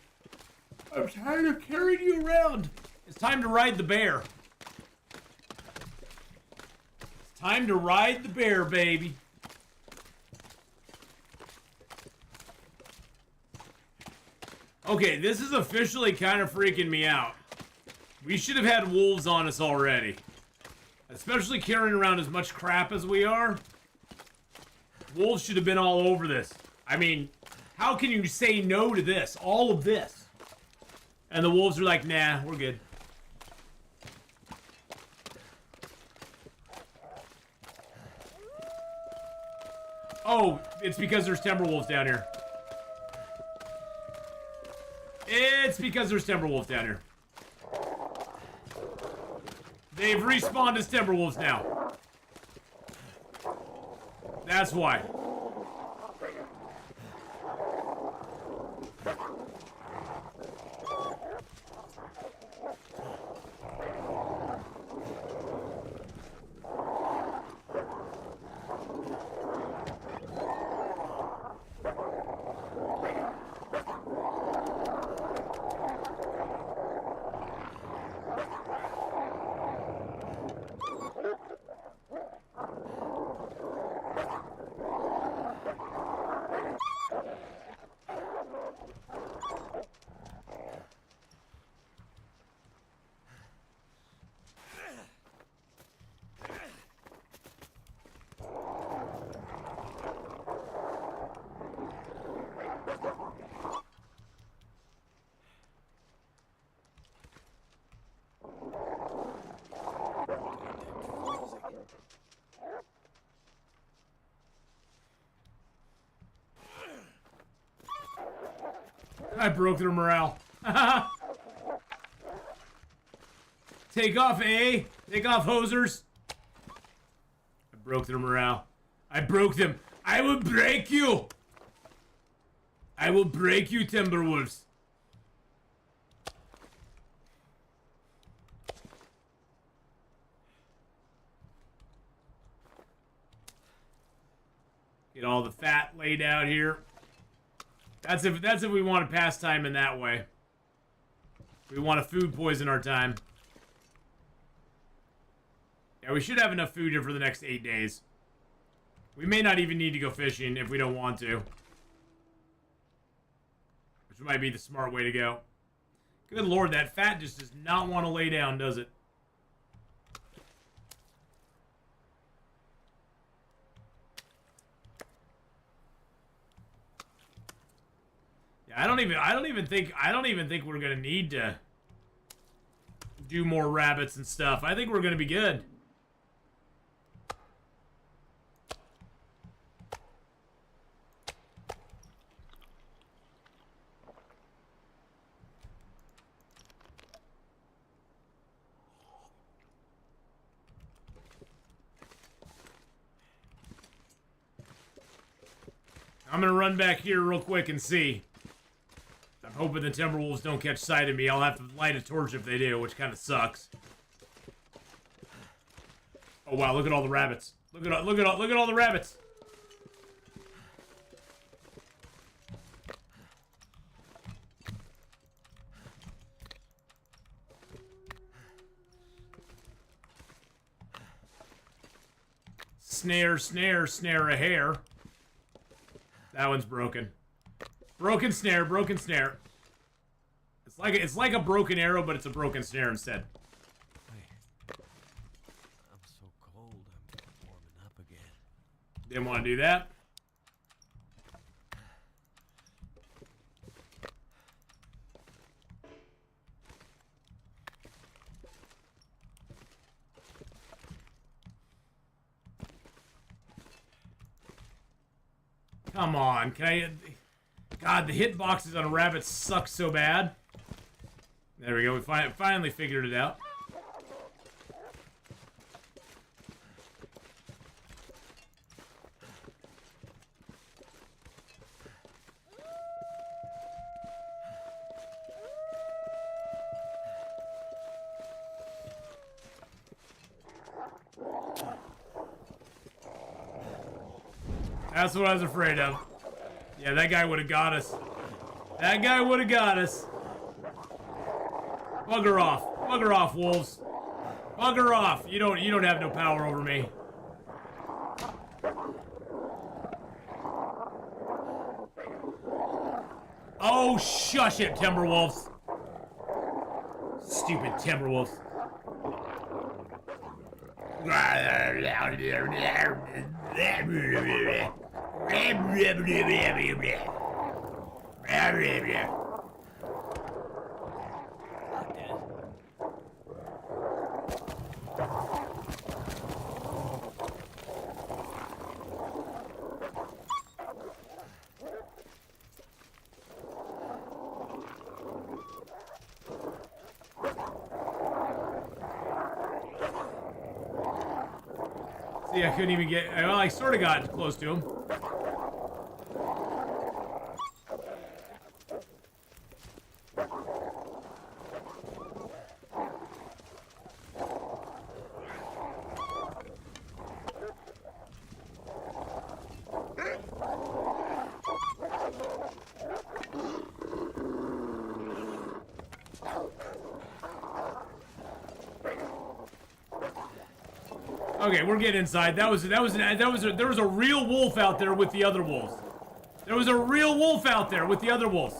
S1: I'm tired of carrying you around. It's time to ride the bear. It's time to ride the bear, baby." Okay, this is officially kind of freaking me out. We should have had wolves on us already. Especially carrying around as much crap as we are. Wolves should have been all over this. I mean, how can you say no to this? All of this. And the wolves are like, nah, we're good. Oh, it's because there's Timberwolves down here. It's because there's Timberwolves down here. They've respawned as Timberwolves now. That's why. I broke their morale. Take off, eh? Take off, hosers. I broke their morale. I broke them. I will break you. I will break you, Timberwolves. Get all the fat laid out here. That's if we want to pass time in that way. We want to food poison our time. Yeah, we should have enough food here for the next 8 days. We may not even need to go fishing if we don't want to. Which might be the smart way to go. Good lord, that fat just does not want to lay down, does it? I don't even think we're gonna need to do more rabbits and stuff. I think we're gonna be good. I'm gonna run back here real quick and see. I'm hoping the Timberwolves don't catch sight of me. I'll have to light a torch if they do, which kind of sucks. Oh wow, look at all the rabbits. Look at all the rabbits. Snare, snare, snare a hare. That one's broken. Broken snare, broken snare. It's like a broken arrow, but it's a broken snare instead.
S2: Wait. I'm so cold, I'm warming up again.
S1: Didn't want to do that. Come on, can I... God, the hitboxes on rabbits suck so bad. There we go, we finally figured it out. That's what I was afraid of. Yeah, that guy would have got us. That guy would have got us. Bugger off. Bugger off, wolves. Bugger off. You don't have no power over me. Oh, shush it, Timberwolves. Stupid Timberwolves. See, I couldn't even get... Well, I sort of got close to him. Okay, we're getting inside. There was a real wolf out there with the other wolves. There was a real wolf out there with the other wolves.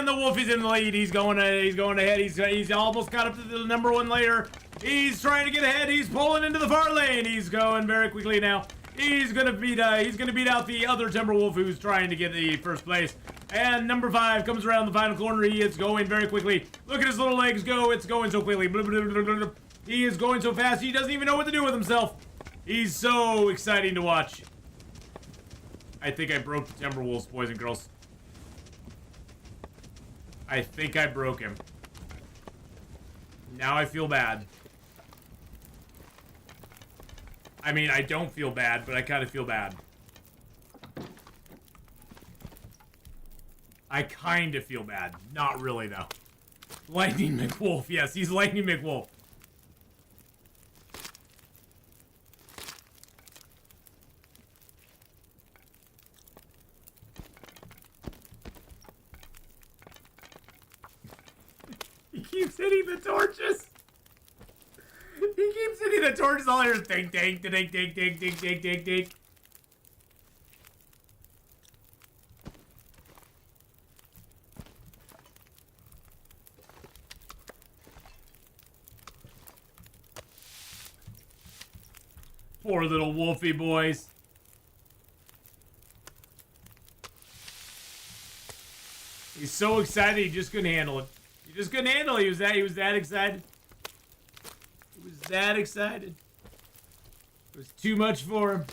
S1: And the wolf is in the lead. He's going ahead. He's almost got up to the #1 layer. He's trying to get ahead. He's pulling into the far lane. He's going very quickly now. He's gonna beat out the other Timberwolf who's trying to get the first place. And #5 comes around the final corner. He is going very quickly. Look at his little legs go. It's going so quickly. He is going so fast. He doesn't even know what to do with himself. He's so exciting to watch. I think I broke the Timberwolves, boys and girls. I think I broke him. Now I feel bad. I mean, I don't feel bad, but I kind of feel bad. I kind of feel bad. Not really, though. Lightning McWolf. Yes, he's Lightning McWolf. He keeps hitting the torches. He keeps hitting the torches. All I hear is ding, ding, ding, ding, ding, ding, ding, ding, ding. Poor little wolfy boys. He's so excited he just couldn't handle it. He just couldn't handle it. He was that excited. He was that excited. It was too much for him.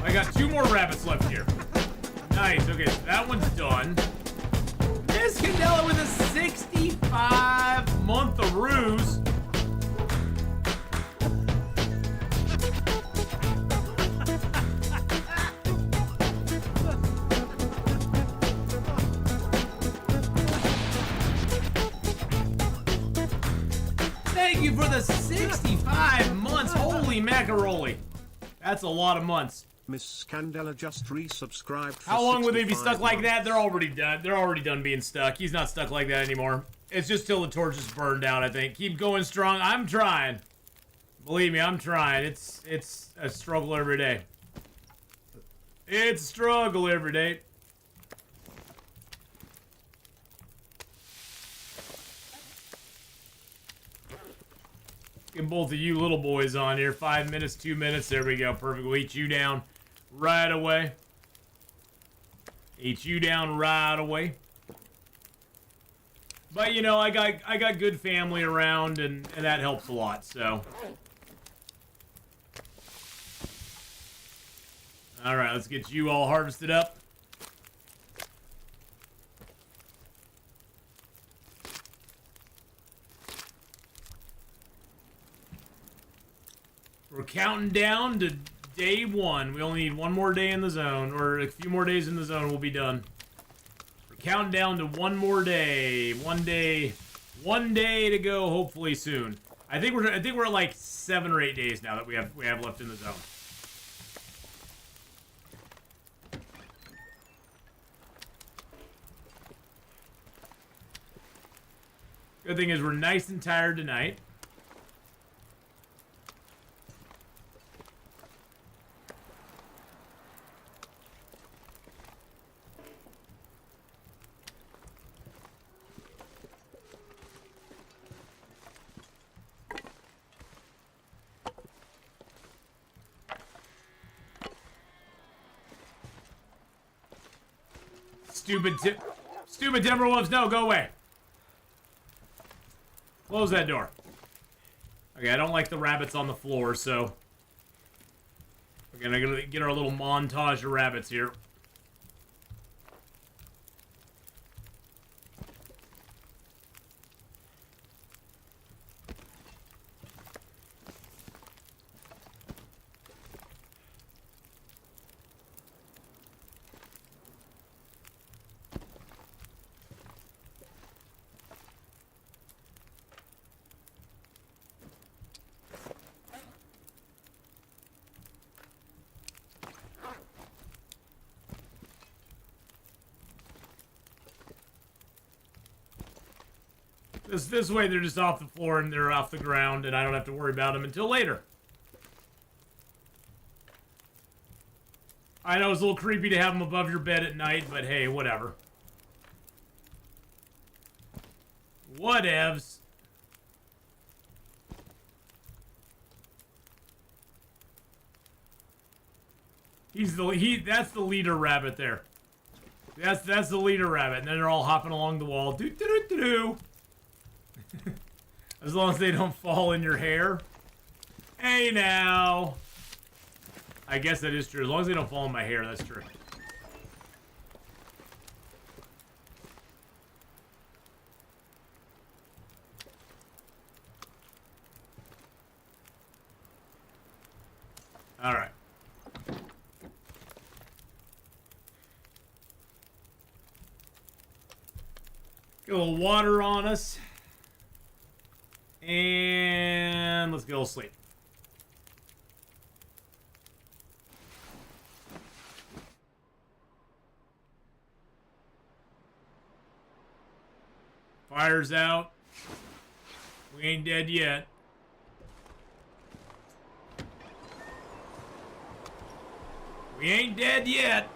S1: I got 2 more rabbits left here. Nice. Okay, so that one's done. Miss Candela with a 65-month ruse. thank you for the 65 months. Holy macaroni. That's a lot of months.
S7: Miss Scandella just resubscribed for
S1: How long would they be
S7: 65
S1: stuck like that?
S7: months.
S1: They're already done. They're already done being stuck. He's not stuck like that anymore. It's just till the torch is burned out, I think. Keep going strong. I'm trying. Believe me, I'm trying. It's a struggle every day. It's a struggle every day. Get both of you little boys on here. 5 minutes, 2 minutes. There we go. Perfect. We'll eat you down right away. Eat you down right away. But you know, I got good family around, and that helps a lot. So, all right, let's get you all harvested up. We're counting down to day 1. We only need one more day in the zone, or a few more days in the zone. We'll be done. We're counting down to one more day. One day to go. Hopefully soon. I think we're at like 7 or 8 days now that we have left in the zone. Good thing is we're nice and tired tonight. Stupid Timberwolves, no, go away. Close that door. Okay, I don't like the rabbits on the floor, so we're gonna get our little montage of rabbits here. This way they're just off the floor and they're off the ground, and I don't have to worry about them until later. I know it's a little creepy to have them above your bed at night, but hey, whatever. Whatevs. That's the leader rabbit there. That's the leader rabbit, and then they're all hopping along the wall. Do do do do do. As long as they don't fall in your hair. Hey now. I guess that is true. As long as they don't fall in my hair, that's true. All right. Get a little water on us. And let's get a little sleep. Fire's out. We ain't dead yet. We ain't dead yet.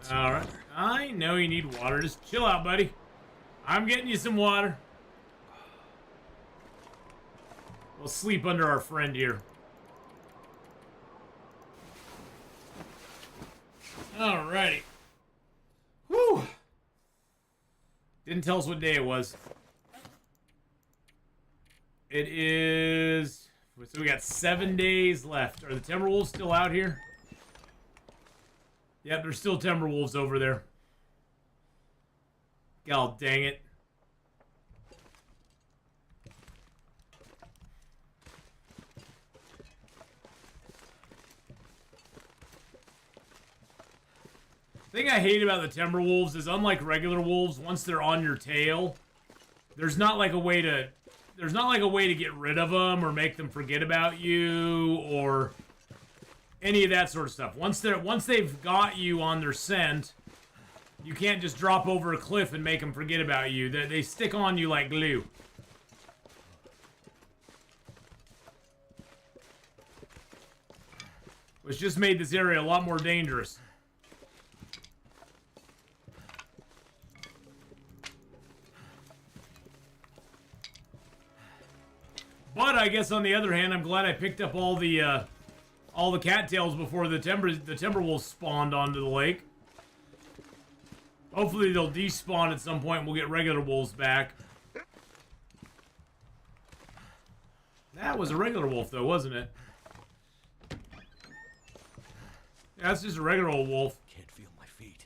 S1: All right. I know you need water. Just chill out, buddy. I'm getting you some water. We'll sleep under our friend here. Alrighty. Whew. Didn't tell us what day it was. It is... So we got 7 days left. Are the Timberwolves still out here? Yep, there's still Timberwolves over there. God dang it. The thing I hate about the timber wolves is, unlike regular wolves, once they're on your tail, there's not like a way to get rid of them or make them forget about you or any of that sort of stuff. Once they've got you on their scent, you can't just drop over a cliff and make them forget about you. They stick on you like glue. Which just made this area a lot more dangerous. But I guess on the other hand, I'm glad I picked up all the cattails before the timber wolves spawned onto the lake. Hopefully they'll despawn at some point and we'll get regular wolves back. That was a regular wolf though, wasn't it? Yeah, that's just a regular old wolf.
S2: Can't feel my feet.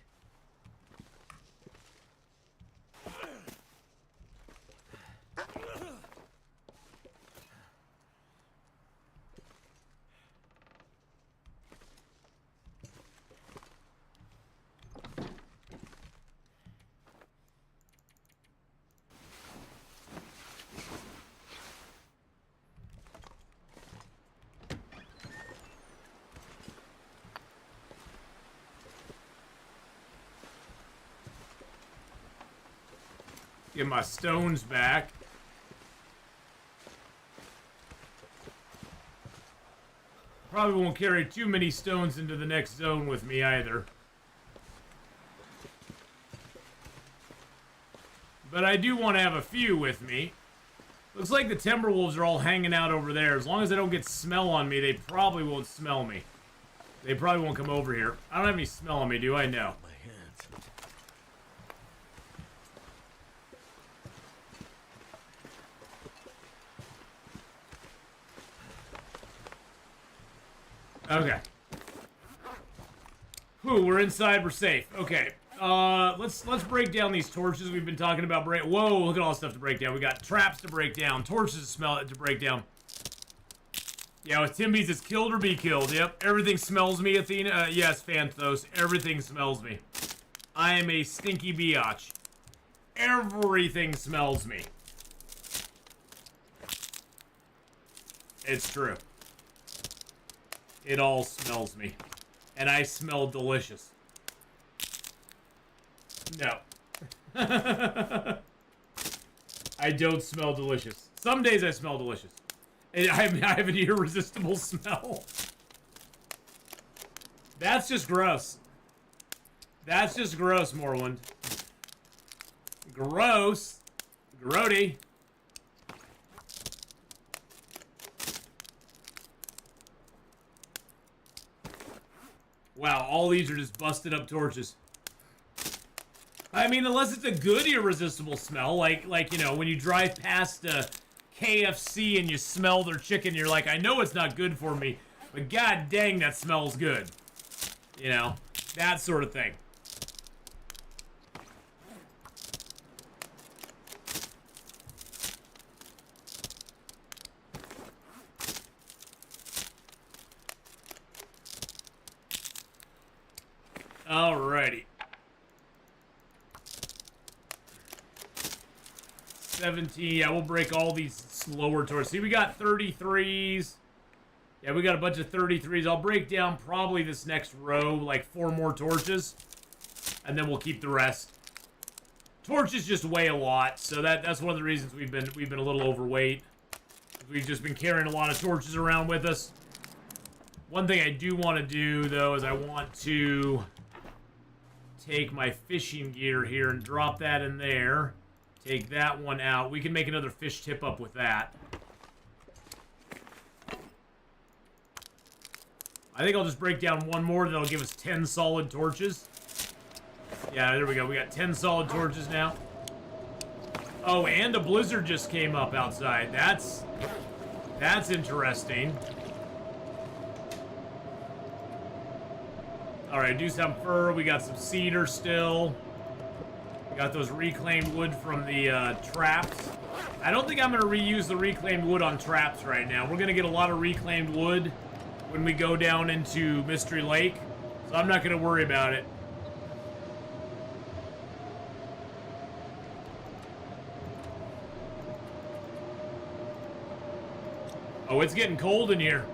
S1: Get my stones back. Probably won't carry too many stones into the next zone with me either. But I do want to have a few with me. Looks like the Timberwolves are all hanging out over there. As long as they don't get smell on me, they probably won't smell me. They probably won't come over here. I don't have any smell on me, do I? No.
S2: My hands.
S1: Okay. Whew, we're inside, we're safe. Okay. Let's break down these torches we've been talking about. Whoa, look at all the stuff to break down. We got traps to break down, torches to break down. Yeah, with Timbies, it's killed or be killed. Yep, everything smells me, Athena. Yes, Phanthos, everything smells me. I am a stinky biatch. Everything smells me. It's true. It all smells me. And I smell delicious. No. I don't smell delicious. Some days I smell delicious. I have an irresistible smell. That's just gross. That's just gross, Morland. Gross. Grody. Wow, all these are just busted up torches. I mean, unless it's a good irresistible smell, like you know, when you drive past a KFC and you smell their chicken, you're like, I know it's not good for me, but god dang, that smells good. You know, that sort of thing. Alrighty. 17, yeah, we'll break all these slower torches. See, we got 33s. Yeah, we got a bunch of 33s. I'll break down probably this next row, like 4 more torches. And then we'll keep the rest. Torches just weigh a lot, so that's one of the reasons we've been a little overweight. We've just been carrying a lot of torches around with us. One thing I do want to do, though, is I want to take my fishing gear here and drop that in there. Take that one out. We can make another fish tip up with that. I think I'll just break down one more. That'll give us 10 solid torches. Yeah, there we go. We got 10 solid torches now. Oh, and a blizzard just came up outside. That's interesting. Alright, do some fir. We got some cedar still. We got those reclaimed wood from the traps. I don't think I'm going to reuse the reclaimed wood on traps right now. We're going to get a lot of reclaimed wood when we go down into Mystery Lake. So I'm not going to worry about it. Oh, it's getting cold in here.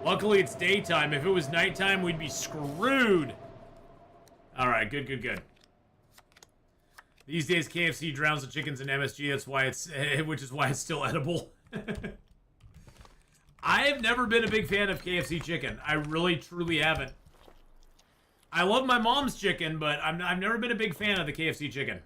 S1: Luckily, it's daytime. If it was nighttime, we'd be screwed. All right, good, good, good. These days, KFC drowns the chickens in MSG. That's why it's, which is why it's still edible. I have never been a big fan of KFC chicken. I really, truly haven't. I love my mom's chicken, but I've never been a big fan of the KFC chicken.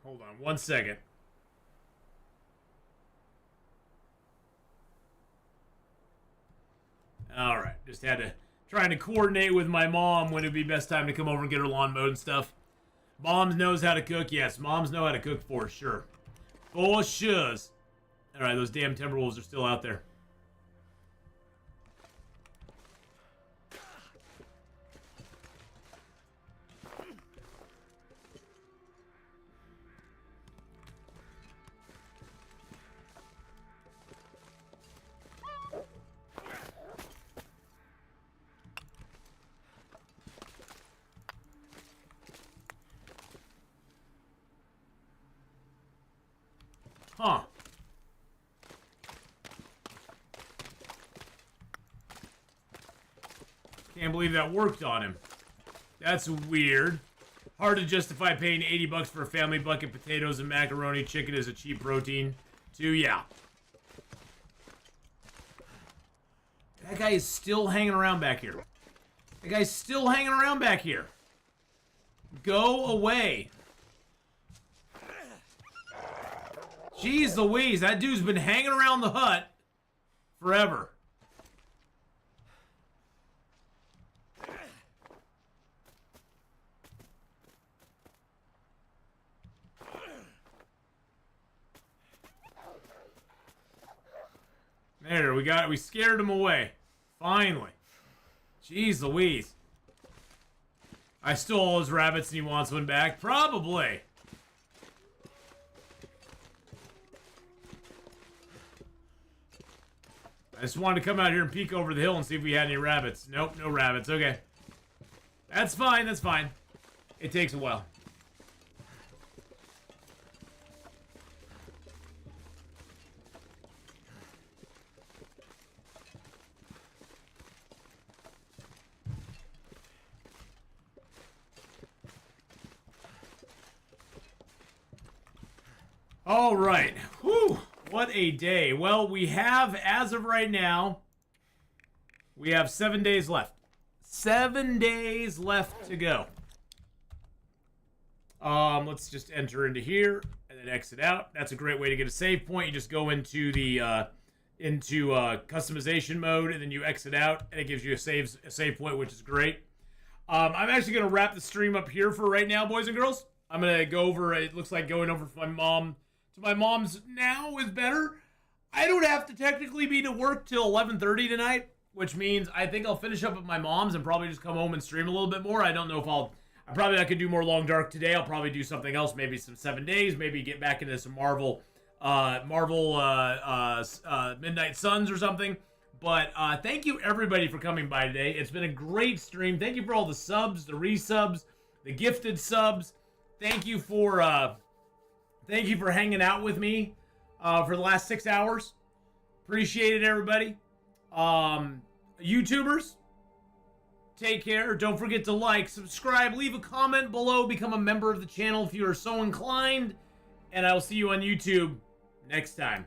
S1: Hold on 1 second. All right, just had to trying to coordinate with my mom when it'd be best time to come over and get her lawn mowed and stuff. Moms knows how to cook. Yes, moms know how to cook for sure. For sure. All right, those damn Timberwolves are still out there. Huh. Can't believe that worked on him. That's weird. Hard to justify paying 80 bucks for a family bucket, potatoes and macaroni. Chicken is a cheap protein. Too, yeah. That guy is still hanging around back here. That guy's still hanging around back here. Go away. Jeez Louise, that dude's been hanging around the hut forever. There, we got it. We scared him away. Finally. Jeez Louise. I stole all his rabbits and he wants one back? Probably. I just wanted to come out here and peek over the hill and see if we had any rabbits. Nope, no rabbits. Okay. That's fine, that's fine. It takes a while. All right. Whew. What a day. Well, we have, as of right now, we have 7 days left. 7 days left to go. Let's just enter into here and then exit out. That's a great way to get a save point. You just go into the customization mode and then you exit out and it gives you a save point, which is great. I'm actually going to wrap the stream up here for right now, boys and girls. I'm going to go over, it looks like going over for my mom. To my mom's now is better. I don't have to technically be to work till 11:30 tonight, which means I think I'll finish up at my mom's and probably just come home and stream a little bit more. I don't know if I could do more Long Dark today. I'll probably do something else, maybe some 7 days, maybe get back into some Marvel Midnight Suns or something. But thank you everybody for coming by today. It's been a great stream. Thank you for all the subs, the resubs, the gifted subs. Thank you for hanging out with me for the last 6 hours. Appreciate it, everybody. YouTubers, take care. Don't forget to like, subscribe, leave a comment below, become a member of the channel if you are so inclined. And I will see you on YouTube next time.